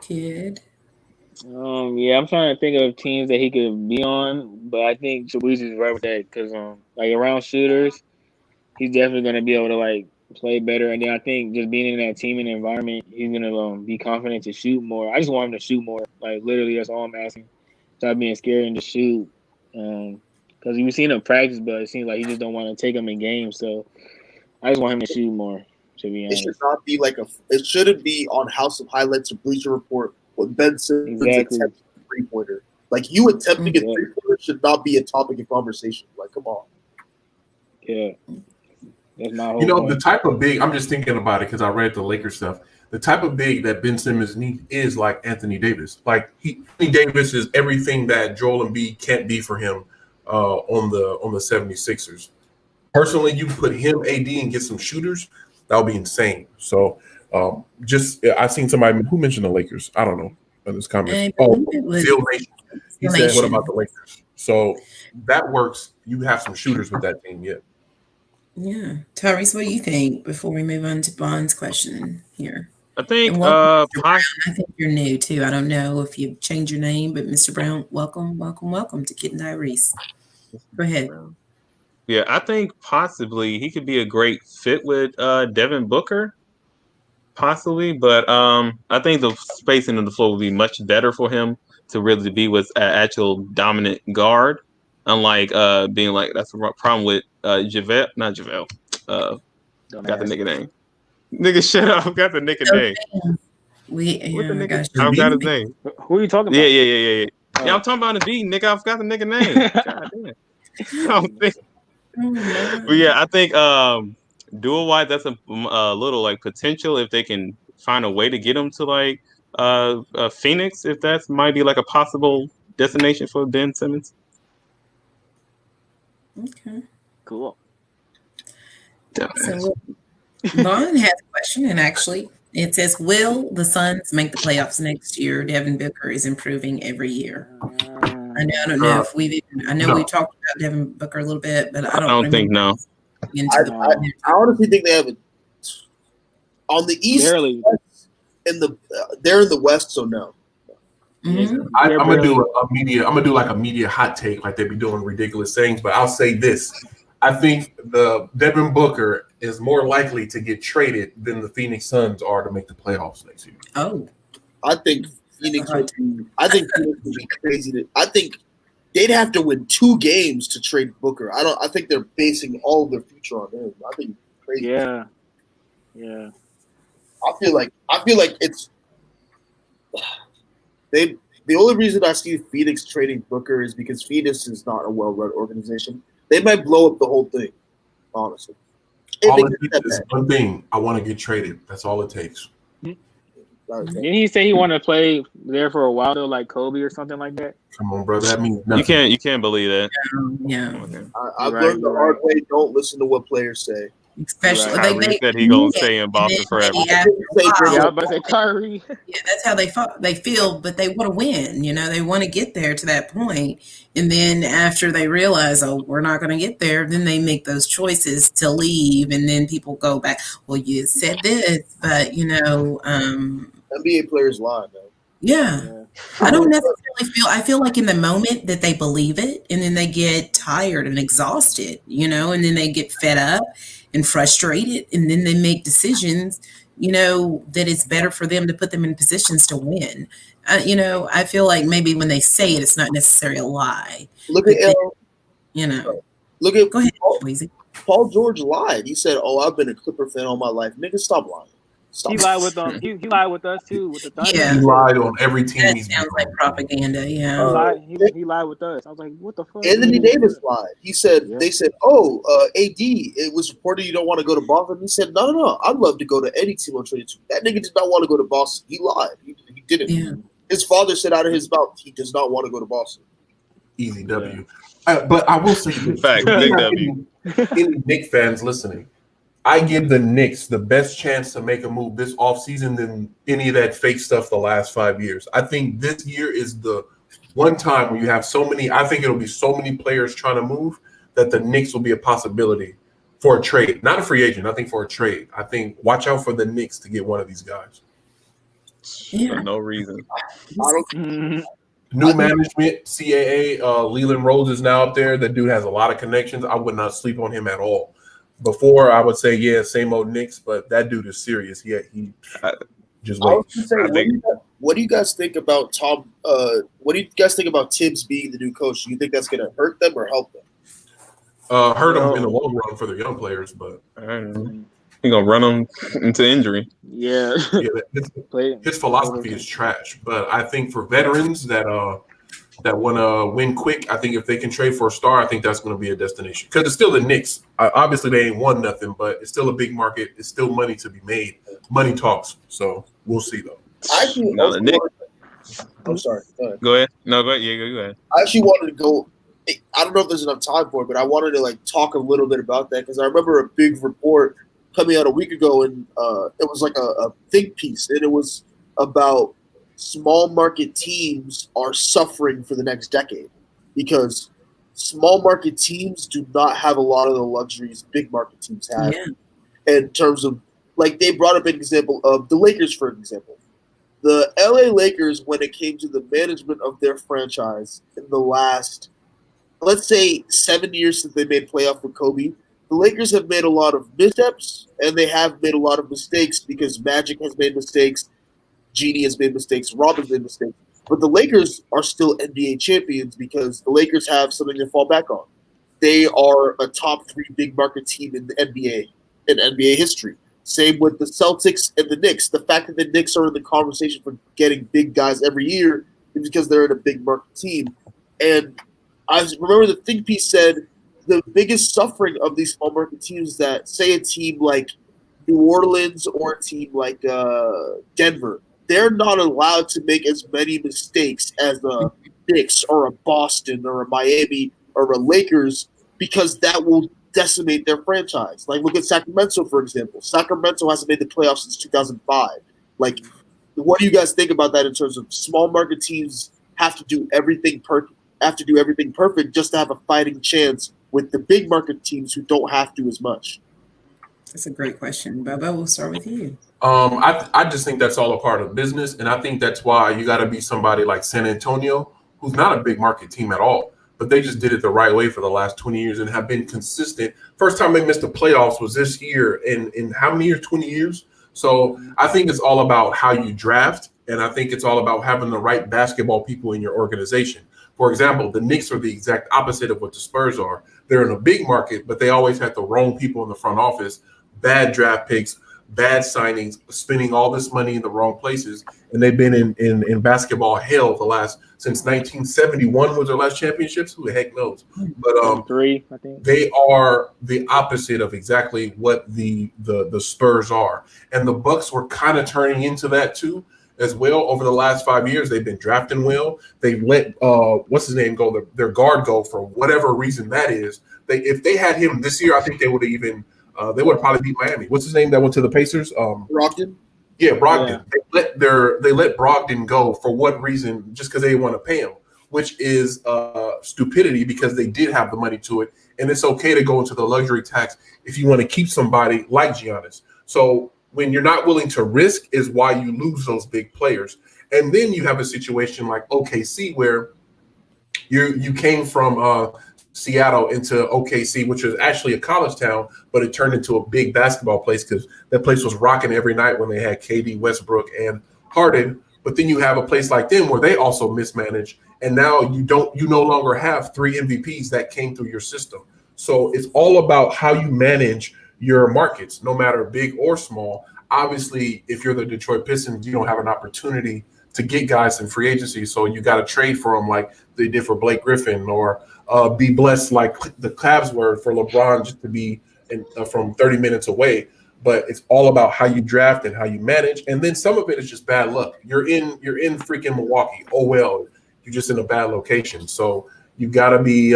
[SPEAKER 3] Kid.
[SPEAKER 5] I'm trying to think of teams that he could be on, but I think Shabuzi is right with that because around shooters, he's definitely going to be able to play better. And then I think just being in that team and environment, he's going to be confident to shoot more. I just want him to shoot more. Literally, that's all I'm asking. Stop being scared and to shoot. Because we've seen him practice, but it seems like he just don't want to take him in games. So I just want him to shoot more. To be honest,
[SPEAKER 4] it should not be it shouldn't be on House of Highlights or Bleacher Report when Ben Simmons attempts a three-pointer. You attempting a three-pointer should not be a topic of conversation. Come on.
[SPEAKER 5] Yeah. That's my whole point.
[SPEAKER 2] The type of big, I'm just thinking about it because I read the Lakers stuff. The type of big that Ben Simmons needs is like Anthony Davis. Anthony Davis is everything that Joel Embiid can't be for him on the 76ers. Personally, you put him, AD, and get some shooters, that would be insane. So I've seen somebody who mentioned the Lakers. I don't know in this comment. Phil Nation. He said, what about the Lakers? So that works. You have some shooters with that team, yeah.
[SPEAKER 3] Yeah. Tyrese, what do you think before we move on to Bond's question here?
[SPEAKER 1] I think
[SPEAKER 3] I think you're new too. I don't know if you've changed your name, but Mr. Brown, welcome to Kid and Tyrese. Go ahead.
[SPEAKER 1] Yeah, I think possibly he could be a great fit with Devin Booker, possibly. But I think the spacing of the floor would be much better for him to really be with an actual dominant guard, unlike being that's the problem with JaVale. Not JaVale. Got the nigga name. Nigga, shut up. Got the nigga name. I got his name.
[SPEAKER 5] Who are you talking about?
[SPEAKER 1] Yeah. Yeah, I'm talking about the D, nigga. I forgot the nigga name. God damn. But yeah, I think dual wise, that's a little potential if they can find a way to get him to Phoenix, if that's might be a possible destination for Ben Simmons.
[SPEAKER 3] Okay.
[SPEAKER 5] Cool.
[SPEAKER 3] So Vaughn has a question, and actually, it says, "Will the Suns make the playoffs next year? Devin Booker is improving every year." I don't know if we've even. I know
[SPEAKER 2] No.
[SPEAKER 3] we talked about Devin Booker a little bit, but I
[SPEAKER 1] I don't think no.
[SPEAKER 4] I honestly think they have it on the East.
[SPEAKER 5] Barely.
[SPEAKER 4] They're in the West, so no.
[SPEAKER 3] Mhm.
[SPEAKER 2] I'm gonna do I'm gonna do like a media hot take, like they be doing ridiculous things. But I'll say this: I think the Devin Booker is more likely to get traded than the Phoenix Suns are to make the playoffs next year.
[SPEAKER 3] Oh,
[SPEAKER 4] I think Phoenix would be crazy. I think they'd have to win 2 games to trade Booker. I think they're basing all of their future on him. I think it's crazy.
[SPEAKER 5] Yeah.
[SPEAKER 4] I feel like it's the only reason I see Phoenix trading Booker is because Phoenix is not a well-run organization. They might blow up the whole thing, honestly.
[SPEAKER 2] All it takes is one thing. I want to get traded. That's all it takes.
[SPEAKER 5] Didn't he say he wanted to play there for a while though, like Kobe or something like that?
[SPEAKER 2] Come on, bro. That means nothing.
[SPEAKER 1] You can't believe that.
[SPEAKER 3] yeah.
[SPEAKER 4] I've learned the hard way. Don't listen to what players say.
[SPEAKER 3] Especially
[SPEAKER 1] Kyrie said he gonna stay in Boston forever.
[SPEAKER 5] Yeah, I was about to say Kyrie.
[SPEAKER 3] Yeah, that's how they feel, but they want to win. They want to get there to that point, and then after they realize, oh, we're not going to get there, then they make those choices to leave, and then people go back. Well, you said this, but
[SPEAKER 4] NBA players lie, though.
[SPEAKER 3] Yeah. I don't necessarily feel. I feel like in the moment that they believe it, and then they get tired and exhausted, and then they get fed up and frustrated, and then they make decisions, that it's better for them to put them in positions to win. I feel like maybe when they say it, it's not necessarily a lie.
[SPEAKER 4] Look at
[SPEAKER 3] Look at. Go ahead, Weezy.
[SPEAKER 4] Paul George lied. He said, "Oh, I've been a Clipper fan all my life." Nigga, stop lying.
[SPEAKER 5] He lied with them. He lied with us too. With the Thunder.
[SPEAKER 3] Yeah.
[SPEAKER 2] He lied on every team.
[SPEAKER 3] That sounds like propaganda. Yeah.
[SPEAKER 5] He lied with us. I was like, what the fuck?
[SPEAKER 4] Anthony Davis lied. He said, They said, "Oh, AD, it was reported you don't want to go to Boston." He said, No. I'd love to go to any team I'm traded to. That nigga did not want to go to Boston. He lied. He didn't.
[SPEAKER 3] Yeah.
[SPEAKER 4] His father said out of his mouth he does not want to go to Boston.
[SPEAKER 2] Easy W. But I will say this.
[SPEAKER 1] Fact, big W.
[SPEAKER 2] Any Knicks fans listening, I give the Knicks the best chance to make a move this offseason than any of that fake stuff the last 5 years. I think this year is the one time where you have so many – I think it'll be so many players trying to move that the Knicks will be a possibility for a trade. Not a free agent. I think for a trade. I think watch out for the Knicks to get one of these guys.
[SPEAKER 3] Yeah.
[SPEAKER 1] For no reason.
[SPEAKER 2] New management, CAA, Leland Rose is now up there. That dude has a lot of connections. I would not sleep on him at all. Before, I would say, yeah, same old Knicks, but that dude is serious. He just wait.
[SPEAKER 4] What do you guys think about Tom? What do you guys think about Tibbs being the new coach? Do you think that's going to hurt them or help them?
[SPEAKER 2] Hurt them in the long run for the young players, but
[SPEAKER 1] He's gonna run them into injury.
[SPEAKER 5] Yeah.
[SPEAKER 2] His philosophy is trash, but I think for veterans that want to win quick, I think if they can trade for a star, I think that's going to be a destination. Because it's still the Knicks. Obviously, they ain't won nothing, but it's still a big market. It's still money to be made. Money talks. So we'll see, though.
[SPEAKER 4] I'm sorry.
[SPEAKER 1] Go ahead. No, go ahead. Yeah, go ahead.
[SPEAKER 4] I actually wanted to go. I don't know if there's enough time for it, but I wanted to talk a little bit about that because I remember a big report coming out a week ago, and it was like a think piece, and it was about small market teams are suffering for the next decade because small market teams do not have a lot of the luxuries big market teams have.
[SPEAKER 3] Yeah.
[SPEAKER 4] In terms of, they brought up an example of the Lakers, for example. The LA Lakers, when it came to the management of their franchise in the last, let's say, 7 years since they made playoff with Kobe, the Lakers have made a lot of missteps, and they have made a lot of mistakes because Magic has made mistakes, Genie has made mistakes, Robin's made mistakes. But the Lakers are still NBA champions because the Lakers have something to fall back on. They are a top 3 big market team in the NBA, in NBA history. Same with the Celtics and the Knicks. The fact that the Knicks are in the conversation for getting big guys every year is because they're in a big market team. And I remember the think piece said the biggest suffering of these small market teams that, say, a team like New Orleans or a team like Denver, they're not allowed to make as many mistakes as a Knicks or a Boston or a Miami or a Lakers because that will decimate their franchise. Like, look at Sacramento, for example. Sacramento hasn't made the playoffs since 2005. Like, what do you guys think about that in terms of small market teams have to do everything perfect just to have a fighting chance with the big market teams who don't have to as much?
[SPEAKER 3] That's a great question. Bobo, we'll start with you.
[SPEAKER 2] I just think that's all a part of business, and I think that's why you got to be somebody like San Antonio, who's not a big market team at all, but they just did it the right way for the last 20 years and have been consistent. First time they missed the playoffs was this year in how many years? 20 years. So I think it's all about how you draft, and I think it's all about having the right basketball people in your organization. For example, the Knicks are the exact opposite of what the Spurs are. They're in a big market, but they always had the wrong people in the front office, bad draft picks, bad signings, spending all this money in the wrong places. And they've been in basketball hell since 1971 was their last championships. Who the heck knows? But
[SPEAKER 5] three, I think.
[SPEAKER 2] They are the opposite of exactly what the Spurs are. And the Bucks were kind of turning into that too as well. Over the last 5 years, they've been drafting well. They let what's his name go, their guard go for whatever reason that is. If they had him this year, I think they would have even they would probably beat Miami. What's his name that went to the Pacers?
[SPEAKER 4] Brogdon.
[SPEAKER 2] Yeah, Brogdon. Yeah. They let Brogdon go for what reason? Just because they didn't want to pay him, which is stupidity because they did have the money to it, and it's okay to go into the luxury tax if you want to keep somebody like Giannis. So when you're not willing to risk is why you lose those big players, and then you have a situation like OKC where you came from Seattle into OKC, which is actually a college town, but it turned into a big basketball place because that place was rocking every night when they had KD, Westbrook, and Harden. But then you have a place like them where they also mismanage, and now you no longer have 3 MVPs that came through your system. So it's all about how you manage your markets, no matter big or small. Obviously, if you're the Detroit Pistons, you don't have an opportunity to get guys in free agency, so you got to trade for them like they did for Blake Griffin, or be blessed like the Cavs were for LeBron just to be from 30 minutes away. But it's all about how you draft and how you manage, and then some of it is just bad luck. You're in freaking Milwaukee. Oh well, you're just in a bad location. So you got to be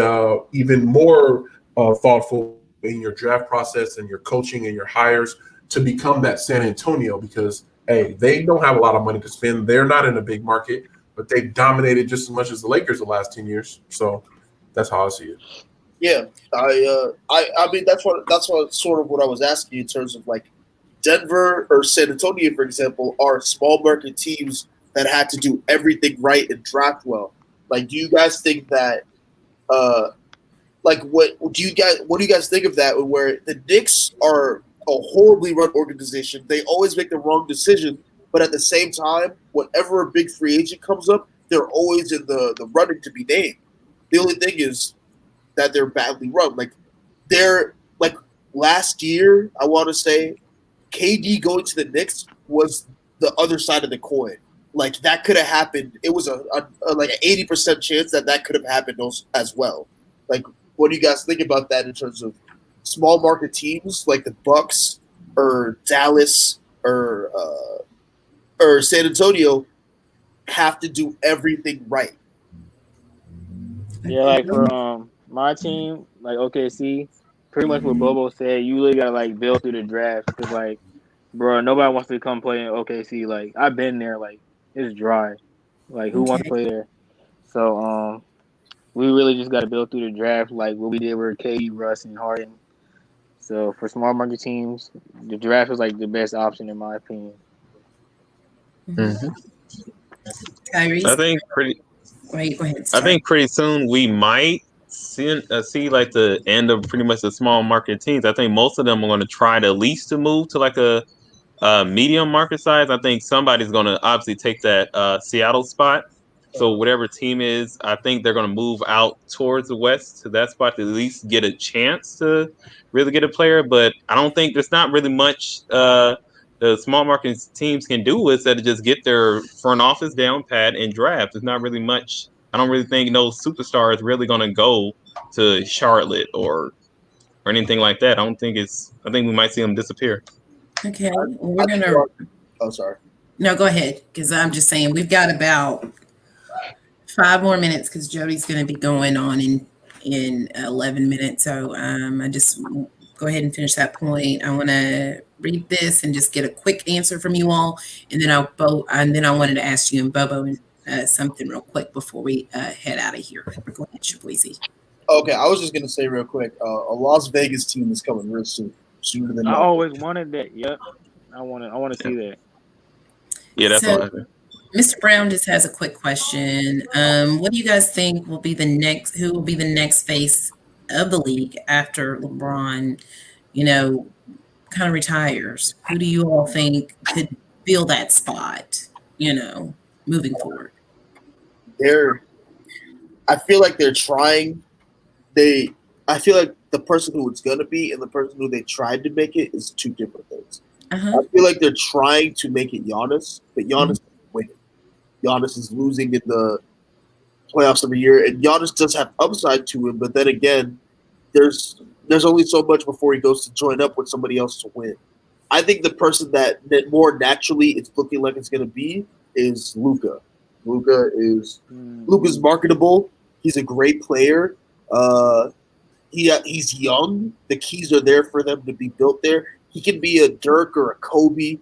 [SPEAKER 2] even more thoughtful in your draft process and your coaching and your hires to become that San Antonio, because hey, they don't have a lot of money to spend. They're not in a big market, but they've dominated just as much as the Lakers the last 10 years. So that's how I see it.
[SPEAKER 4] Yeah, I mean that's what sort of what I was asking in terms of like Denver or San Antonio, for example, are small market teams that had to do everything right and draft well. Like, do you guys think that? What do you guys think of that? Where the Knicks are a horribly run organization, they always make the wrong decision, but at the same time, whenever a big free agent comes up, they're always in the running to be named. The only thing is that they're badly run. Like last year, I want to say KD going to the Knicks was the other side of the coin. Like, that could have happened. It was like an 80% chance that could have happened as well. Like, what do you guys think about that in terms of small market teams like the Bucks or Dallas or San Antonio have to do everything right?
[SPEAKER 5] Yeah, like for my team, like OKC, pretty much what Bobo said. You really gotta like build through the draft because, like, bro, nobody wants to come play in OKC. Like, I've been there. Like, it's dry. Like, who wants to play there? So we really just gotta build through the draft, like what we did with KD, Russ, and Harden. So for small market teams, the draft was like the best option in my opinion.
[SPEAKER 3] Tyrese?
[SPEAKER 1] I think pretty.
[SPEAKER 3] Wait, go ahead.
[SPEAKER 1] I think pretty soon we might see like the end of pretty much the small market teams. I think most of them are going to try to at least to move to like a medium market size. I think somebody's going to obviously take that Seattle spot. So whatever team is, I think they're going to move out towards the west to that spot to at least get a chance to really get a player. But I don't think there's not really much the small market teams can do is that just get their front office down pat and draft. There's not really much. I don't really think no superstar is really going to go to Charlotte or anything like that. I think we might see them disappear.
[SPEAKER 3] Okay, we're gonna.
[SPEAKER 4] Oh, sorry.
[SPEAKER 3] No, go ahead, because I'm just saying we've got about 5 more minutes because Jody's going to be going on in in 11 minutes. So I just go ahead and finish that point. I want to read this and just get a quick answer from you all, and then I wanted to ask you and Bobo something real quick before we head out of here. Go ahead, Shabuizi.
[SPEAKER 4] Okay, I was just gonna say real quick, a Las Vegas team is coming real soon, sooner than
[SPEAKER 5] I
[SPEAKER 4] that.
[SPEAKER 5] always wanted that. Yep, I want to see that.
[SPEAKER 1] Yeah, that's
[SPEAKER 3] So,
[SPEAKER 1] all I think.
[SPEAKER 3] Mr. Brown just has a quick question. What do you guys think will be the next? Who will be the next face of the league after LeBron, kind of retires? Who do you all think could fill that spot? Moving forward.
[SPEAKER 4] I feel like they're trying. I feel like the person who it's gonna be and the person who they tried to make it is two different things.
[SPEAKER 3] Uh-huh.
[SPEAKER 4] I feel like they're trying to make it Giannis, but Giannis is winning. Giannis is losing in the playoffs every year, and Giannis does have upside to him. But then again, there's only so much before he goes to join up with somebody else to win. I think the person that more naturally it's looking like it's gonna be is Luka. Luka's marketable. He's a great player. He's young. The keys are there for them to be built there. He can be a Dirk or a Kobe,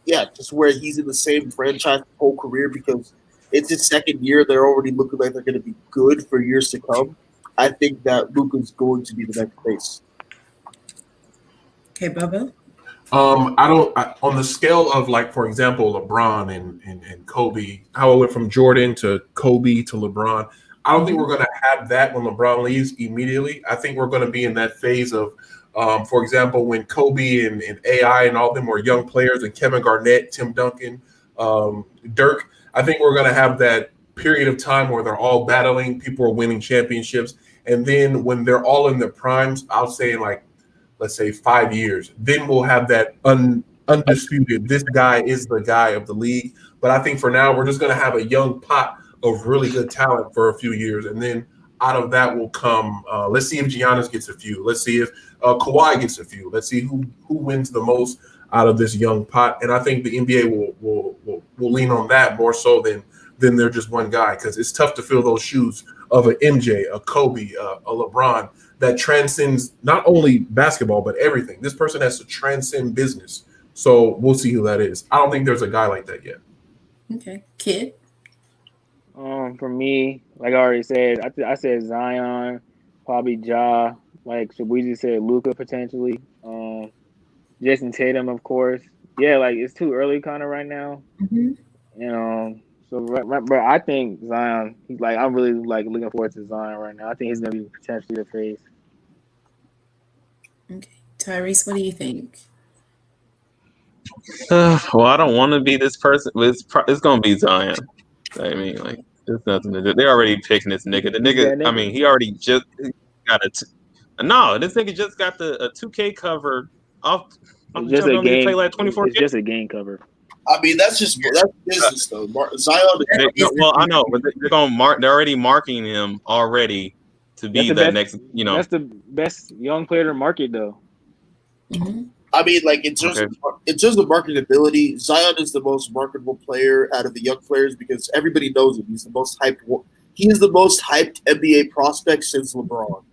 [SPEAKER 4] just where he's in the same franchise his whole career because it's his second year. They're already looking like they're going to be good for years to come. I think that Luka's going to be the next face.
[SPEAKER 3] Okay, Bobo.
[SPEAKER 2] On the scale of, like, for example, LeBron and Kobe, how it went from Jordan to Kobe to LeBron. I don't think we're going to have that when LeBron leaves immediately. I think we're going to be in that phase of, for example, when Kobe and AI and all of them were young players, and Kevin Garnett, Tim Duncan, Dirk. I think we're going to have that period of time where they're all battling, people are winning championships, and then when they're all in their primes, I'll say let's say 5 years, then we'll have that undisputed, this guy is the guy of the league. But I think for now, we're just going to have a young pot of really good talent for a few years. And then out of that will come, let's see if Giannis gets a few. Let's see if Kawhi gets a few. Let's see who wins the most out of this young pot. And I think the NBA will lean on that more so than they're just one guy, because it's tough to fill those shoes of an MJ, a Kobe, a LeBron that transcends not only basketball, but everything. This person has to transcend business. So we'll see who that is. I don't think there's a guy like that yet.
[SPEAKER 3] Okay. Kid?
[SPEAKER 5] For me, like I already said, I said Zion, probably Ja, like Shabuizi said, Luka potentially, Jason Tatum, of course. Yeah, like it's too early kind of right now.
[SPEAKER 3] Mm-hmm.
[SPEAKER 5] But I think Zion, I'm really looking forward to Zion right now. I think he's gonna be potentially the face.
[SPEAKER 3] Okay. Tyrese, what do you think?
[SPEAKER 1] Well, I don't want to be this person, but it's gonna be Zion. I mean, like, there's nothing to do. They're already picking this nigga. The nigga, I mean, he already just got no. This nigga just got a 2K cover off.
[SPEAKER 5] It's just a game.
[SPEAKER 1] Play like 24
[SPEAKER 5] it's just a game cover.
[SPEAKER 4] I mean, that's business though. Zion.
[SPEAKER 1] Well, I know, but they're gonna they're already marking him already to be that next.
[SPEAKER 5] That's the best young player to market though.
[SPEAKER 3] Mm-hmm.
[SPEAKER 4] I mean, like in terms of marketability, Zion is the most marketable player out of the young players because everybody knows him. He's the most hyped. He is the most hyped NBA prospect since LeBron.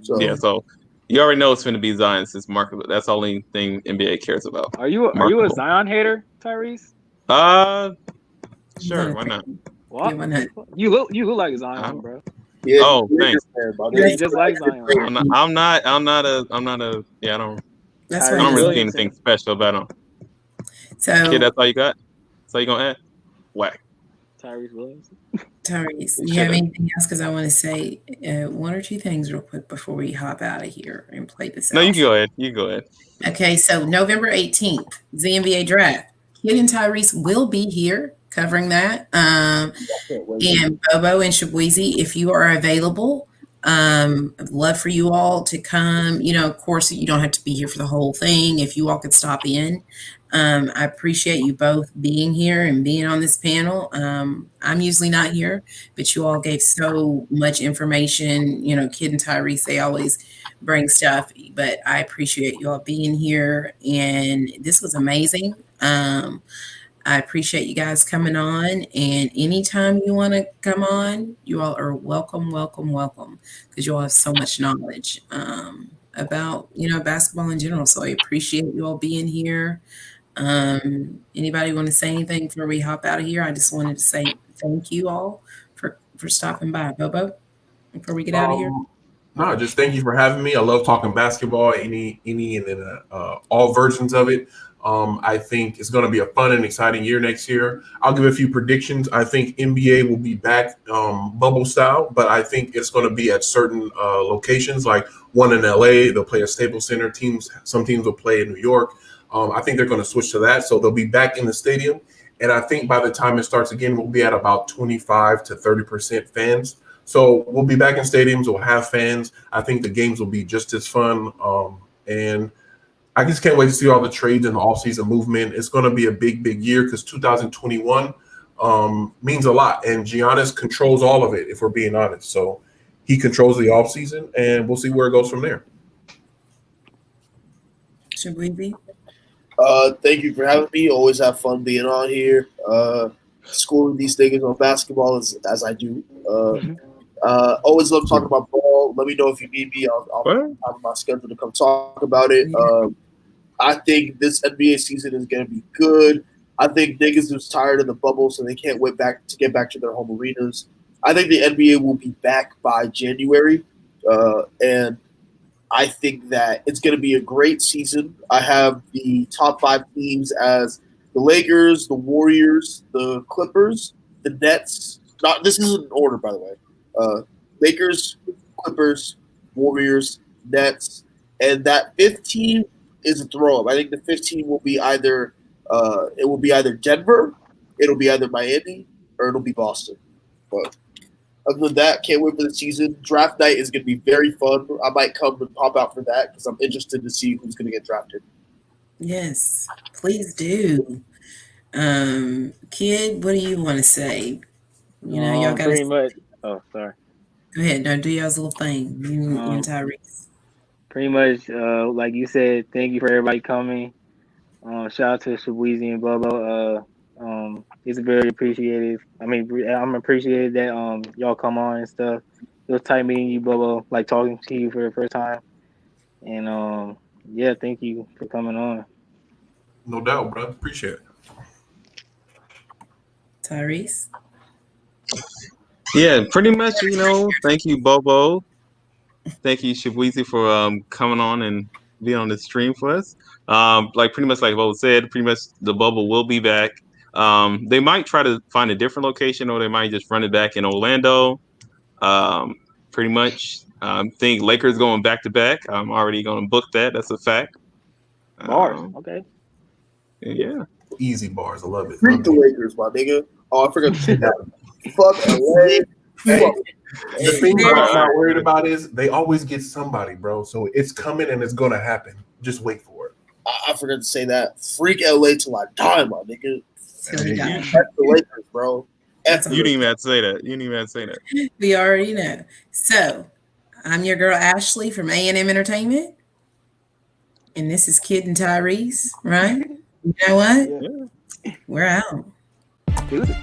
[SPEAKER 4] So
[SPEAKER 1] yeah, so you already know it's going to be Zion since marketable. That's the only thing NBA cares about.
[SPEAKER 5] Are you a Zion hater, Tyrese?
[SPEAKER 1] Sure, why not?
[SPEAKER 5] What?
[SPEAKER 3] Yeah, why not?
[SPEAKER 5] You look like Zion, bro.
[SPEAKER 4] yeah,
[SPEAKER 1] Oh, thanks.
[SPEAKER 5] You just like Zion.
[SPEAKER 1] I'm not a. Yeah, I don't.
[SPEAKER 3] That's
[SPEAKER 1] I
[SPEAKER 3] what
[SPEAKER 1] don't
[SPEAKER 3] he
[SPEAKER 1] really
[SPEAKER 3] was.
[SPEAKER 1] see anything special about him.
[SPEAKER 3] So,
[SPEAKER 1] Kid, that's all you got? That's all you gonna add? Whack.
[SPEAKER 5] Tyrese Williams.
[SPEAKER 3] Tyrese, do you have anything else? Because I want to say one or two things real quick before we hop out of here and play this out.
[SPEAKER 1] No, you can go ahead. You go ahead.
[SPEAKER 3] Okay, so November 18th, the NBA draft. Kid and Tyrese will be here covering that. And Bobo and Shabuizi, if you are available, I'd love for you all to come. Of course, you don't have to be here for the whole thing. If you all could stop in, I appreciate you both being here and being on this panel. I'm usually not here, but you all gave so much information. Kid and Tyrese, they always bring stuff, but I appreciate you all being here, and this was amazing. I appreciate you guys coming on. And anytime you want to come on, you all are welcome, welcome, welcome, because you all have so much knowledge about, basketball in general. So I appreciate you all being here. Anybody want to say anything before we hop out of here? I just wanted to say thank you all for stopping by. Bobo, before we get out of here.
[SPEAKER 2] No, just thank you for having me. I love talking basketball, any and then all versions of it. I think it's going to be a fun and exciting year next year. I'll give a few predictions. I think NBA will be back bubble style, but I think it's going to be at certain locations, like one in LA. They'll play at Staples Center. Some teams will play in New York. I think they're going to switch to that, so they'll be back in the stadium. And I think by the time it starts again, we'll be at about 25 to 30% fans. So we'll be back in stadiums. We'll have fans. I think the games will be just as fun. And I just can't wait to see all the trades and the offseason movement. It's going to be a big, big year because 2021 means a lot. And Giannis controls all of it, if we're being honest. So he controls the offseason, and we'll see where it goes from there.
[SPEAKER 3] Should we be?
[SPEAKER 4] Thank you for having me. Always have fun being on here. Scoring these things on basketball as I do. Always love talking about ball. Let me know if you need me. I'll have my schedule to come talk about it. I think this NBA season is going to be good. I think niggas is tired of the bubble, so they can't wait to get back to their home arenas. I think the NBA will be back by January, and I think that it's going to be a great season. I have the top 5 teams as the Lakers, the Warriors, the Clippers, the Nets. This isn't in order, by the way. Lakers, Clippers, Warriors, Nets, and that 5th team is a throw-up. I think the 5th team will be either Denver, it'll be either Miami, or it'll be Boston. But other than that, can't wait for the season. Draft night is going to be very fun. I might come and pop out for that because I'm interested to see who's going to get drafted.
[SPEAKER 3] Yes, please do. Kid, what do you want to say? Y'all got
[SPEAKER 5] pretty much. Oh, sorry.
[SPEAKER 3] Go ahead. No, do y'all's little thing. You and Tyrese.
[SPEAKER 5] Pretty much, like you said, thank you for everybody coming. Shout out to Shaweezy and Bobo. It's very appreciated. I mean, I'm appreciated that y'all come on and stuff. It was tight meeting you, Bobo, like talking to you for the first time. And yeah, thank you for coming on.
[SPEAKER 2] No doubt, bro. Appreciate it.
[SPEAKER 3] Tyrese?
[SPEAKER 1] Yeah, pretty much, thank you, Bobo. Thank you, Shaweezy, for coming on and being on the stream for us. Pretty much like Bobo said, pretty much the bubble will be back. They might try to find a different location, or they might just run it back in Orlando. Pretty much, I think Lakers going back to back. I'm already going to book that. That's a fact.
[SPEAKER 5] Bars, okay.
[SPEAKER 1] Yeah.
[SPEAKER 2] Easy bars. I love it.
[SPEAKER 4] Freak the Lakers, my nigga. Oh, I forgot to say that. Fuck LA.
[SPEAKER 2] The thing I'm not worried about is they always get somebody, bro. So it's coming and it's going to happen. Just wait for it.
[SPEAKER 4] I forgot to say that. Freak LA till I die, my nigga.
[SPEAKER 3] Till he died.
[SPEAKER 4] That's the Lakers, bro.
[SPEAKER 1] You didn't even have to say that.
[SPEAKER 3] We already know. So, I'm your girl Ashley from A&M Entertainment. And this is Kid and Tyrese, right? You know what?
[SPEAKER 5] Yeah.
[SPEAKER 3] We're out.
[SPEAKER 5] Dude.